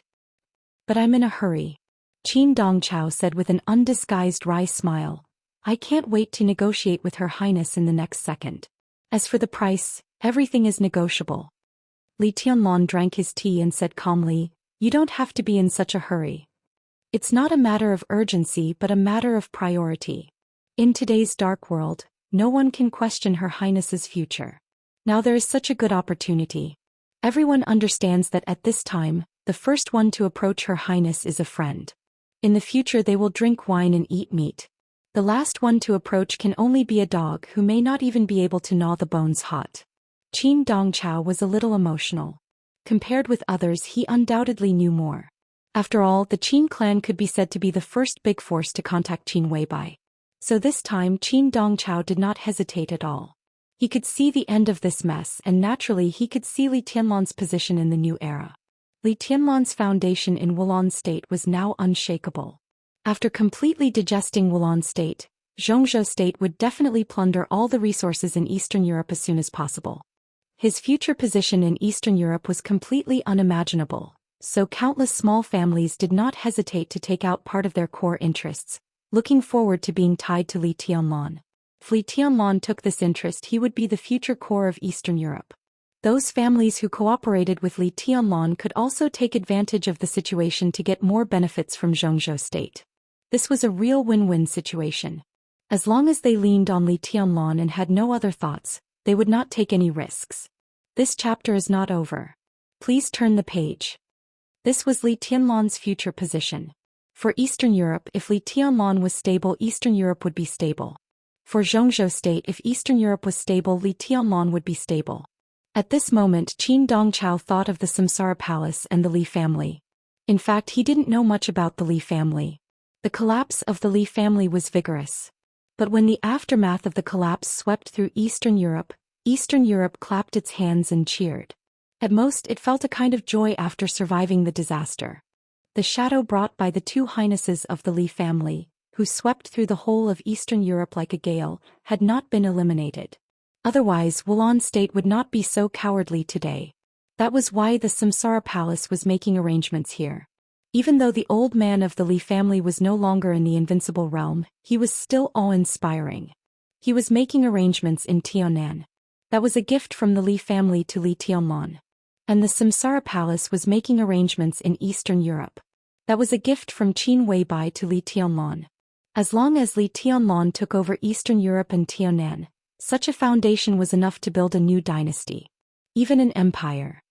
But I'm in a hurry." Qin Dongchao said with an undisguised wry smile, "I can't wait to negotiate with Her Highness in the next second. As for the price, everything is negotiable." Li Tianlan drank his tea and said calmly, "You don't have to be in such a hurry. It's not a matter of urgency but a matter of priority. In today's dark world, no one can question Her Highness's future. Now there is such a good opportunity. Everyone understands that at this time, the first one to approach Her Highness is a friend. In the future they will drink wine and eat meat. The last one to approach can only be a dog who may not even be able to gnaw the bones hot." Qin Dongchao was a little emotional. Compared with others, he undoubtedly knew more. After all, the Qin clan could be said to be the first big force to contact Qin Weibai. So this time Qin Dongchao did not hesitate at all. He could see the end of this mess and naturally he could see Li Tianlan's position in the new era. Li Tianlan's foundation in Wulan state was now unshakable. After completely digesting Wulan state, Zhongzhou state would definitely plunder all the resources in Eastern Europe as soon as possible. His future position in Eastern Europe was completely unimaginable, so countless small families did not hesitate to take out part of their core interests, looking forward to being tied to Li Tianlan. If Li Tianlan took this interest, he would be the future core of Eastern Europe. Those families who cooperated with Li Tianlan could also take advantage of the situation to get more benefits from Zhongzhou state. This was a real win-win situation. As long as they leaned on Li Tianlan and had no other thoughts, they would not take any risks. This chapter is not over. Please turn the page. This was Li Tianlan's future position. For Eastern Europe, if Li Tianlan was stable, Eastern Europe would be stable. For Zhongzhou state, if Eastern Europe was stable, Li Tianlan would be stable. At this moment, Qin Dongchao thought of the Samsara Palace and the Li family. In fact, he didn't know much about the Li family. The collapse of the Li family was vigorous. But when the aftermath of the collapse swept through Eastern Europe clapped its hands and cheered. At most, it felt a kind of joy after surviving the disaster. The shadow brought by the two highnesses of the Li family, who swept through the whole of Eastern Europe like a gale, had not been eliminated. Otherwise, Wulan state would not be so cowardly today. That was why the Samsara Palace was making arrangements here. Even though the old man of the Li family was no longer in the invincible realm, he was still awe-inspiring. He was making arrangements in Tianan. That was a gift from the Li family to Li Tianlan. And the Samsara Palace was making arrangements in Eastern Europe. That was a gift from Qin Weibai to Li Tianlan. As long as Li Tianlan took over Eastern Europe and Tianan, such a foundation was enough to build a new dynasty. Even an empire.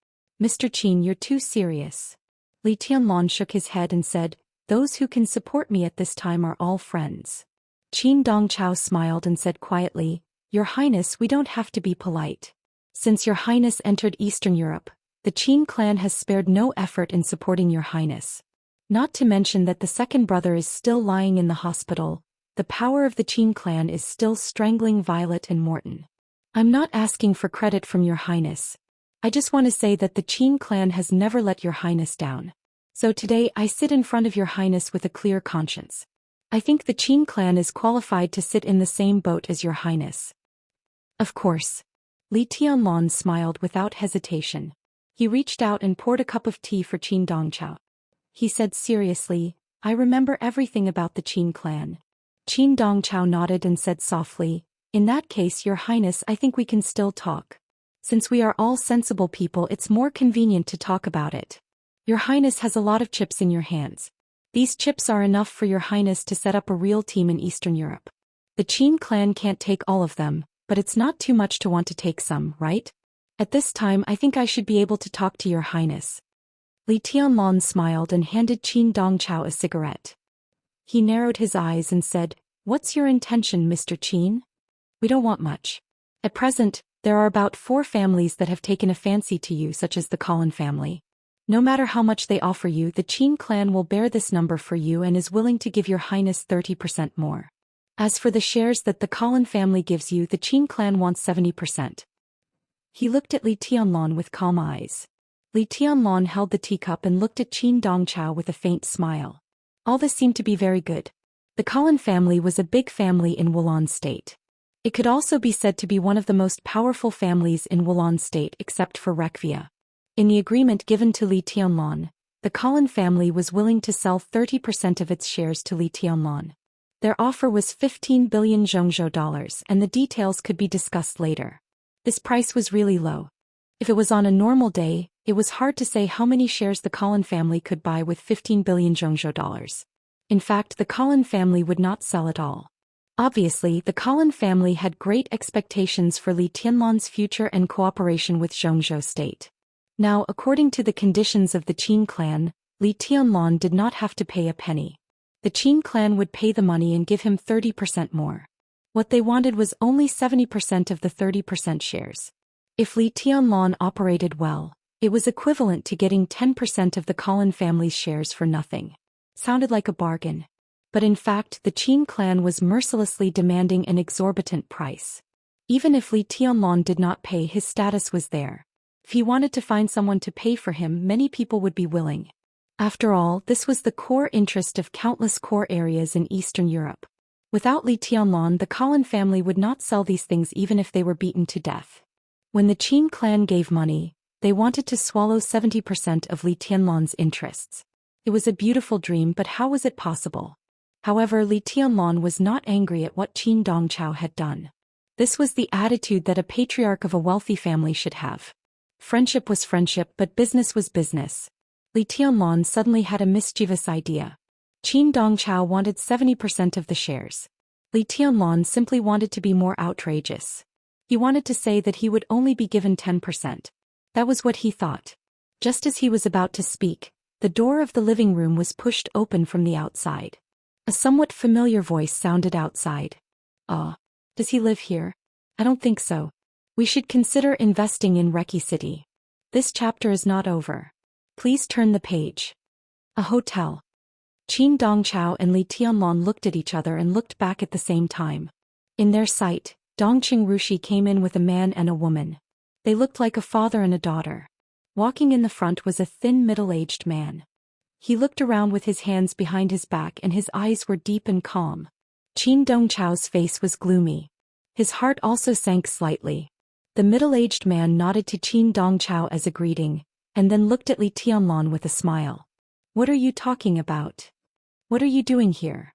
"Mr. Qin, you're too serious." Li Tianlan shook his head and said, "Those who can support me at this time are all friends." Qin Dongchao smiled and said quietly, "Your Highness, we don't have to be polite. Since Your Highness entered Eastern Europe, the Qin clan has spared no effort in supporting Your Highness. Not to mention that the second brother is still lying in the hospital. The power of the Qin clan is still strangling Violet and Morton. I'm not asking for credit from Your Highness. I just want to say that the Qin clan has never let Your Highness down. So today I sit in front of Your Highness with a clear conscience. I think the Qin clan is qualified to sit in the same boat as Your Highness." Of course. Li Tianlan smiled without hesitation. He reached out and poured a cup of tea for Qin Dongchao. He said seriously, I remember everything about the Qin clan. Qin Dongchao nodded and said softly, in that case, Your Highness, I think we can still talk. Since we are all sensible people, it's more convenient to talk about it. Your Highness has a lot of chips in your hands. These chips are enough for Your Highness to set up a real team in Eastern Europe. The Qin clan can't take all of them, but it's not too much to want to take some, right? At this time, I think I should be able to talk to Your Highness. Li Tianlong smiled and handed Qin Dongchao a cigarette. He narrowed his eyes and said, What's your intention, Mr. Qin? We don't want much. At present, there are about 4 families that have taken a fancy to you, such as the Colin family. No matter how much they offer you, the Qin clan will bear this number for you and is willing to give Your Highness 30% more. As for the shares that the Colin family gives you, the Qin clan wants 70%. He looked at Li Tianlong with calm eyes. Li Tianlong held the teacup and looked at Qin Dongchao with a faint smile. All this seemed to be very good. The Colin family was a big family in Wulan State. It could also be said to be one of the most powerful families in Wulan State except for Rekvia. In the agreement given to Li Tianlong, the Colin family was willing to sell 30% of its shares to Li Tianlong. Their offer was 15 billion Zhongzhou dollars, and the details could be discussed later. This price was really low. If it was on a normal day, it was hard to say how many shares the Colin family could buy with 15 billion Zhongzhou dollars. In fact, the Colin family would not sell at all. Obviously, the Colin family had great expectations for Li Tianlong's future and cooperation with Zhongzhou State. Now, according to the conditions of the Qin clan, Li Tianlong did not have to pay a penny. The Qin clan would pay the money and give him 30% more. What they wanted was only 70% of the 30% shares. If Li Tianlong operated well, it was equivalent to getting 10% of the Colin family's shares for nothing. Sounded like a bargain. But in fact, the Qin clan was mercilessly demanding an exorbitant price. Even if Li Tianlong did not pay, his status was there. If he wanted to find someone to pay for him, many people would be willing. After all, this was the core interest of countless core areas in Eastern Europe. Without Li Tianlong, the Colin family would not sell these things even if they were beaten to death. When the Qin clan gave money, they wanted to swallow 70% of Li Tianlong's interests. It was a beautiful dream, but how was it possible? However, Li Tianlong was not angry at what Qin Dongchao had done. This was the attitude that a patriarch of a wealthy family should have. Friendship was friendship, but business was business. Li Tianlong suddenly had a mischievous idea. Qin Dongchao wanted 70% of the shares. Li Tianlong simply wanted to be more outrageous. He wanted to say that he would only be given 10%. That was what he thought. Just as he was about to speak, the door of the living room was pushed open from the outside. A somewhat familiar voice sounded outside. Does he live here? I don't think so. We should consider investing in Reki City. This chapter is not over. Please turn the page. A hotel. Qin Dongchao and Li Tianlong looked at each other and looked back at the same time. In their sight, Dongqing Rushi came in with a man and a woman. They looked like a father and a daughter. Walking in the front was a thin middle-aged man. He looked around with his hands behind his back and his eyes were deep and calm. Qin Dongchao's face was gloomy. His heart also sank slightly. The middle-aged man nodded to Qin Dongchao as a greeting, and then looked at Li Tianlong with a smile. What are you talking about? What are you doing here?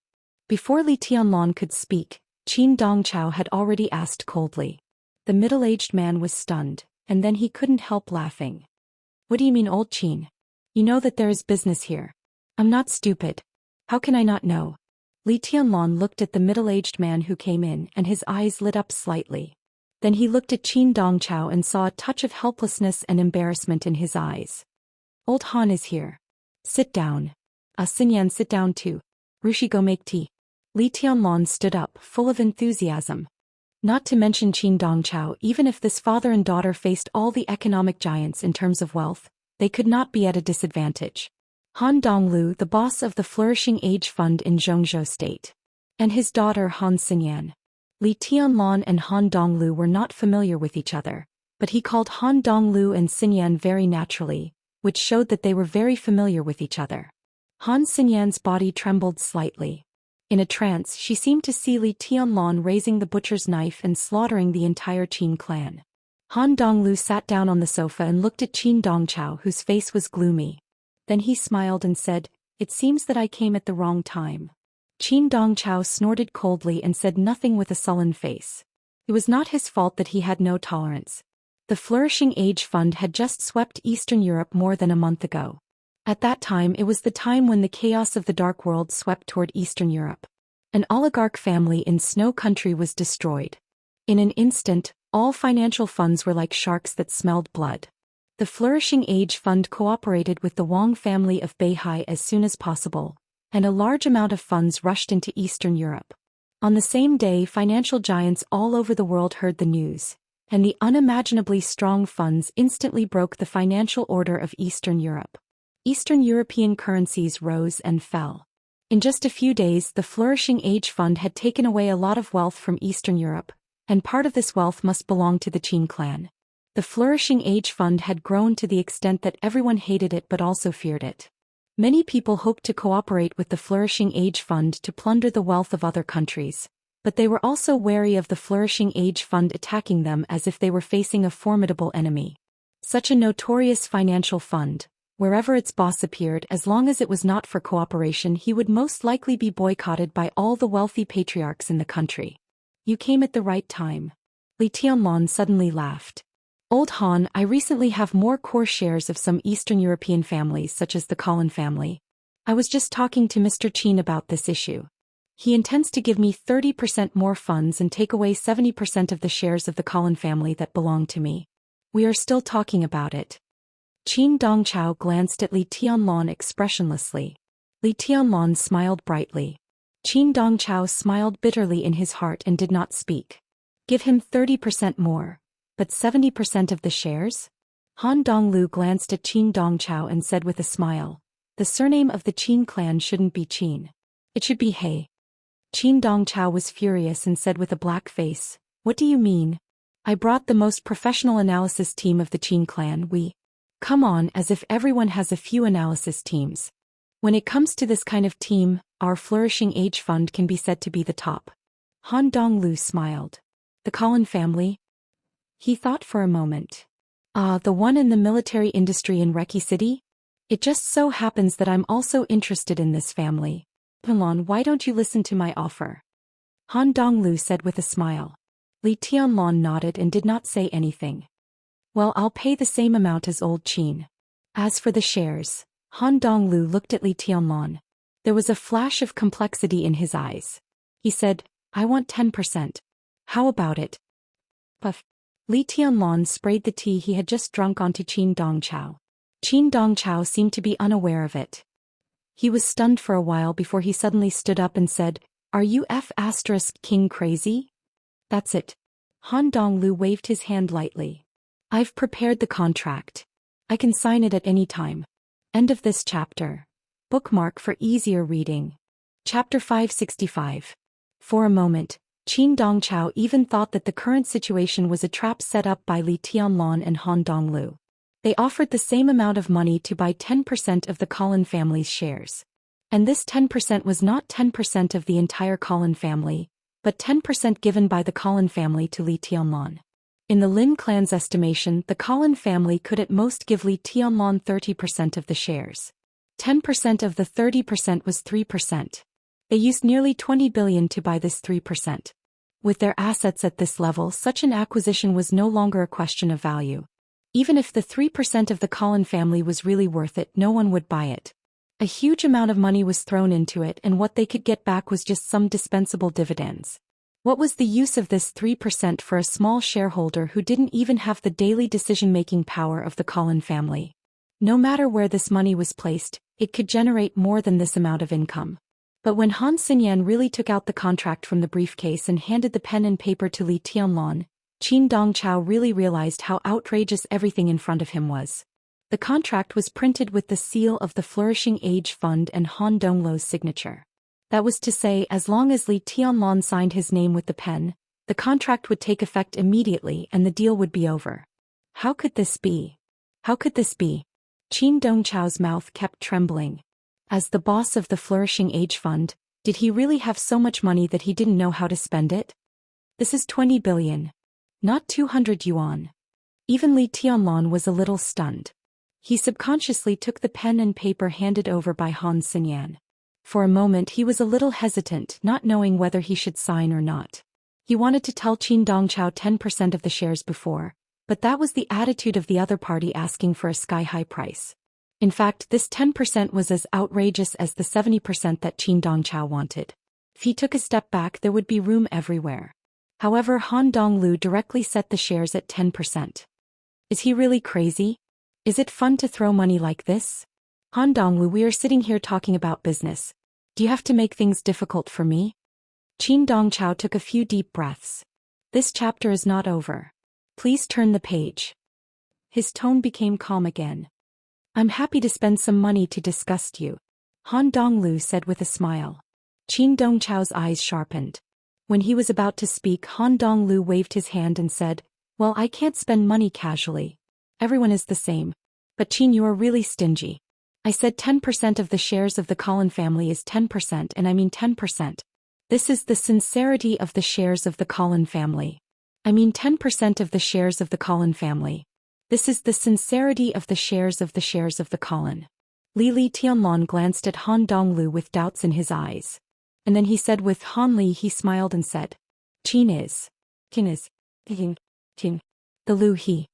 Before Li Tianlong could speak, Qin Dongchao had already asked coldly. The middle-aged man was stunned, and then he couldn't help laughing. What do you mean, old Qin? You know that there is business here. I'm not stupid. How can I not know? Li Tianlong looked at the middle-aged man who came in and his eyes lit up slightly. Then he looked at Qin Dongchao and saw a touch of helplessness and embarrassment in his eyes. Old Han is here. Sit down. Xinyan, sit down too. Rushi, go make tea. Li Tianlong stood up, full of enthusiasm. Not to mention Qin Dongchao, even if this father and daughter faced all the economic giants in terms of wealth, they could not be at a disadvantage. Han Donglu, the boss of the Flourishing Age Fund in Zhongzhou State. And his daughter Han Xinyan. Li Tianlong and Han Donglu were not familiar with each other, but he called Han Donglu and Xinyan very naturally, which showed that they were very familiar with each other. Han Xinyan's body trembled slightly. In a trance, she seemed to see Li Tianlong raising the butcher's knife and slaughtering the entire Qin clan. Han Donglu sat down on the sofa and looked at Qin Dongchao, whose face was gloomy. Then he smiled and said, "It seems that I came at the wrong time." Qin Dongchao snorted coldly and said nothing with a sullen face. It was not his fault that he had no tolerance. The Flourishing Age Fund had just swept Eastern Europe more than a month ago. At that time it was the time when the chaos of the Dark World swept toward Eastern Europe. An oligarch family in Snow Country was destroyed. In an instant, all financial funds were like sharks that smelled blood. The Flourishing Age Fund cooperated with the Wang family of Beihai as soon as possible, and a large amount of funds rushed into Eastern Europe. On the same day, financial giants all over the world heard the news, and the unimaginably strong funds instantly broke the financial order of Eastern Europe. Eastern European currencies rose and fell. In just a few days, the Flourishing Age Fund had taken away a lot of wealth from Eastern Europe, and part of this wealth must belong to the Qin clan. The Flourishing Age Fund had grown to the extent that everyone hated it but also feared it. Many people hoped to cooperate with the Flourishing Age Fund to plunder the wealth of other countries, but they were also wary of the Flourishing Age Fund attacking them as if they were facing a formidable enemy. Such a notorious financial fund, wherever its boss appeared, as long as it was not for cooperation, he would most likely be boycotted by all the wealthy patriarchs in the country. "You came at the right time." Li Tianlong suddenly laughed. "Old Han, I recently have more core shares of some Eastern European families such as the Collin family. I was just talking to Mr. Qin about this issue. He intends to give me 30% more funds and take away 70% of the shares of the Collin family that belong to me. We are still talking about it." Qin Dongchao glanced at Li Tianlong expressionlessly. Li Tianlong smiled brightly. Qin Dongchao smiled bitterly in his heart and did not speak. "Give him 30% more. But 70% of the shares?" Han Donglu glanced at Qin Dongchao and said with a smile, "The surname of the Qin clan shouldn't be Qin. It should be He." Qin Dongchao was furious and said with a black face, "What do you mean? I brought the most professional analysis team of the Qin clan. Come on, as if everyone has a few analysis teams. When it comes to this kind of team, our Flourishing Age Fund can be said to be the top." Han Donglu smiled. "The Collin family?" He thought for a moment. "Ah, the one in the military industry in Reki City? It just so happens that I'm also interested in this family. Pilon, why don't you listen to my offer?" Han Donglu said with a smile. Li Tianlong nodded and did not say anything. "Well, I'll pay the same amount as old Qin. As for the shares," Han Donglu looked at Li Tianlong. There was a flash of complexity in his eyes. He said, "I want 10%. How about it?" Puff. Li Tianlong sprayed the tea he had just drunk onto Qin Dongchao. Qin Dongchao seemed to be unaware of it. He was stunned for a while before he suddenly stood up and said, "Are you King crazy?" "That's it." Han Donglu waved his hand lightly. "I've prepared the contract. I can sign it at any time." End of this chapter. Bookmark for easier reading. Chapter 565. For a moment, Qin Dongchao even thought that the current situation was a trap set up by Li Tianlong and Han Donglu. They offered the same amount of money to buy 10% of the Collin family's shares. And this 10% was not 10% of the entire Collin family, but 10% given by the Collin family to Li Tianlong. In the Lin clan's estimation, the Collin family could at most give Li Tianlong 30% of the shares. 10% of the 30% was 3%. They used nearly 20 billion to buy this 3%. With their assets at this level, such an acquisition was no longer a question of value. Even if the 3% of the Collin family was really worth it, no one would buy it. A huge amount of money was thrown into it, and what they could get back was just some dispensable dividends. What was the use of this 3% for a small shareholder who didn't even have the daily decision-making power of the Collin family? No matter where this money was placed, it could generate more than this amount of income. But when Han Xinyan really took out the contract from the briefcase and handed the pen and paper to Li Tianlong, Qin Dongchao really realized how outrageous everything in front of him was. The contract was printed with the seal of the Flourishing Age Fund and Han Donglu's signature. That was to say, as long as Li Tianlong signed his name with the pen, the contract would take effect immediately and the deal would be over. How could this be? How could this be? Qin Dongchao's mouth kept trembling. As the boss of the Flourishing Age Fund, did he really have so much money that he didn't know how to spend it? This is 20 billion. Not 200 yuan. Even Li Tianlan was a little stunned. He subconsciously took the pen and paper handed over by Han Xinyan. For a moment he was a little hesitant, not knowing whether he should sign or not. He wanted to tell Qin Dongchao 10% of the shares before, but that was the attitude of the other party asking for a sky-high price. In fact, this 10% was as outrageous as the 70% that Qin Dongchao wanted. If he took a step back, there would be room everywhere. However, Han Donglu directly set the shares at 10%. Is he really crazy? Is it fun to throw money like this? Han Donglu, we are sitting here talking about business. Do you have to make things difficult for me? Qin Dongchao took a few deep breaths. This chapter is not over. Please turn the page. His tone became calm again. I'm happy to spend some money to discuss you, Han Donglu said with a smile. Qin Dongchao's eyes sharpened. When he was about to speak, Han Donglu waved his hand and said, well, I can't spend money casually. Everyone is the same. But Qin, you are really stingy. I said 10% of the shares of the Colin family is 10%, and I mean 10%. This is the sincerity of the shares of the Colin family. I mean 10% of the shares of the Colin family. This is the sincerity of the shares of the Colin. Li Tianlan glanced at Han Donglu with doubts in his eyes. And then he said with Han Li, he smiled and said, Qin is. The Lu he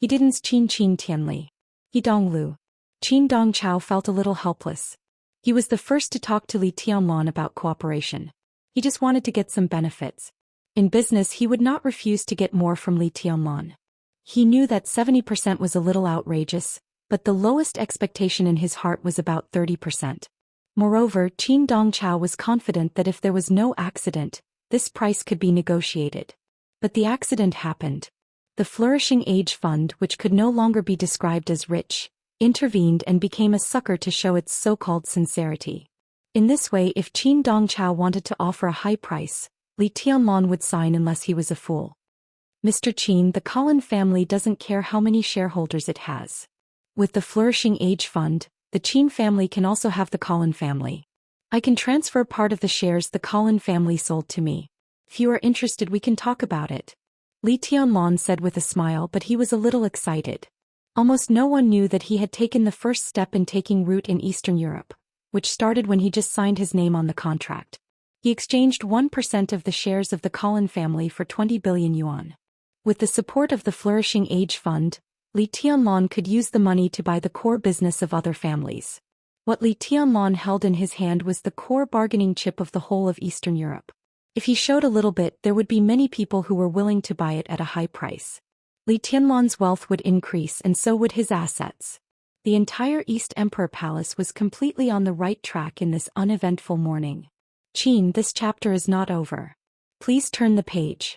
didn't Qin Tianli. He Donglu. Qin Dongchao felt a little helpless. He was the first to talk to Li Tianlan about cooperation. He just wanted to get some benefits. In business he would not refuse to get more from Li Tianlan. He knew that 70% was a little outrageous, but the lowest expectation in his heart was about 30%. Moreover, Qin Dongchao was confident that if there was no accident, this price could be negotiated. But the accident happened. The Flourishing Age Fund, which could no longer be described as rich, intervened and became a sucker to show its so-called sincerity. In this way, if Qin Dongchao wanted to offer a high price, Li Tianlan would sign unless he was a fool. Mr. Qin, the Colin family doesn't care how many shareholders it has. With the Flourishing Age Fund, the Qin family can also have the Colin family. I can transfer part of the shares the Colin family sold to me. If you are interested, we can talk about it. Li Tianlan said with a smile, but he was a little excited. Almost no one knew that he had taken the first step in taking root in Eastern Europe, which started when he just signed his name on the contract. He exchanged 1% of the shares of the Colin family for 20 billion yuan. With the support of the Flourishing Age Fund, Li Tianlan could use the money to buy the core business of other families. What Li Tianlan held in his hand was the core bargaining chip of the whole of Eastern Europe. If he showed a little bit, there would be many people who were willing to buy it at a high price. Li Tianlan's wealth would increase and so would his assets. The entire East Emperor Palace was completely on the right track in this uneventful morning. Qin, this chapter is not over. Please turn the page.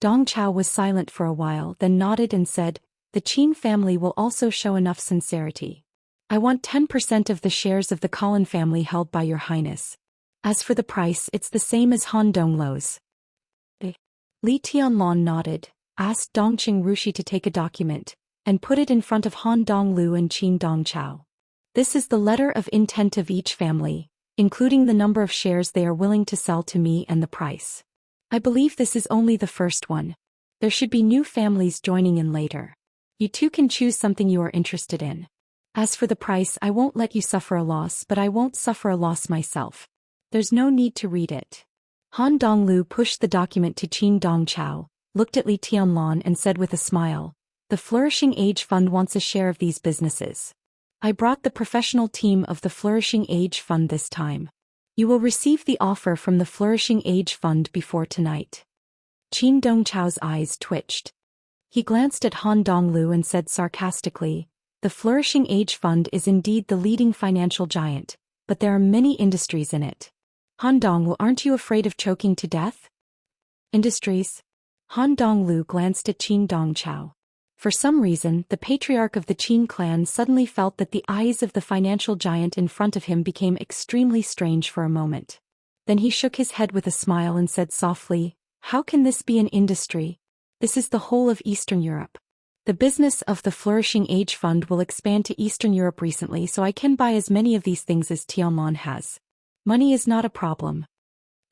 Dongchao was silent for a while, then nodded and said, the Qin family will also show enough sincerity. I want 10% of the shares of the Colin family held by your highness. As for the price, it's the same as Han Donglu's. Li Tianlan nodded, asked Dongqing Rushi to take a document, and put it in front of Han Donglu and Qin Dongchao. This is the letter of intent of each family, including the number of shares they are willing to sell to me and the price. I believe this is only the first one. There should be new families joining in later. You too can choose something you are interested in. As for the price, I won't let you suffer a loss, but I won't suffer a loss myself. There's no need to read it. Han Donglu pushed the document to Qin Dongchao, looked at Li Tianlan and said with a smile, the Flourishing Age Fund wants a share of these businesses. I brought the professional team of the Flourishing Age Fund this time. You will receive the offer from the Flourishing Age Fund before tonight. Qin Dongchao's eyes twitched. He glanced at Han Donglu and said sarcastically, the Flourishing Age Fund is indeed the leading financial giant, but there are many industries in it. Han Donglu, aren't you afraid of choking to death? Industries? Han Donglu glanced at Qin Dongchao. For some reason, the patriarch of the Qin clan suddenly felt that the eyes of the financial giant in front of him became extremely strange for a moment. Then he shook his head with a smile and said softly, how can this be an industry? This is the whole of Eastern Europe. The business of the Flourishing Age Fund will expand to Eastern Europe recently, so I can buy as many of these things as Tianlan has. Money is not a problem.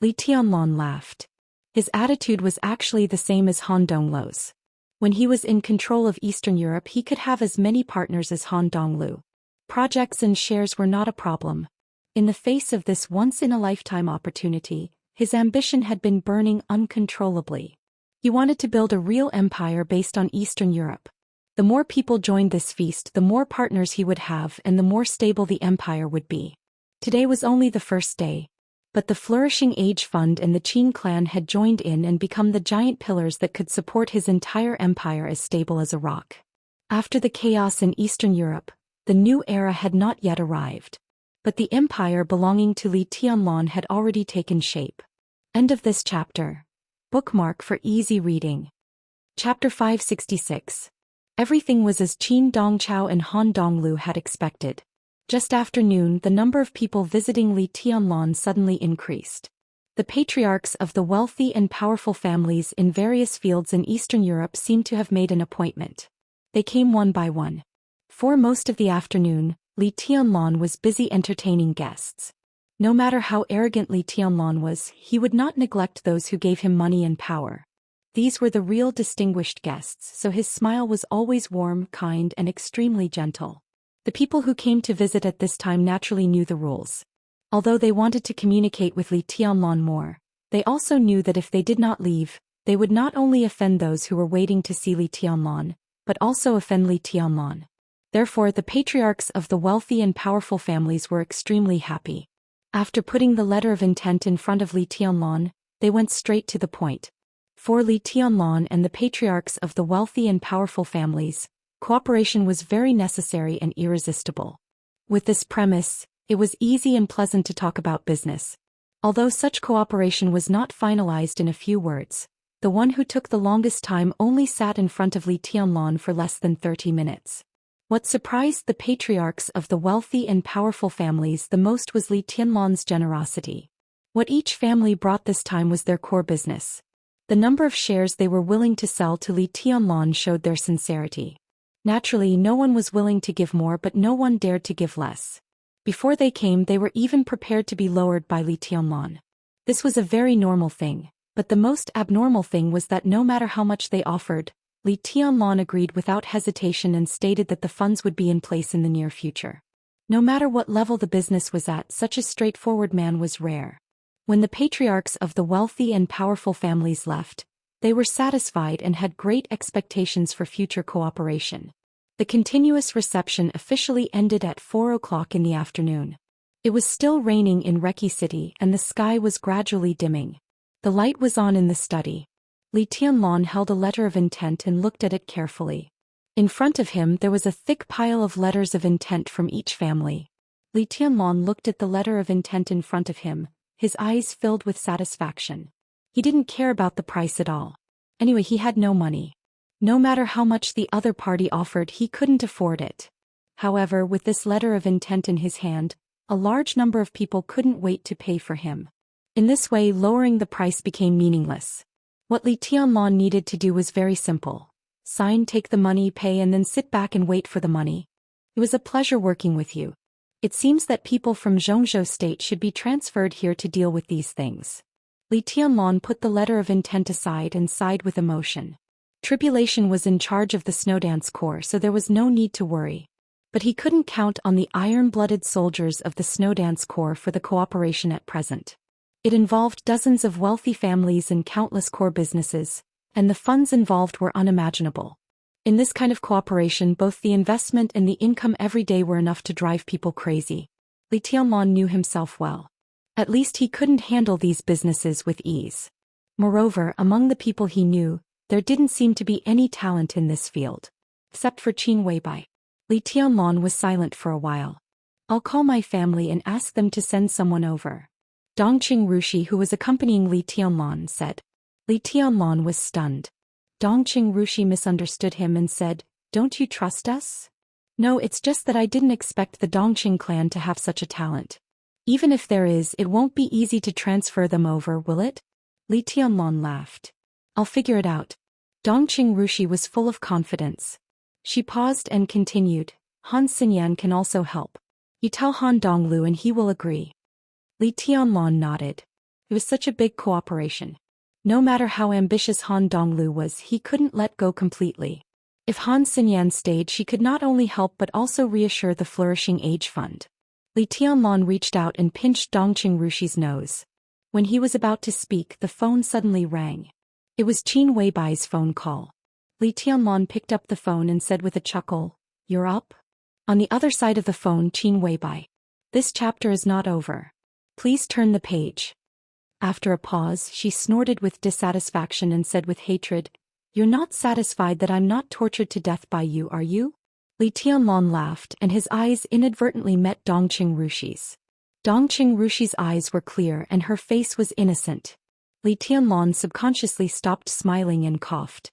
Li Tianlan laughed. His attitude was actually the same as Han Donglu's. When he was in control of Eastern Europe, he could have as many partners as Han Donglu. Projects and shares were not a problem. In the face of this once-in-a-lifetime opportunity, his ambition had been burning uncontrollably. He wanted to build a real empire based on Eastern Europe. The more people joined this feast, the more partners he would have and the more stable the empire would be. Today was only the first day. But the flourishing Age Fund and the Qin clan had joined in and become the giant pillars that could support his entire empire as stable as a rock. After the chaos in Eastern Europe, the new era had not yet arrived. But the empire belonging to Li Tianlan had already taken shape. End of this chapter. Bookmark for easy reading. Chapter 566. Everything was as Qin Dongchao and Han Donglu had expected. Just after noon, the number of people visiting Li Tianlan suddenly increased. The patriarchs of the wealthy and powerful families in various fields in Eastern Europe seemed to have made an appointment. They came one by one. For most of the afternoon, Li Tianlan was busy entertaining guests. No matter how arrogant Li Tianlan was, he would not neglect those who gave him money and power. These were the real distinguished guests, so his smile was always warm, kind, and extremely gentle. The people who came to visit at this time naturally knew the rules. Although they wanted to communicate with Li Tianlan more, they also knew that if they did not leave, they would not only offend those who were waiting to see Li Tianlan, but also offend Li Tianlan. Therefore, the patriarchs of the wealthy and powerful families were extremely happy. After putting the letter of intent in front of Li Tianlan, they went straight to the point. For Li Tianlan and the patriarchs of the wealthy and powerful families, cooperation was very necessary and irresistible. With this premise, it was easy and pleasant to talk about business. Although such cooperation was not finalized in a few words, the one who took the longest time only sat in front of Li Tianlan for less than 30 minutes. What surprised the patriarchs of the wealthy and powerful families the most was Li Tianlan's generosity. What each family brought this time was their core business. The number of shares they were willing to sell to Li Tianlan showed their sincerity. Naturally, no one was willing to give more, but no one dared to give less. Before they came, they were even prepared to be lowered by Li Tianlan. This was a very normal thing, but the most abnormal thing was that no matter how much they offered, Li Tianlan agreed without hesitation and stated that the funds would be in place in the near future. No matter what level the business was at, such a straightforward man was rare. When the patriarchs of the wealthy and powerful families left, they were satisfied and had great expectations for future cooperation. The continuous reception officially ended at 4 o'clock in the afternoon. It was still raining in Reki City and the sky was gradually dimming. The light was on in the study. Li Tianlan held a letter of intent and looked at it carefully. In front of him there was a thick pile of letters of intent from each family. Li Tianlan looked at the letter of intent in front of him, his eyes filled with satisfaction. He didn't care about the price at all. Anyway, he had no money. No matter how much the other party offered, he couldn't afford it. However, with this letter of intent in his hand, a large number of people couldn't wait to pay for him. In this way, lowering the price became meaningless. What Li Tianlan needed to do was very simple. Sign, take the money, pay, and then sit back and wait for the money. It was a pleasure working with you. It seems that people from Zhongzhou State should be transferred here to deal with these things. Li Tianlan put the letter of intent aside and sighed with emotion. Tribulation was in charge of the Snowdance Corps, so there was no need to worry. But he couldn't count on the iron-blooded soldiers of the Snowdance Corps for the cooperation at present. It involved dozens of wealthy families and countless core businesses, and the funds involved were unimaginable. In this kind of cooperation, both the investment and the income every day were enough to drive people crazy. Li Tianlan knew himself well. At least he couldn't handle these businesses with ease. Moreover, among the people he knew, there didn't seem to be any talent in this field. Except for Qin Weibai. Li Tianlan was silent for a while. I'll call my family and ask them to send someone over. Dongqing Rushi, who was accompanying Li Tianlan, said. Li Tianlan was stunned. Dongqing Rushi misunderstood him and said, "Don't you trust us?" "No, it's just that I didn't expect the Dongqing clan to have such a talent. Even if there is, it won't be easy to transfer them over, will it?" Li Tianlan laughed. "I'll figure it out." Dongqing Rushi was full of confidence. She paused and continued, "Han Xinyan can also help. You tell Han Donglu and he will agree." Li Tianlan nodded. It was such a big cooperation. No matter how ambitious Han Donglu was, he couldn't let go completely. If Han Xinyan stayed, she could not only help but also reassure the flourishing age fund. Li Tianlan reached out and pinched Dongqing Rushi's nose. When he was about to speak, the phone suddenly rang. It was Qin Weibai's phone call. Li Tianlan picked up the phone and said with a chuckle, "You're up?" On the other side of the phone, Qin Weibai. "This chapter is not over. Please turn the page." After a pause, she snorted with dissatisfaction and said with hatred, "You're not satisfied that I'm not tortured to death by you, are you?" Li Tianlan laughed, and his eyes inadvertently met Dongqing Rushi's. Dongqing Rushi's eyes were clear and her face was innocent. Li Tianlan subconsciously stopped smiling and coughed.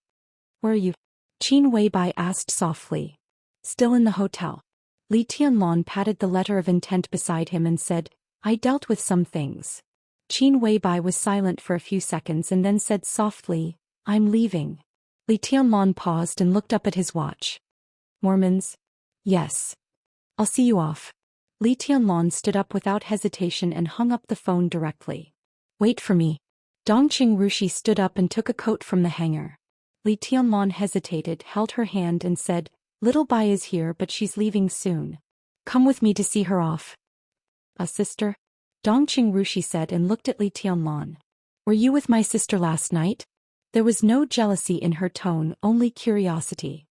"Where are you?" Qin Weibai asked softly. "Still in the hotel." Li Tianlan patted the letter of intent beside him and said, "I dealt with some things." Qin Weibai was silent for a few seconds and then said softly, "I'm leaving." Li Tianlan paused and looked up at his watch. "Mormons?" "Yes. I'll see you off." Li Tianlan stood up without hesitation and hung up the phone directly. "Wait for me." Dongqing Rushi stood up and took a coat from the hanger. Li Tianlan hesitated, held her hand and said, "Little Bai is here but she's leaving soon. Come with me to see her off." "A sister?" Dongqing Rushi said and looked at Li Tianlan. "Were you with my sister last night?" There was no jealousy in her tone, only curiosity.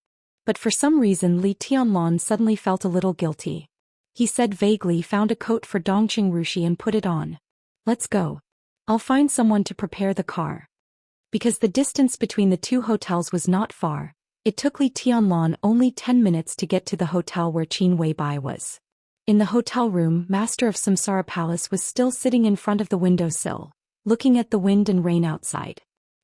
But for some reason Li Tianlan suddenly felt a little guilty. He said vaguely, found a coat for Dongqing Rushi and put it on. "Let's go. I'll find someone to prepare the car." Because the distance between the two hotels was not far, it took Li Tianlan only 10 minutes to get to the hotel where Qin Weibai was. In the hotel room, Master of Samsara Palace was still sitting in front of the windowsill, looking at the wind and rain outside.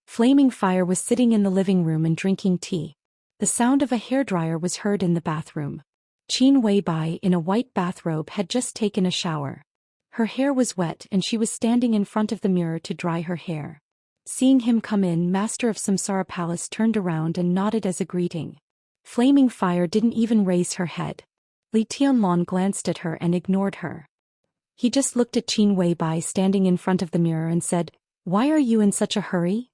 Flaming Fire was sitting in the living room and drinking tea. The sound of a hairdryer was heard in the bathroom. Qin Weibai, in a white bathrobe, had just taken a shower. Her hair was wet and she was standing in front of the mirror to dry her hair. Seeing him come in, Master of Samsara Palace turned around and nodded as a greeting. Flaming Fire didn't even raise her head. Li Tianlan glanced at her and ignored her. He just looked at Qin Weibai standing in front of the mirror and said, "Why are you in such a hurry?"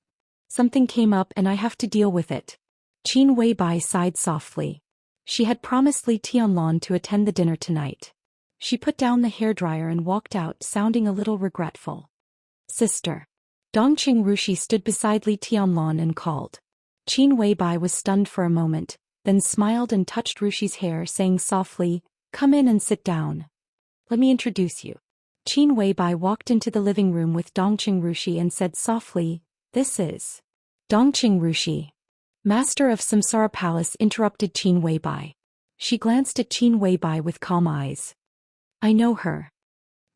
"Something came up and I have to deal with it." Qin Weibai sighed softly. She had promised Li Tianlan to attend the dinner tonight. She put down the hairdryer and walked out, sounding a little regretful. "Sister." Dongqing Rushi stood beside Li Tianlan and called. Qin Weibai was stunned for a moment, then smiled and touched Rushi's hair, saying softly, "Come in and sit down. Let me introduce you." Qin Weibai walked into the living room with Dongqing Rushi and said softly, "This is Dongqing Rushi." Master of Samsara Palace interrupted Qin Weibai. She glanced at Qin Weibai with calm eyes. "I know her."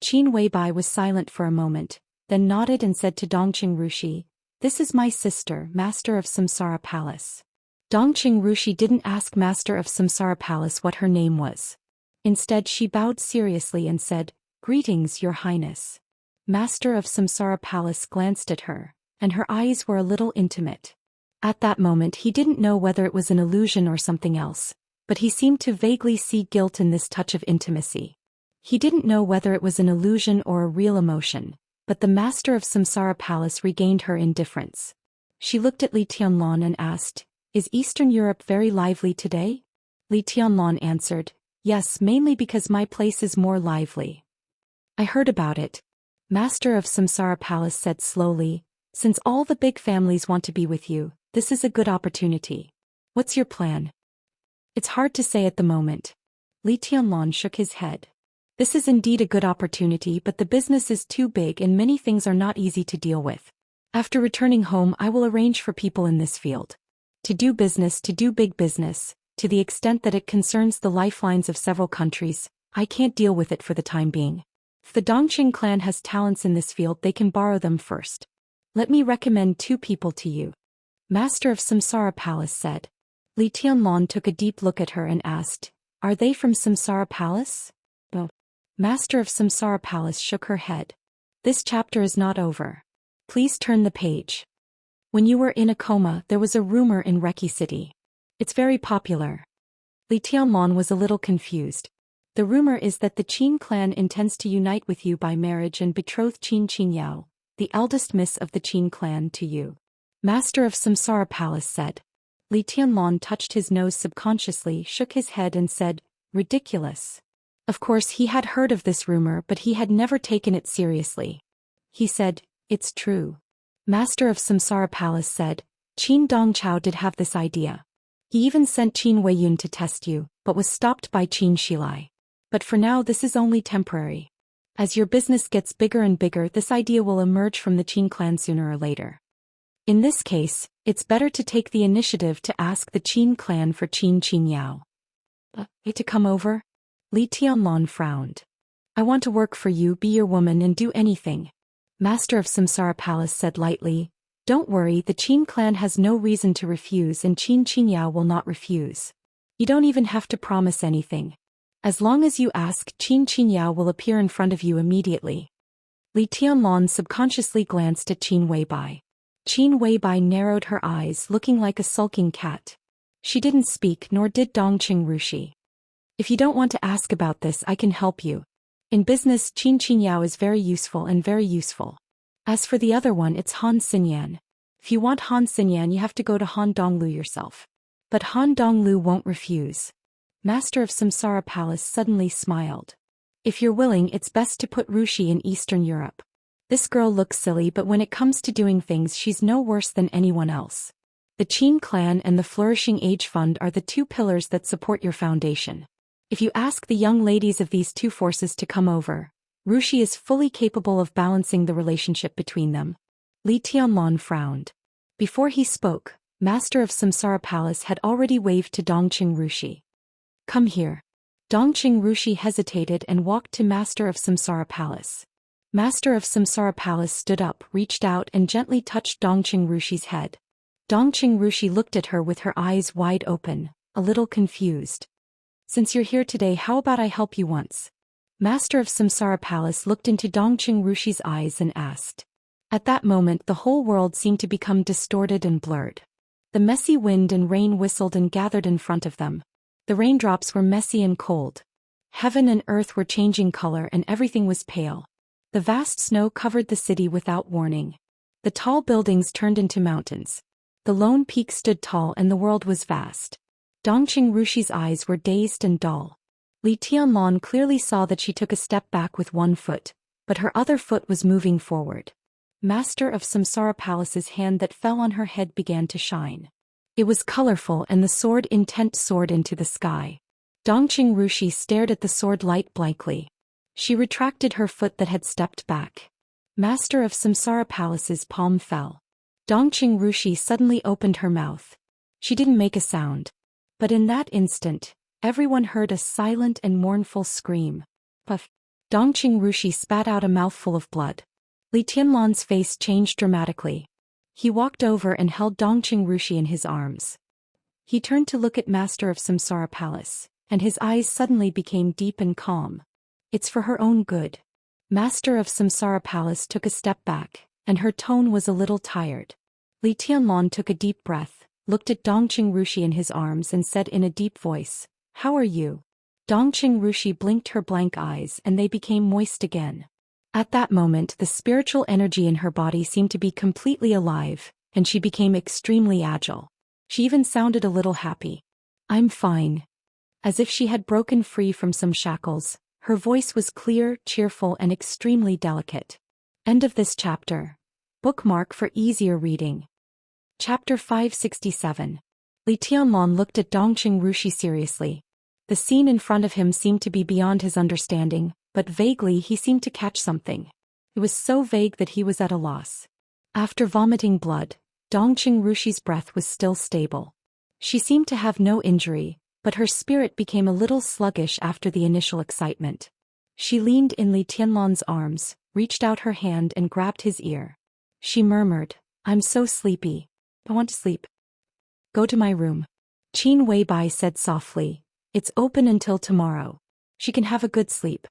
Qin Weibai was silent for a moment, then nodded and said to Dongqing Rushi, "This is my sister, Master of Samsara Palace." Dongqing Rushi didn't ask Master of Samsara Palace what her name was. Instead, she bowed seriously and said, "Greetings, Your Highness." Master of Samsara Palace glanced at her, and her eyes were a little intimate. At that moment he didn't know whether it was an illusion or something else, but he seemed to vaguely see guilt in this touch of intimacy. He didn't know whether it was an illusion or a real emotion, but the Master of Samsara Palace regained her indifference. She looked at Li Tianlan and asked, "Is Eastern Europe very lively today?" Li Tianlan answered, "Yes, mainly because my place is more lively." "I heard about it." Master of Samsara Palace said slowly, "Since all the big families want to be with you, this is a good opportunity. What's your plan?" "It's hard to say at the moment." Li Tianlan shook his head. "This is indeed a good opportunity, but the business is too big and many things are not easy to deal with. After returning home, I will arrange for people in this field to do business, to do big business, to the extent that it concerns the lifelines of several countries. I can't deal with it for the time being. If the Dongqing clan has talents in this field, they can borrow them first. Let me recommend 2 people to you." Master of Samsara Palace said. Li Tianlan took a deep look at her and asked, "Are they from Samsara Palace?" "No." Master of Samsara Palace shook her head. "This chapter is not over. Please turn the page. When you were in a coma, there was a rumor in Reki City. It's very popular." Li Tianlan was a little confused. "The rumor is that the Qin clan intends to unite with you by marriage and betroth Qin Qingyao, the eldest miss of the Qin clan, to you. Master of Samsara Palace said. Li Tianlan touched his nose subconsciously, shook his head and said, ridiculous. Of course he had heard of this rumor, but he had never taken it seriously. He said, it's true. Master of Samsara Palace said, Qin Dongchao did have this idea. He even sent Qin Weiyun to test you, but was stopped by Qin Shilai. But for now this is only temporary. As your business gets bigger and bigger, this idea will emerge from the Qin clan sooner or later. In this case, it's better to take the initiative to ask the Qin clan for Qin Yao. To come over? Li Tianlan frowned. I want to work for you, be your woman and do anything. Master of Samsara Palace said lightly, don't worry, the Qin clan has no reason to refuse and Qin Yao will not refuse. You don't even have to promise anything. As long as you ask, Qin Yao will appear in front of you immediately. Li Tianlan subconsciously glanced at Qin Weibai. Qin Weibai narrowed her eyes, looking like a sulking cat. She didn't speak, nor did Dongqing Rushi. If you don't want to ask about this, I can help you. In business, Qin Yao is very useful and very useful. As for the other one, it's Han Xinyan. If you want Han Xinyan, you have to go to Han Donglu yourself. But Han Donglu won't refuse. Master of Samsara Palace suddenly smiled. If you're willing, it's best to put Rushi in Eastern Europe. This girl looks silly, but when it comes to doing things, she's no worse than anyone else. The Qin clan and the Flourishing Age Fund are the two pillars that support your foundation. If you ask the young ladies of these two forces to come over, Rushi is fully capable of balancing the relationship between them. Li Tianlan frowned. Before he spoke, Master of Samsara Palace had already waved to Dongqing Rushi. Come here. Dongqing Rushi hesitated and walked to Master of Samsara Palace. Master of Samsara Palace stood up, reached out and gently touched Dongqing Rushi's head. Dongqing Rushi looked at her with her eyes wide open, a little confused. Since you're here today, how about I help you once? Master of Samsara Palace looked into Dongqing Rushi's eyes and asked. At that moment the whole world seemed to become distorted and blurred. The messy wind and rain whistled and gathered in front of them. The raindrops were messy and cold. Heaven and earth were changing color and everything was pale. The vast snow covered the city without warning. The tall buildings turned into mountains. The lone peak stood tall and the world was vast. Dongqing Rushi's eyes were dazed and dull. Li Tianlan clearly saw that she took a step back with one foot, but her other foot was moving forward. Master of Samsara Palace's hand that fell on her head began to shine. It was colorful and the sword intent soared into the sky. Dongqing Rushi stared at the sword light blankly. She retracted her foot that had stepped back. Master of Samsara Palace's palm fell. Dongqing Rushi suddenly opened her mouth. She didn't make a sound. But in that instant, everyone heard a silent and mournful scream. Puff! Dongqing Rushi spat out a mouthful of blood. Li Tianlan's face changed dramatically. He walked over and held Dongqing Rushi in his arms. He turned to look at Master of Samsara Palace, and his eyes suddenly became deep and calm. It's for her own good. Master of Samsara Palace took a step back, and her tone was a little tired. Li Tianlan took a deep breath, looked at Dongqing Rushi in his arms and said in a deep voice, "How are you?" Dongqing Rushi blinked her blank eyes and they became moist again. At that moment the spiritual energy in her body seemed to be completely alive, and she became extremely agile. She even sounded a little happy. "I'm fine." As if she had broken free from some shackles, her voice was clear, cheerful and extremely delicate. End of this chapter. Bookmark for easier reading. Chapter 567. Li Tianlan looked at Dongqing Rushi seriously. The scene in front of him seemed to be beyond his understanding, but vaguely he seemed to catch something. It was so vague that he was at a loss. After vomiting blood, Dongqing Rushi's breath was still stable. She seemed to have no injury, but her spirit became a little sluggish after the initial excitement. She leaned in Li Tianlan's arms, reached out her hand and grabbed his ear. She murmured, "I'm so sleepy. I want to sleep." "Go to my room." Qin Weibai said softly, "It's open until tomorrow. She can have a good sleep."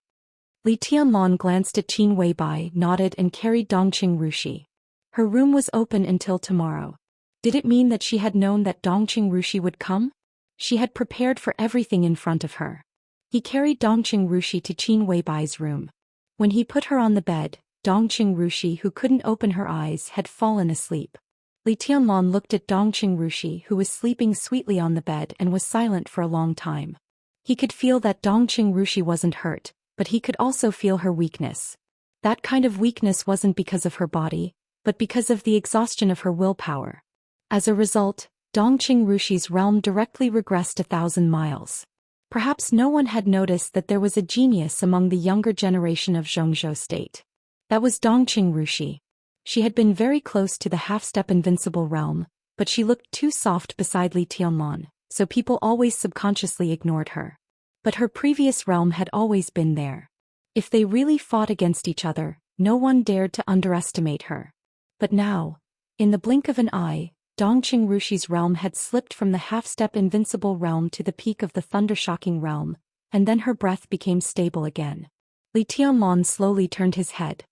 Li Tianlan glanced at Qin Weibai, nodded and carried Dongqing Rushi. Her room was open until tomorrow. Did it mean that she had known that Dongqing Rushi would come? She had prepared for everything in front of her. He carried Dongqing Rushi to Qin Weibai's room. When he put her on the bed, Dongqing Rushi, who couldn't open her eyes, had fallen asleep. Li Tianlan looked at Dongqing Rushi, who was sleeping sweetly on the bed, and was silent for a long time. He could feel that Dongqing Rushi wasn't hurt, but he could also feel her weakness. That kind of weakness wasn't because of her body, but because of the exhaustion of her willpower. As a result, Dongqing Rushi's realm directly regressed 1,000 miles. Perhaps no one had noticed that there was a genius among the younger generation of Zhongzhou state. That was Dongqing Rushi. She had been very close to the half-step invincible realm, but she looked too soft beside Li Tianlan, so people always subconsciously ignored her. But her previous realm had always been there. If they really fought against each other, no one dared to underestimate her. But now, in the blink of an eye, Dongqing Rushi's realm had slipped from the half-step invincible realm to the peak of the thunder-shocking realm, and then her breath became stable again. Li Tianlan slowly turned his head.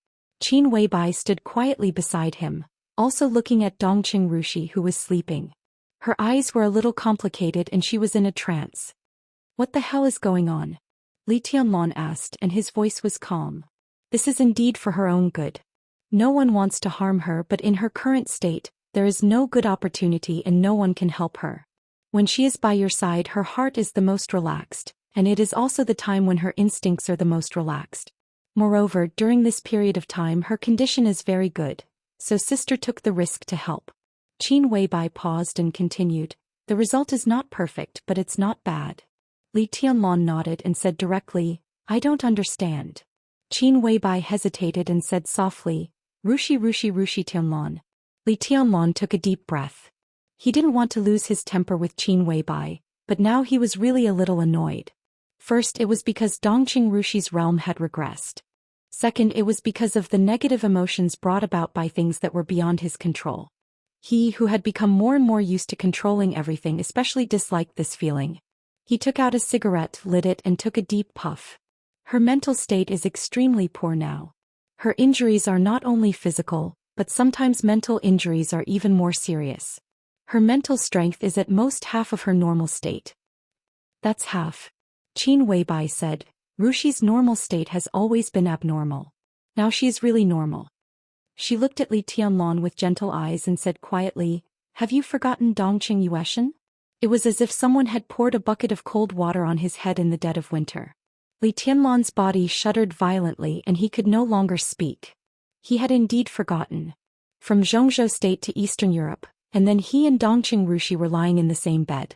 Qin Weibai stood quietly beside him, also looking at Dongqing Rushi, who was sleeping. Her eyes were a little complicated and she was in a trance. "What the hell is going on?" Li Tianlan asked, and his voice was calm. "This is indeed for her own good. No one wants to harm her, but in her current state, there is no good opportunity and no one can help her. When she is by your side, her heart is the most relaxed, and it is also the time when her instincts are the most relaxed. Moreover, during this period of time her condition is very good, so sister took the risk to help." Qin Weibai paused and continued, "The result is not perfect, but it's not bad." Li Tianlan nodded and said directly, "I don't understand." Qin Weibai hesitated and said softly, "Rushi Tianlan." Li Tianlan took a deep breath. He didn't want to lose his temper with Qin Weibai, but now he was really a little annoyed. First, it was because Dongqing Rushi's realm had regressed. Second, it was because of the negative emotions brought about by things that were beyond his control. He, who had become more and more used to controlling everything, especially disliked this feeling. He took out a cigarette, lit it, and took a deep puff. Her mental state is extremely poor now. Her injuries are not only physical, but sometimes mental injuries are even more serious. Her mental strength is at most half of her normal state. That's half. Qin Weibai said, "Rushi's normal state has always been abnormal. Now she is really normal." She looked at Li Tianlan with gentle eyes and said quietly, "Have you forgotten Dongqing Yueshan?" It was as if someone had poured a bucket of cold water on his head in the dead of winter. Li Tianlan's body shuddered violently and he could no longer speak. He had indeed forgotten. From Zhongzhou state to Eastern Europe, and then he and Dongqing Rushi were lying in the same bed.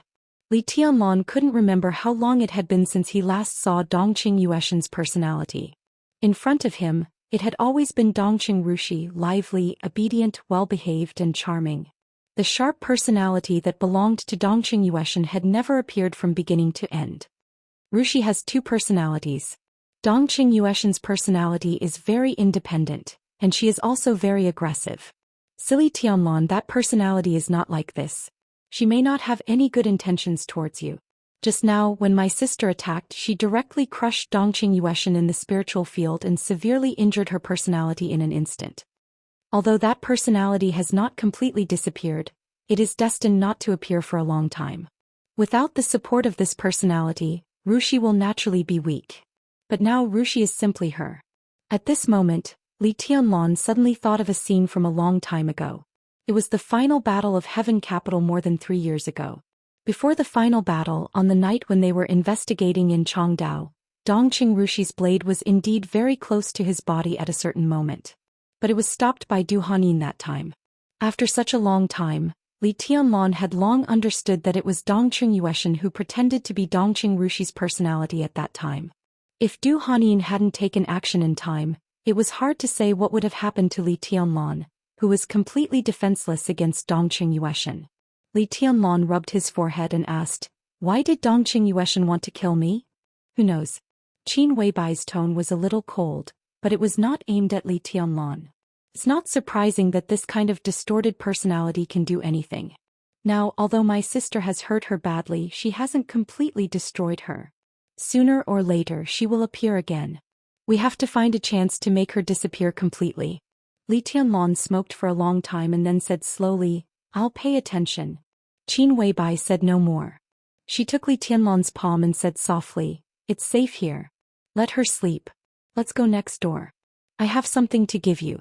Li Tianlan couldn't remember how long it had been since he last saw Dongqing Yueshan's personality. In front of him, it had always been Dongqing Rushi, lively, obedient, well-behaved and charming. The sharp personality that belonged to Dongqing Yueshan had never appeared from beginning to end. Rushi has two personalities. Dongqing Yueshan's personality is very independent, and she is also very aggressive. Silly Tianlan, that personality is not like this. She may not have any good intentions towards you. Just now, when my sister attacked, she directly crushed Dongqing Yueshan in the spiritual field and severely injured her personality in an instant. Although that personality has not completely disappeared, it is destined not to appear for a long time. Without the support of this personality, Rushi will naturally be weak. But now Rushi is simply her. At this moment, Li Tianlan suddenly thought of a scene from a long time ago. It was the final battle of Heaven Capital more than 3 years ago. Before the final battle, on the night when they were investigating in Chongdao, Dongqing Rushi's blade was indeed very close to his body at a certain moment. But it was stopped by Du Hanin that time. After such a long time, Li Tianlan had long understood that it was Dongqing Yueshan who pretended to be Dongqing Rushi's personality at that time. If Du Hanin hadn't taken action in time, it was hard to say what would have happened to Li Tianlan, who was completely defenseless against Dongqing Yueshan. Li Tianlan rubbed his forehead and asked, "Why did Dongqing Yueshan want to kill me?" "Who knows?" Qin Weibai's tone was a little cold, but it was not aimed at Li Tianlan. It's not surprising that this kind of distorted personality can do anything. Now, although my sister has hurt her badly, she hasn't completely destroyed her. Sooner or later she will appear again. We have to find a chance to make her disappear completely. Li Tianlan smoked for a long time and then said slowly, "I'll pay attention." Qin Weibai said no more. She took Li Tianlan's palm and said softly, "It's safe here. Let her sleep. Let's go next door." I have something to give you.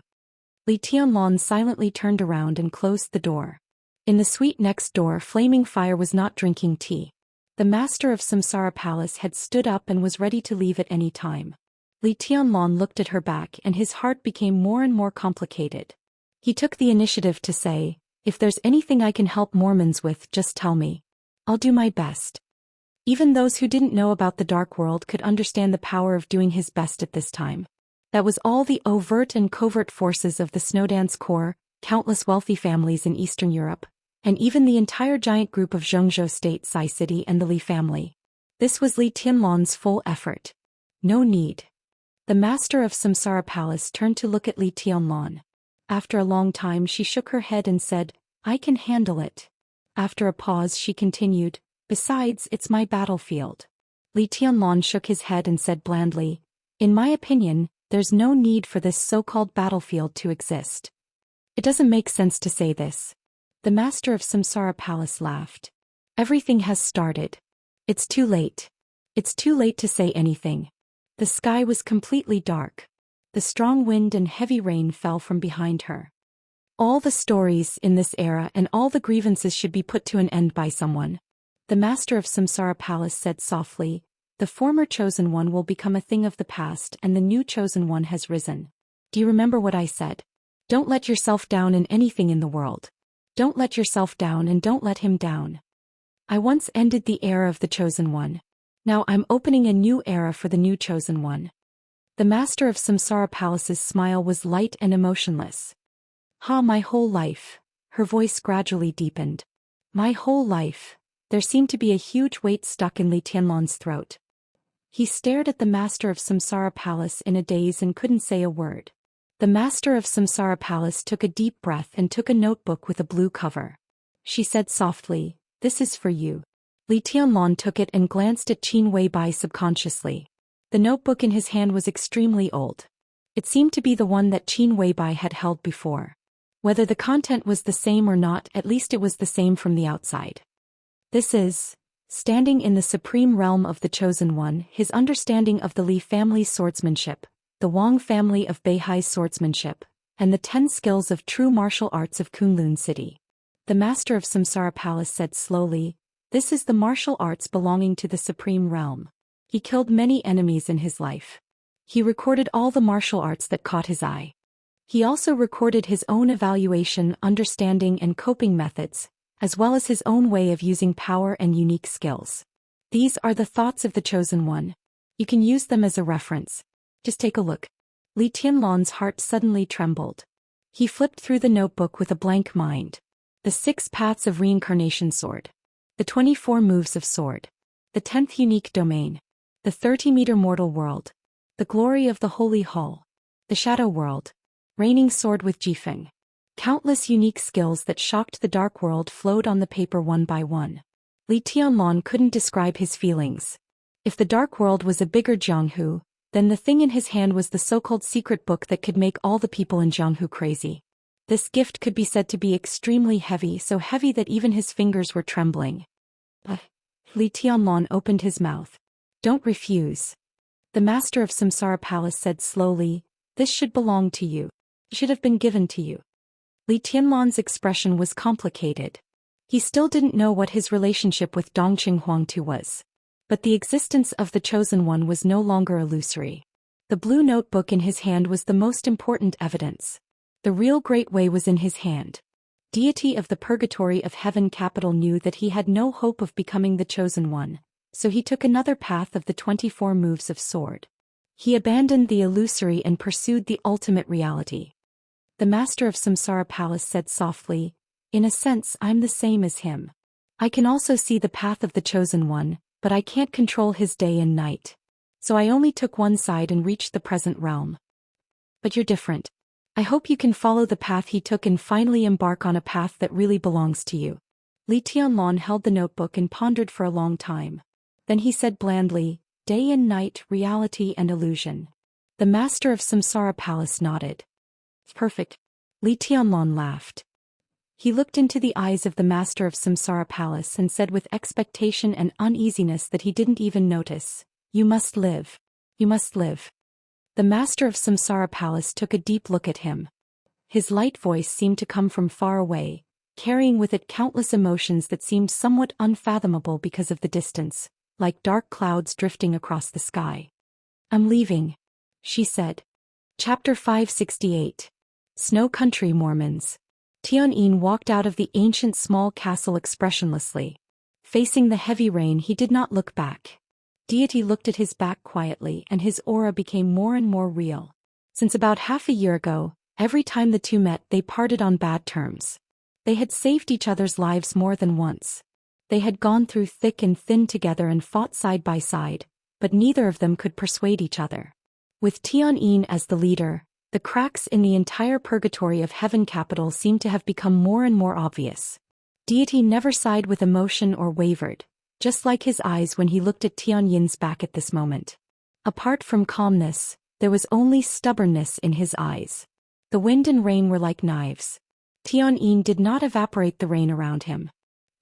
Li Tianlong silently turned around and closed the door. In the suite next door, Flaming Fire was not drinking tea. The master of Samsara Palace had stood up and was ready to leave at any time. Li Tianlong looked at her back and his heart became more and more complicated. He took the initiative to say, if there's anything I can help Mormons with, just tell me. I'll do my best. Even those who didn't know about the dark world could understand the power of doing his best at this time. That was all the overt and covert forces of the Snowdance Corps, countless wealthy families in Eastern Europe, and even the entire giant group of Zhengzhou State Sai City and the Li family. This was Li Tianlong's full effort. No need. The master of Samsara Palace turned to look at Li Tianlong. After a long time she shook her head and said, I can handle it. After a pause she continued, besides, it's my battlefield. Li Tianlong shook his head and said blandly, in my opinion, there's no need for this so-called battlefield to exist. It doesn't make sense to say this. The master of Samsara Palace laughed. Everything has started. It's too late. It's too late to say anything. The sky was completely dark. The strong wind and heavy rain fell from behind her. All the stories in this era and all the grievances should be put to an end by someone. The master of Samsara Palace said softly, the former chosen one will become a thing of the past and the new chosen one has risen. Do you remember what I said? Don't let yourself down in anything in the world. Don't let yourself down and don't let him down. I once ended the era of the chosen one. Now I'm opening a new era for the new chosen one. The master of Samsara Palace's smile was light and emotionless. My whole life. Her voice gradually deepened. My whole life. There seemed to be a huge weight stuck in Li Tianlong's throat. He stared at the master of Samsara Palace in a daze and couldn't say a word. The master of Samsara Palace took a deep breath and took a notebook with a blue cover. She said softly, this is for you. Li Tianlong took it and glanced at Qin Weibai subconsciously. The notebook in his hand was extremely old. It seemed to be the one that Qin Weibai had held before. Whether the content was the same or not, at least it was the same from the outside. This is, standing in the supreme realm of the Chosen One, his understanding of the Li family's swordsmanship, the Wang family of Beihai's swordsmanship, and the 10 skills of true martial arts of Kunlun City. The master of Samsara Palace said slowly, this is the martial arts belonging to the supreme realm. He killed many enemies in his life. He recorded all the martial arts that caught his eye. He also recorded his own evaluation, understanding and coping methods, as well as his own way of using power and unique skills. These are the thoughts of the Chosen One. You can use them as a reference. Just take a look. Li Tianlong's heart suddenly trembled. He flipped through the notebook with a blank mind. The 6 paths of reincarnation sword. The 24 moves of sword. The 10th unique domain. The 30-meter mortal world. The glory of the holy hall. The shadow world. Reigning sword with Jifeng. Countless unique skills that shocked the dark world flowed on the paper one by one. Li Tianlong couldn't describe his feelings. If the dark world was a bigger Jianghu, then the thing in his hand was the so-called secret book that could make all the people in Jianghu crazy. This gift could be said to be extremely heavy, so heavy that even his fingers were trembling. Li Tianlong opened his mouth. Don't refuse. The master of Samsara Palace said slowly, this should belong to you. It should have been given to you. Li Tianlong's expression was complicated. He still didn't know what his relationship with Dongqing Huangtu was. But the existence of the Chosen One was no longer illusory. The blue notebook in his hand was the most important evidence. The real Great Way was in his hand. Deity of the Purgatory of Heaven Capital knew that he had no hope of becoming the Chosen One, so he took another path of the 24 moves of sword. He abandoned the illusory and pursued the ultimate reality. The master of Samsara Palace said softly, in a sense I'm the same as him. I can also see the path of the Chosen One, but I can't control his day and night. So I only took one side and reached the present realm. But you're different. I hope you can follow the path he took and finally embark on a path that really belongs to you. Li Tianlong held the notebook and pondered for a long time. Then he said blandly, day and night, reality and illusion. The master of Samsara Palace nodded. Perfect. Li Tianlong laughed. He looked into the eyes of the master of Samsara Palace and said with expectation and uneasiness that he didn't even notice, you must live. You must live. The master of Samsara Palace took a deep look at him. His light voice seemed to come from far away, carrying with it countless emotions that seemed somewhat unfathomable because of the distance, like dark clouds drifting across the sky. "I'm leaving," she said. Chapter 568. Snow Country Mormons. Tianyin walked out of the ancient small castle expressionlessly. Facing the heavy rain, he did not look back. Deity looked at his back quietly, and his aura became more and more real. Since about half a year ago, every time the two met, they parted on bad terms. They had saved each other's lives more than once. They had gone through thick and thin together and fought side by side, but neither of them could persuade each other. With Tianyin as the leader, the cracks in the entire purgatory of Heaven Capital seemed to have become more and more obvious. Deity never sighed with emotion or wavered, just like his eyes when he looked at Tianyin's back at this moment. Apart from calmness, there was only stubbornness in his eyes. The wind and rain were like knives. Tianyin did not evaporate the rain around him.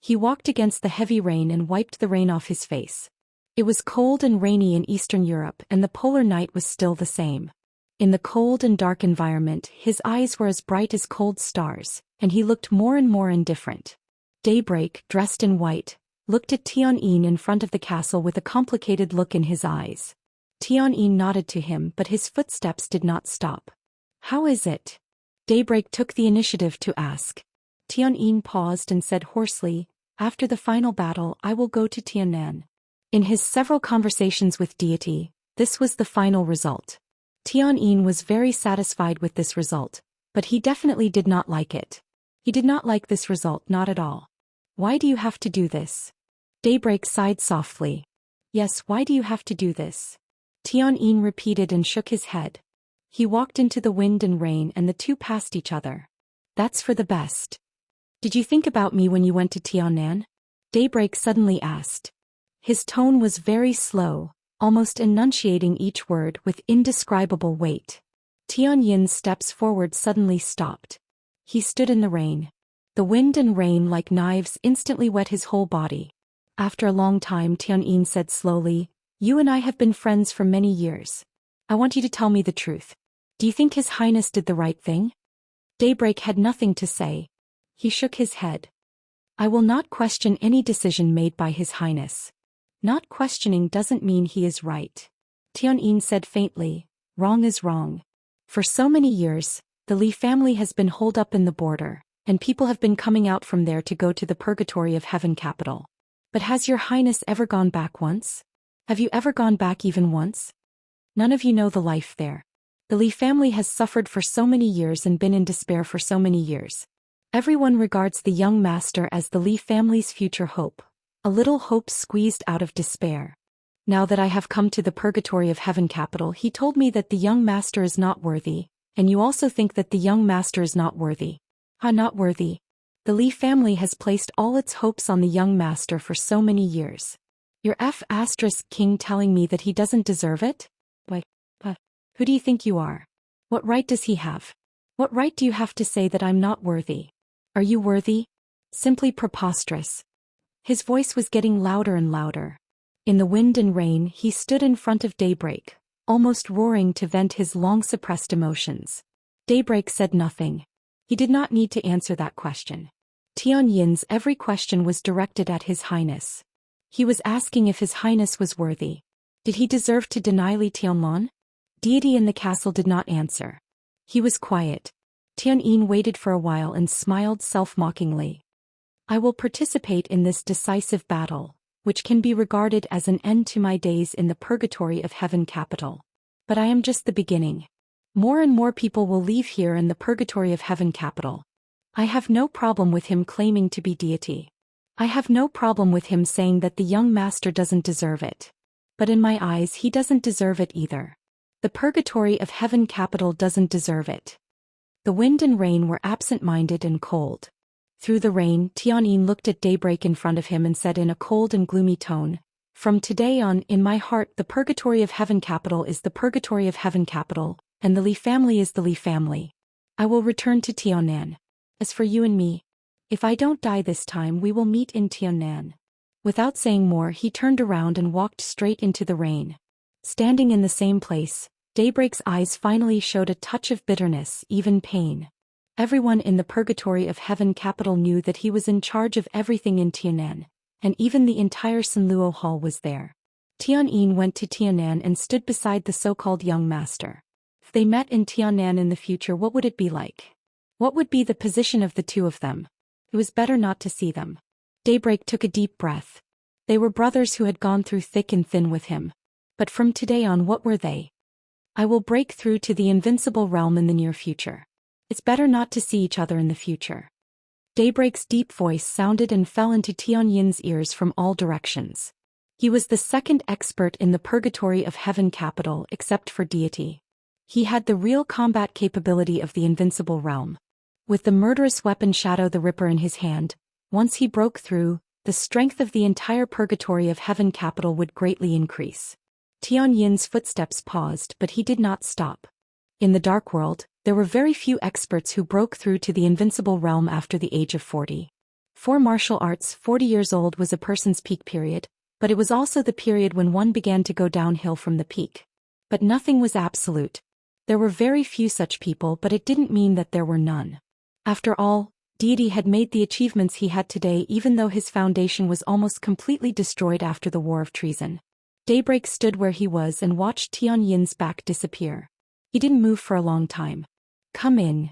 He walked against the heavy rain and wiped the rain off his face. It was cold and rainy in Eastern Europe, and the polar night was still the same. In the cold and dark environment, his eyes were as bright as cold stars, and he looked more and more indifferent. Daybreak, dressed in white, looked at Tianyin in front of the castle with a complicated look in his eyes. Tianyin nodded to him, but his footsteps did not stop. "How is it?" Daybreak took the initiative to ask. Tianyin paused and said hoarsely, "After the final battle, I will go to Tiannan." In his several conversations with Deity, this was the final result. Tianyin was very satisfied with this result, but he definitely did not like it. He did not like this result, not at all. "Why do you have to do this?" Daybreak sighed softly. "Yes, why do you have to do this?" Tianyin repeated and shook his head. He walked into the wind and rain, and the two passed each other. "That's for the best." "Did you think about me when you went to Tiannan?" Daybreak suddenly asked. His tone was very slow, almost enunciating each word with indescribable weight. Tianyin's steps forward suddenly stopped. He stood in the rain. The wind and rain like knives instantly wet his whole body. After a long time, Tianyin said slowly, "You and I have been friends for many years. I want you to tell me the truth. Do you think His Highness did the right thing?" Daybreak had nothing to say. He shook his head. "I will not question any decision made by His Highness. Not questioning doesn't mean he is right." Tianyin said faintly, "Wrong is wrong. For so many years, the Li family has been holed up in the border, and people have been coming out from there to go to the purgatory of Heaven Capital. But has your Highness ever gone back once? Have you ever gone back even once? None of you know the life there. The Li family has suffered for so many years and been in despair for so many years. Everyone regards the young master as the Li family's future hope. A little hope squeezed out of despair. Now that I have come to the purgatory of Heaven Capital, he told me that the young master is not worthy, and you also think that the young master is not worthy. Not worthy. The Li family has placed all its hopes on the young master for so many years. Your King telling me that he doesn't deserve it? Why, who do you think you are? What right does he have? What right do you have to say that I'm not worthy? Are you worthy? Simply preposterous." His voice was getting louder and louder. In the wind and rain, he stood in front of Daybreak, almost roaring to vent his long-suppressed emotions. Daybreak said nothing. He did not need to answer that question. Tianyin's every question was directed at His Highness. He was asking if His Highness was worthy. Did he deserve to deny Li Tianlan? Deity in the castle did not answer. He was quiet. Tianyin waited for a while and smiled self-mockingly. "I will participate in this decisive battle, which can be regarded as an end to my days in the purgatory of Heaven Capital. But I am just the beginning. More and more people will leave here in the purgatory of Heaven Capital. I have no problem with him claiming to be deity. I have no problem with him saying that the young master doesn't deserve it. But in my eyes, he doesn't deserve it either. The purgatory of Heaven Capital doesn't deserve it." The wind and rain were absent-minded and cold. Through the rain, Tianyin looked at Daybreak in front of him and said in a cold and gloomy tone, "From today on, in my heart, the purgatory of Heaven Capital is the purgatory of Heaven Capital, and the Li family is the Li family. I will return to Tiannan. As for you and me, if I don't die this time, we will meet in Tiannan." Without saying more, he turned around and walked straight into the rain. Standing in the same place, Daybreak's eyes finally showed a touch of bitterness, even pain. Everyone in the purgatory of heaven capital knew that he was in charge of everything in Tianan, and even the entire Sanluo hall was there. Tianyin went to Tianan and stood beside the so-called young master. If they met in Tianan in the future, what would it be like? What would be the position of the two of them? It was better not to see them. Daybreak took a deep breath. They were brothers who had gone through thick and thin with him. But from today on, what were they? I will break through to the invincible realm in the near future. It's better not to see each other in the future. Daybreak's deep voice sounded and fell into Tianyin's ears from all directions. He was the second expert in the purgatory of heaven capital except for deity. He had the real combat capability of the invincible realm. With the murderous weapon Shadow the Ripper in his hand, once he broke through, the strength of the entire purgatory of heaven capital would greatly increase. Tianyin's footsteps paused, but he did not stop. In the dark world, there were very few experts who broke through to the invincible realm after the age of 40. For martial arts, 40 years old was a person's peak period, but it was also the period when one began to go downhill from the peak. But nothing was absolute. There were very few such people, but it didn't mean that there were none. After all, deity had made the achievements he had today even though his foundation was almost completely destroyed after the War of Treason. Daybreak stood where he was and watched Tianyin's back disappear. He didn't move for a long time. Come in.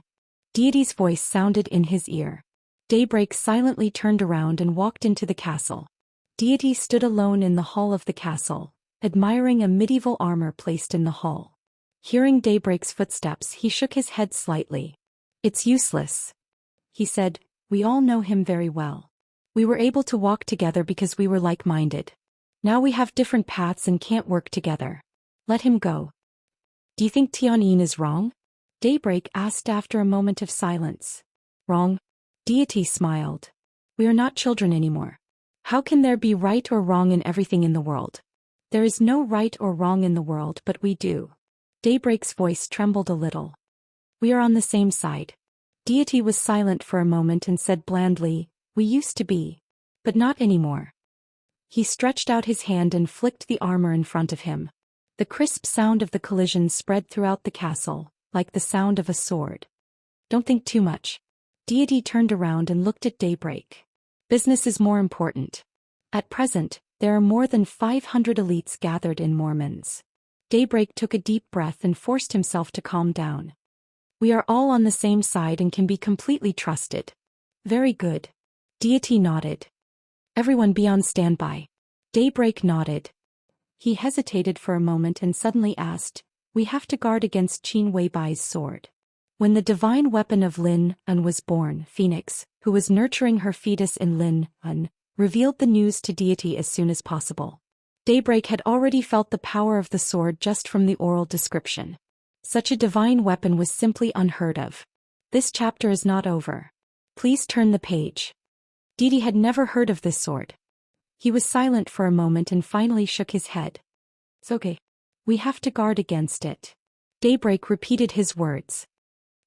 Deity's voice sounded in his ear. Daybreak silently turned around and walked into the castle. Deity stood alone in the hall of the castle, admiring a medieval armor placed in the hall. Hearing Daybreak's footsteps, he shook his head slightly. It's useless, he said. We all know him very well. We were able to walk together because we were like-minded. Now we have different paths and can't work together. Let him go. Do you think Tianyin is wrong? Daybreak asked after a moment of silence. Wrong? Deity smiled. We are not children anymore. How can there be right or wrong in everything in the world? There is no right or wrong in the world, but we do. Daybreak's voice trembled a little. We are on the same side. Deity was silent for a moment and said blandly, we used to be. But not anymore. He stretched out his hand and flicked the armor in front of him. The crisp sound of the collision spread throughout the castle, like the sound of a sword. Don't think too much. Deity turned around and looked at Daybreak. Business is more important. At present, there are more than 500 elites gathered in Mormons. Daybreak took a deep breath and forced himself to calm down. We are all on the same side and can be completely trusted. Very good. Deity nodded. Everyone be on standby. Daybreak nodded. He hesitated for a moment and suddenly asked, we have to guard against Qin Weibai's sword. When the divine weapon of Lin An was born, Phoenix, who was nurturing her fetus in Lin An, revealed the news to deity as soon as possible. Daybreak had already felt the power of the sword just from the oral description. Such a divine weapon was simply unheard of. This chapter is not over. Please turn the page. Deity had never heard of this sword. He was silent for a moment and finally shook his head. It's okay. We have to guard against it. Daybreak repeated his words.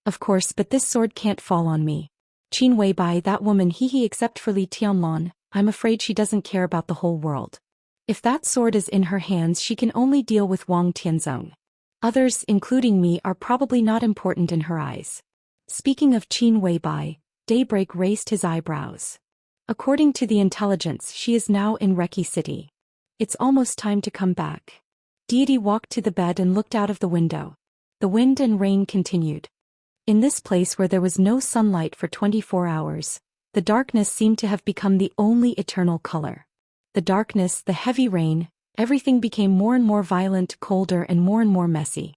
Of course, but this sword can't fall on me. Qin Weibai, that woman, except for Li Tianlan, I'm afraid she doesn't care about the whole world. If that sword is in her hands, she can only deal with Wang Tianzong. Others, including me, are probably not important in her eyes. Speaking of Qin Weibai, Daybreak raised his eyebrows. According to the intelligence, she is now in Reki City. It's almost time to come back. Deity walked to the bed and looked out of the window. The wind and rain continued. In this place where there was no sunlight for 24 hours, the darkness seemed to have become the only eternal color. The darkness, the heavy rain, everything became more and more violent, colder and more messy.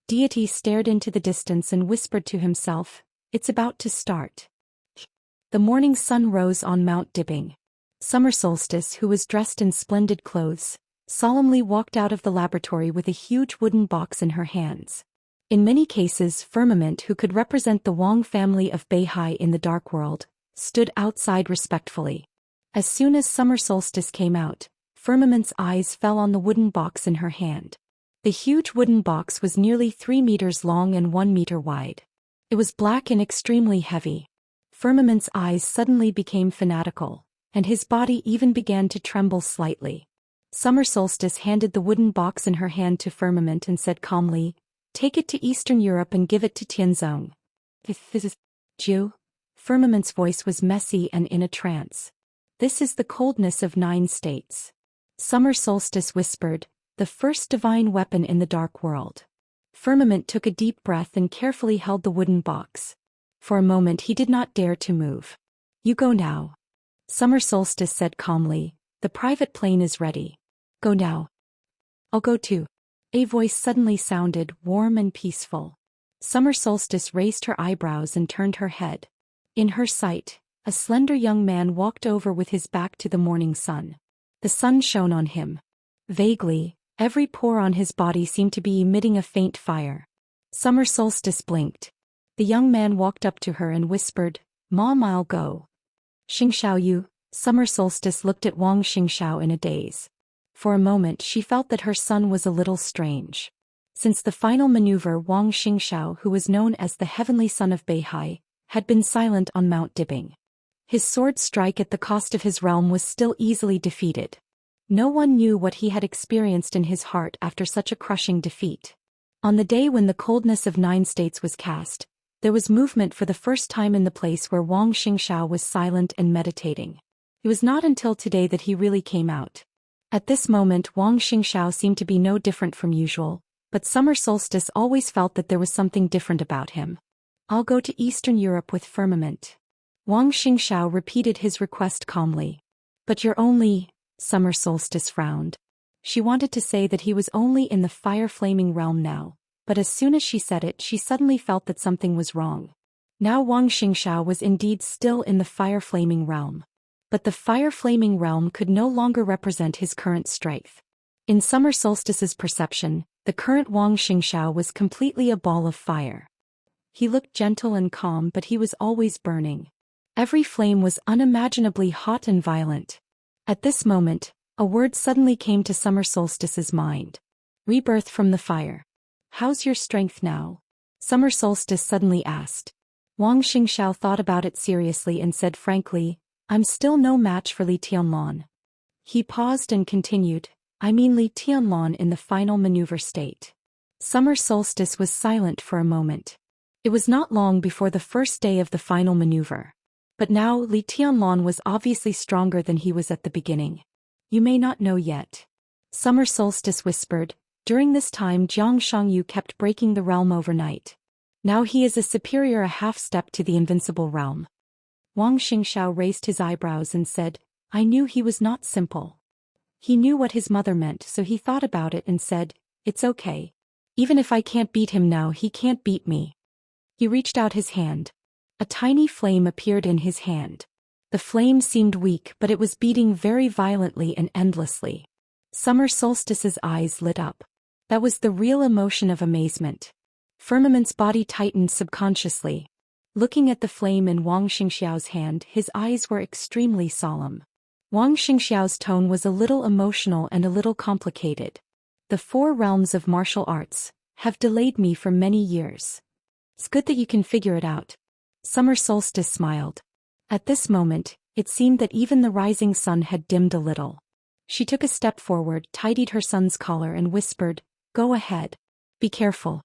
Deity stared into the distance and whispered to himself, it's about to start. The morning sun rose on Mount Dipping. Summer Solstice, who was dressed in splendid clothes, solemnly walked out of the laboratory with a huge wooden box in her hands. In many cases, Firmament, who could represent the Wang family of Beihai in the Dark World, stood outside respectfully. As soon as Summer Solstice came out, Firmament's eyes fell on the wooden box in her hand. The huge wooden box was nearly 3 meters long and 1 meter wide. It was black and extremely heavy. Firmament's eyes suddenly became fanatical, and his body even began to tremble slightly. Summer Solstice handed the wooden box in her hand to Firmament and said calmly, Take it to Eastern Europe and give it to Tianzong. This is Zhou. Firmament's voice was messy and in a trance. This is the coldness of 9 states. Summer Solstice whispered, the first divine weapon in the dark world. Firmament took a deep breath and carefully held the wooden box. For a moment he did not dare to move. You go now. Summer Solstice said calmly, the private plane is ready. Go now. I'll go too. A voice suddenly sounded, warm and peaceful. Summer Solstice raised her eyebrows and turned her head. In her sight, a slender young man walked over with his back to the morning sun. The sun shone on him. Vaguely, every pore on his body seemed to be emitting a faint fire. Summer Solstice blinked. The young man walked up to her and whispered, Mom, I'll go. Xianxia you. Summer Solstice looked at Wang Xianxia in a daze. For a moment she felt that her son was a little strange. Since the final maneuver, Wang Xianxia, who was known as the heavenly son of Beihai, had been silent on Mount Dibbing. His sword strike at the cost of his realm was still easily defeated. No one knew what he had experienced in his heart after such a crushing defeat. On the day when the coldness of 9 states was cast, there was movement for the first time in the place where Wang Xianxia was silent and meditating. It was not until today that he really came out. At this moment Wang Xianxia seemed to be no different from usual, but Summer Solstice always felt that there was something different about him. I'll go to Eastern Europe with Firmament. Wang Xianxia repeated his request calmly. But you're only... Summer Solstice frowned. She wanted to say that he was only in the fire-flaming realm now, but as soon as she said it she suddenly felt that something was wrong. Now Wang Xianxia was indeed still in the fire-flaming realm. But the fire-flaming realm could no longer represent his current strength. In Summer Solstice's perception, the current Wang Xianxia was completely a ball of fire. He looked gentle and calm, but he was always burning. Every flame was unimaginably hot and violent. At this moment, a word suddenly came to Summer Solstice's mind. Rebirth from the fire. How's your strength now? Summer Solstice suddenly asked. Wang Xianxia thought about it seriously and said frankly, I'm still no match for Li Tianlan. He paused and continued, I mean Li Tianlan in the final maneuver state. Summer Solstice was silent for a moment. It was not long before the first day of the final maneuver. But now Li Tianlan was obviously stronger than he was at the beginning. You may not know yet. Summer Solstice whispered, during this time Jiang Shangyu kept breaking the realm overnight. Now he is a superior a half step to the invincible realm. Wang Xianxia raised his eyebrows and said, I knew he was not simple. He knew what his mother meant, so he thought about it and said, it's okay. Even if I can't beat him now, he can't beat me. He reached out his hand. A tiny flame appeared in his hand. The flame seemed weak, but it was beating very violently and endlessly. Summer Solstice's eyes lit up. That was the real emotion of amazement. Firmament's body tightened subconsciously. Looking at the flame in Wang Xianxiao's hand, his eyes were extremely solemn. Wang Xianxiao's tone was a little emotional and a little complicated. The 4 realms of martial arts have delayed me for many years. It's good that you can figure it out. Summer Solstice smiled. At this moment, it seemed that even the rising sun had dimmed a little. She took a step forward, tidied her son's collar and whispered, Go ahead. Be careful.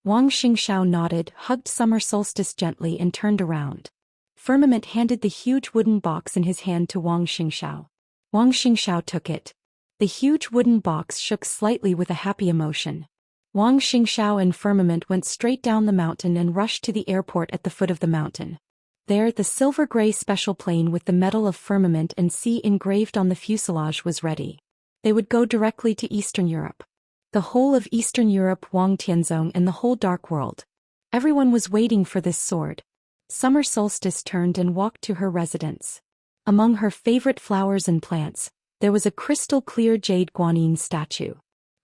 Wang Xianxia nodded, hugged Summer Solstice gently and turned around. Firmament handed the huge wooden box in his hand to Wang Xianxia. Wang Xianxia took it. The huge wooden box shook slightly with a happy emotion. Wang Xianxia and Firmament went straight down the mountain and rushed to the airport at the foot of the mountain. There, the silver-gray special plane with the medal of Firmament and sea engraved on the fuselage was ready. They would go directly to Eastern Europe. The whole of Eastern Europe, Wang Tianzong, and the whole dark world. Everyone was waiting for this sword. Summer Solstice turned and walked to her residence. Among her favorite flowers and plants, there was a crystal-clear jade Guanyin statue.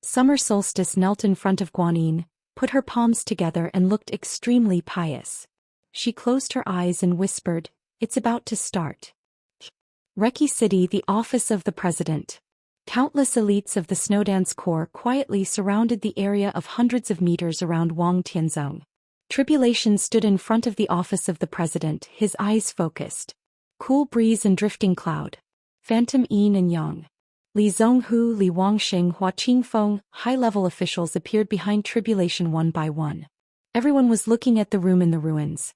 Summer Solstice knelt in front of Guanyin, put her palms together and looked extremely pious. She closed her eyes and whispered, It's about to start. Reki City, the office of the president. Countless elites of the Snowdance Corps quietly surrounded the area of hundreds of meters around Wang Tianzong. Tribulation stood in front of the office of the president, his eyes focused. Cool breeze and drifting cloud. Phantom yin and yang. Li Zhonghu, Li Wangxing, Hua Qingfeng, high-level officials appeared behind Tribulation one by one. Everyone was looking at the room in the ruins.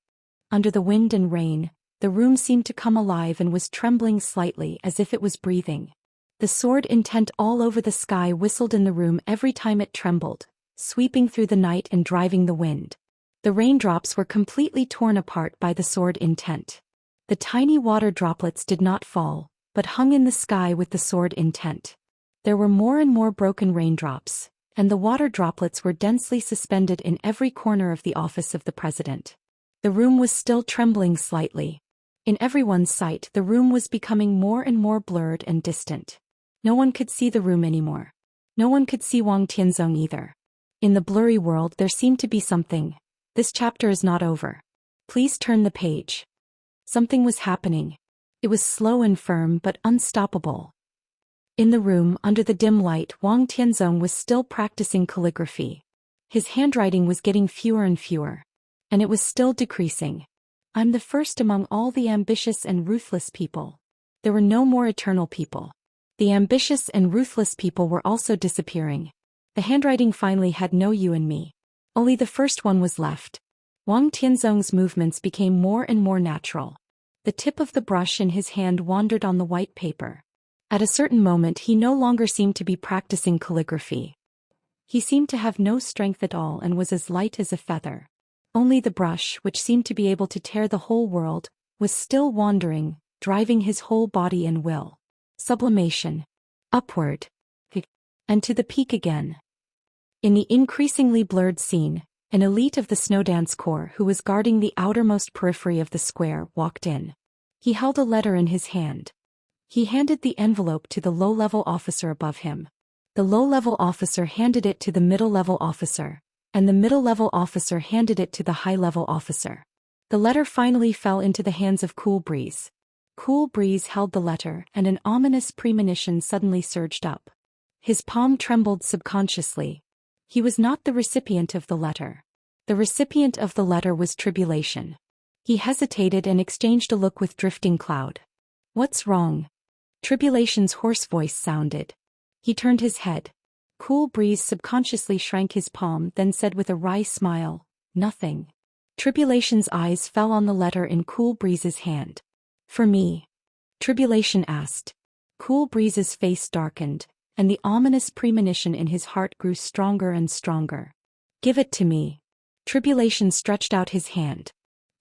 Under the wind and rain, the room seemed to come alive and was trembling slightly as if it was breathing. The sword intent all over the sky whistled in the room every time it trembled, sweeping through the night and driving the wind. The raindrops were completely torn apart by the sword intent. The tiny water droplets did not fall, but hung in the sky with the sword intent. There were more and more broken raindrops, and the water droplets were densely suspended in every corner of the office of the president. The room was still trembling slightly. In everyone's sight, the room was becoming more and more blurred and distant. No one could see the room anymore. No one could see Wang Tianzong either. In the blurry world there seemed to be something. This chapter is not over. Please turn the page. Something was happening. It was slow and firm but unstoppable. In the room, under the dim light, Wang Tianzong was still practicing calligraphy. His handwriting was getting fewer and fewer. And it was still decreasing. I'm the first among all the ambitious and ruthless people. There were no more eternal people. The ambitious and ruthless people were also disappearing. The handwriting finally had no you and me. Only the first one was left. Wang Tianzong's movements became more and more natural. The tip of the brush in his hand wandered on the white paper. At a certain moment he no longer seemed to be practicing calligraphy. He seemed to have no strength at all and was as light as a feather. Only the brush, which seemed to be able to tear the whole world, was still wandering, driving his whole body and will. Sublimation. Upward. And to the peak again. In the increasingly blurred scene, an elite of the Snowdance Corps who was guarding the outermost periphery of the square walked in. He held a letter in his hand. He handed the envelope to the low-level officer above him. The low-level officer handed it to the middle-level officer, and the middle-level officer handed it to the high-level officer. The letter finally fell into the hands of Cool Breeze. Cool Breeze held the letter and an ominous premonition suddenly surged up. His palm trembled subconsciously. He was not the recipient of the letter. The recipient of the letter was Tribulation. He hesitated and exchanged a look with Drifting Cloud. What's wrong? Tribulation's hoarse voice sounded. He turned his head. Cool Breeze subconsciously shrank his palm, then said with a wry smile, "Nothing." Tribulation's eyes fell on the letter in Cool Breeze's hand. "For me?" Tribulation asked. Cool Breeze's face darkened, and the ominous premonition in his heart grew stronger and stronger. "Give it to me." Tribulation stretched out his hand.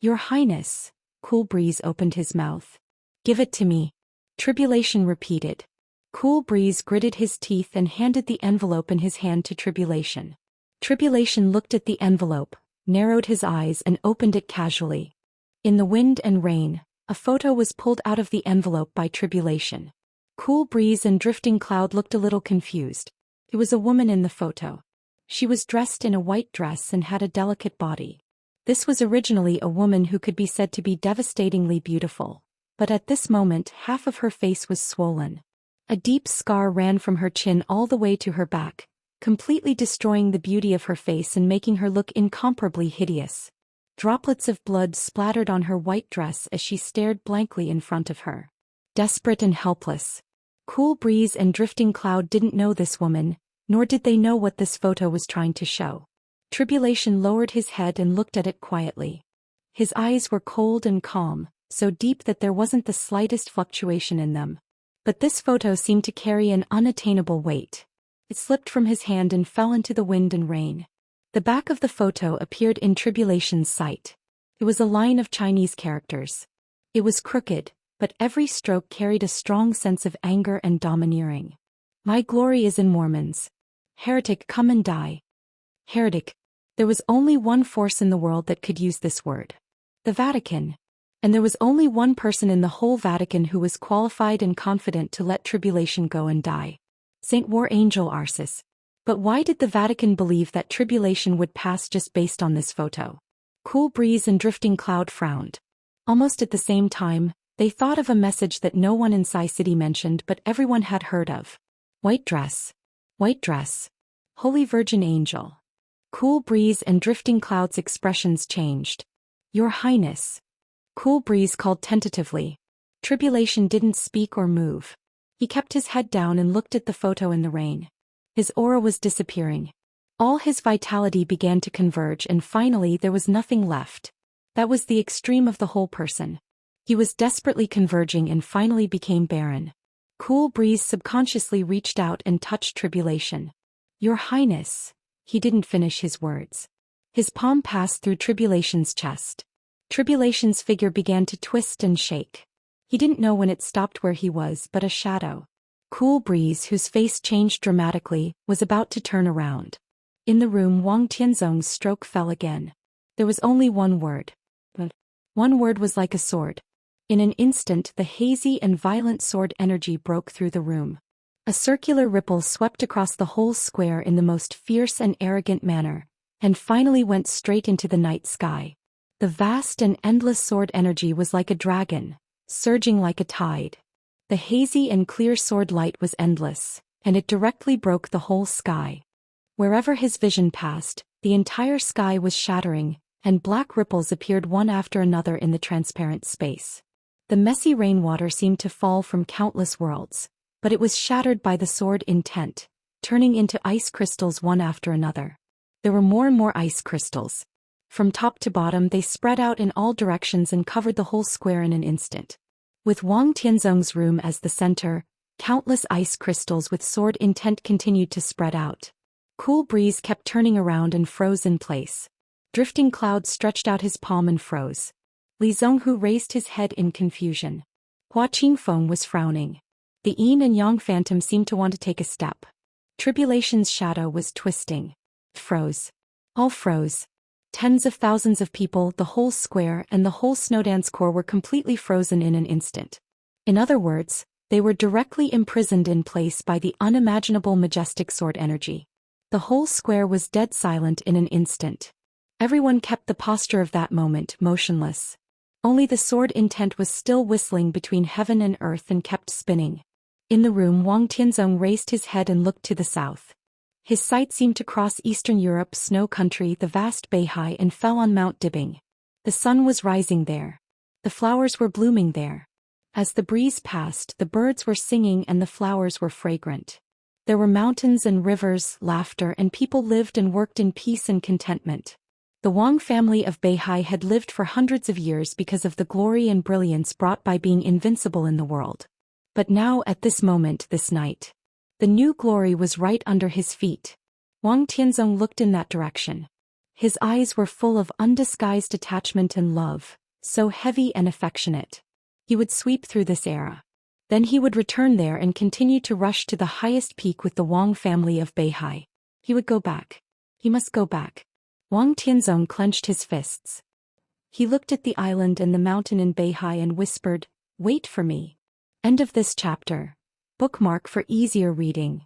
"Your Highness." Cool Breeze opened his mouth. "Give it to me." Tribulation repeated. Cool Breeze gritted his teeth and handed the envelope in his hand to Tribulation. Tribulation looked at the envelope, narrowed his eyes and opened it casually. In the wind and rain, a photo was pulled out of the envelope by Tribulation. Cool Breeze and Drifting Cloud looked a little confused. It was a woman in the photo. She was dressed in a white dress and had a delicate body. This was originally a woman who could be said to be devastatingly beautiful, but at this moment half of her face was swollen. A deep scar ran from her chin all the way to her back, completely destroying the beauty of her face and making her look incomparably hideous. Droplets of blood splattered on her white dress as she stared blankly in front of her. Desperate and helpless. Cool Breeze and Drifting Cloud didn't know this woman, nor did they know what this photo was trying to show. Tribulation lowered his head and looked at it quietly. His eyes were cold and calm, so deep that there wasn't the slightest fluctuation in them. But this photo seemed to carry an unattainable weight. It slipped from his hand and fell into the wind and rain. The back of the photo appeared in Tribulation's sight. It was a line of Chinese characters. It was crooked, but every stroke carried a strong sense of anger and domineering. "My glory is in Mormons. Heretic, come and die." Heretic. There was only one force in the world that could use this word. The Vatican. And there was only one person in the whole Vatican who was qualified and confident to let Tribulation go and die. Saint War Angel Arceus. But why did the Vatican believe that Tribulation would pass just based on this photo? Cool Breeze and Drifting Cloud frowned. Almost at the same time, they thought of a message that no one in Sai City mentioned but everyone had heard of. White dress. White dress. Holy Virgin Angel. Cool Breeze and Drifting Cloud's expressions changed. "Your Highness." Cool Breeze called tentatively. Tribulation didn't speak or move. He kept his head down and looked at the photo in the rain. His aura was disappearing. All his vitality began to converge and finally there was nothing left. That was the extreme of the whole person. He was desperately converging and finally became barren. Cool Breeze subconsciously reached out and touched Tribulation. Your Highness. He didn't finish his words. His palm passed through Tribulation's chest. Tribulation's figure began to twist and shake. He didn't know when it stopped where he was, but a shadow. Cool Breeze, whose face changed dramatically, was about to turn around. In the room, Wang Tianzong's stroke fell again. There was only one word. But one word was like a sword. In an instant, the hazy and violent sword energy broke through the room. A circular ripple swept across the whole square in the most fierce and arrogant manner, and finally went straight into the night sky. The vast and endless sword energy was like a dragon, surging like a tide. The hazy and clear sword light was endless, and it directly broke the whole sky. Wherever his vision passed, the entire sky was shattering, and black ripples appeared one after another in the transparent space. The messy rainwater seemed to fall from countless worlds, but it was shattered by the sword intent, turning into ice crystals one after another. There were more and more ice crystals. From top to bottom they spread out in all directions and covered the whole square in an instant. With Wang Tianzong's room as the center, countless ice crystals with sword intent continued to spread out. Cool Breeze kept turning around and froze in place. Drifting Cloud stretched out his palm and froze. Li Zhonghu raised his head in confusion. Hua Qingfeng was frowning. The yin and yang phantom seemed to want to take a step. Tribulation's shadow was twisting. Froze. All froze. Tens of thousands of people, the whole square and the whole Snowdance core were completely frozen in an instant. In other words, they were directly imprisoned in place by the unimaginable majestic sword energy. The whole square was dead silent in an instant. Everyone kept the posture of that moment, motionless. Only the sword intent was still whistling between heaven and earth and kept spinning. In the room, Wang Tianzong raised his head and looked to the south. His sight seemed to cross Eastern Europe's snow country, the vast Beihai, and fell on Mount Dibing. The sun was rising there. The flowers were blooming there. As the breeze passed, the birds were singing and the flowers were fragrant. There were mountains and rivers, laughter, and people lived and worked in peace and contentment. The Wang family of Beihai had lived for hundreds of years because of the glory and brilliance brought by being invincible in the world. But now, at this moment, this night, the new glory was right under his feet. Wang Tianzong looked in that direction. His eyes were full of undisguised attachment and love, so heavy and affectionate. He would sweep through this era. Then he would return there and continue to rush to the highest peak with the Wang family of Beihai. He would go back. He must go back. Wang Tianzong clenched his fists. He looked at the island and the mountain in Beihai and whispered, "Wait for me." End of this chapter. Bookmark for easier reading.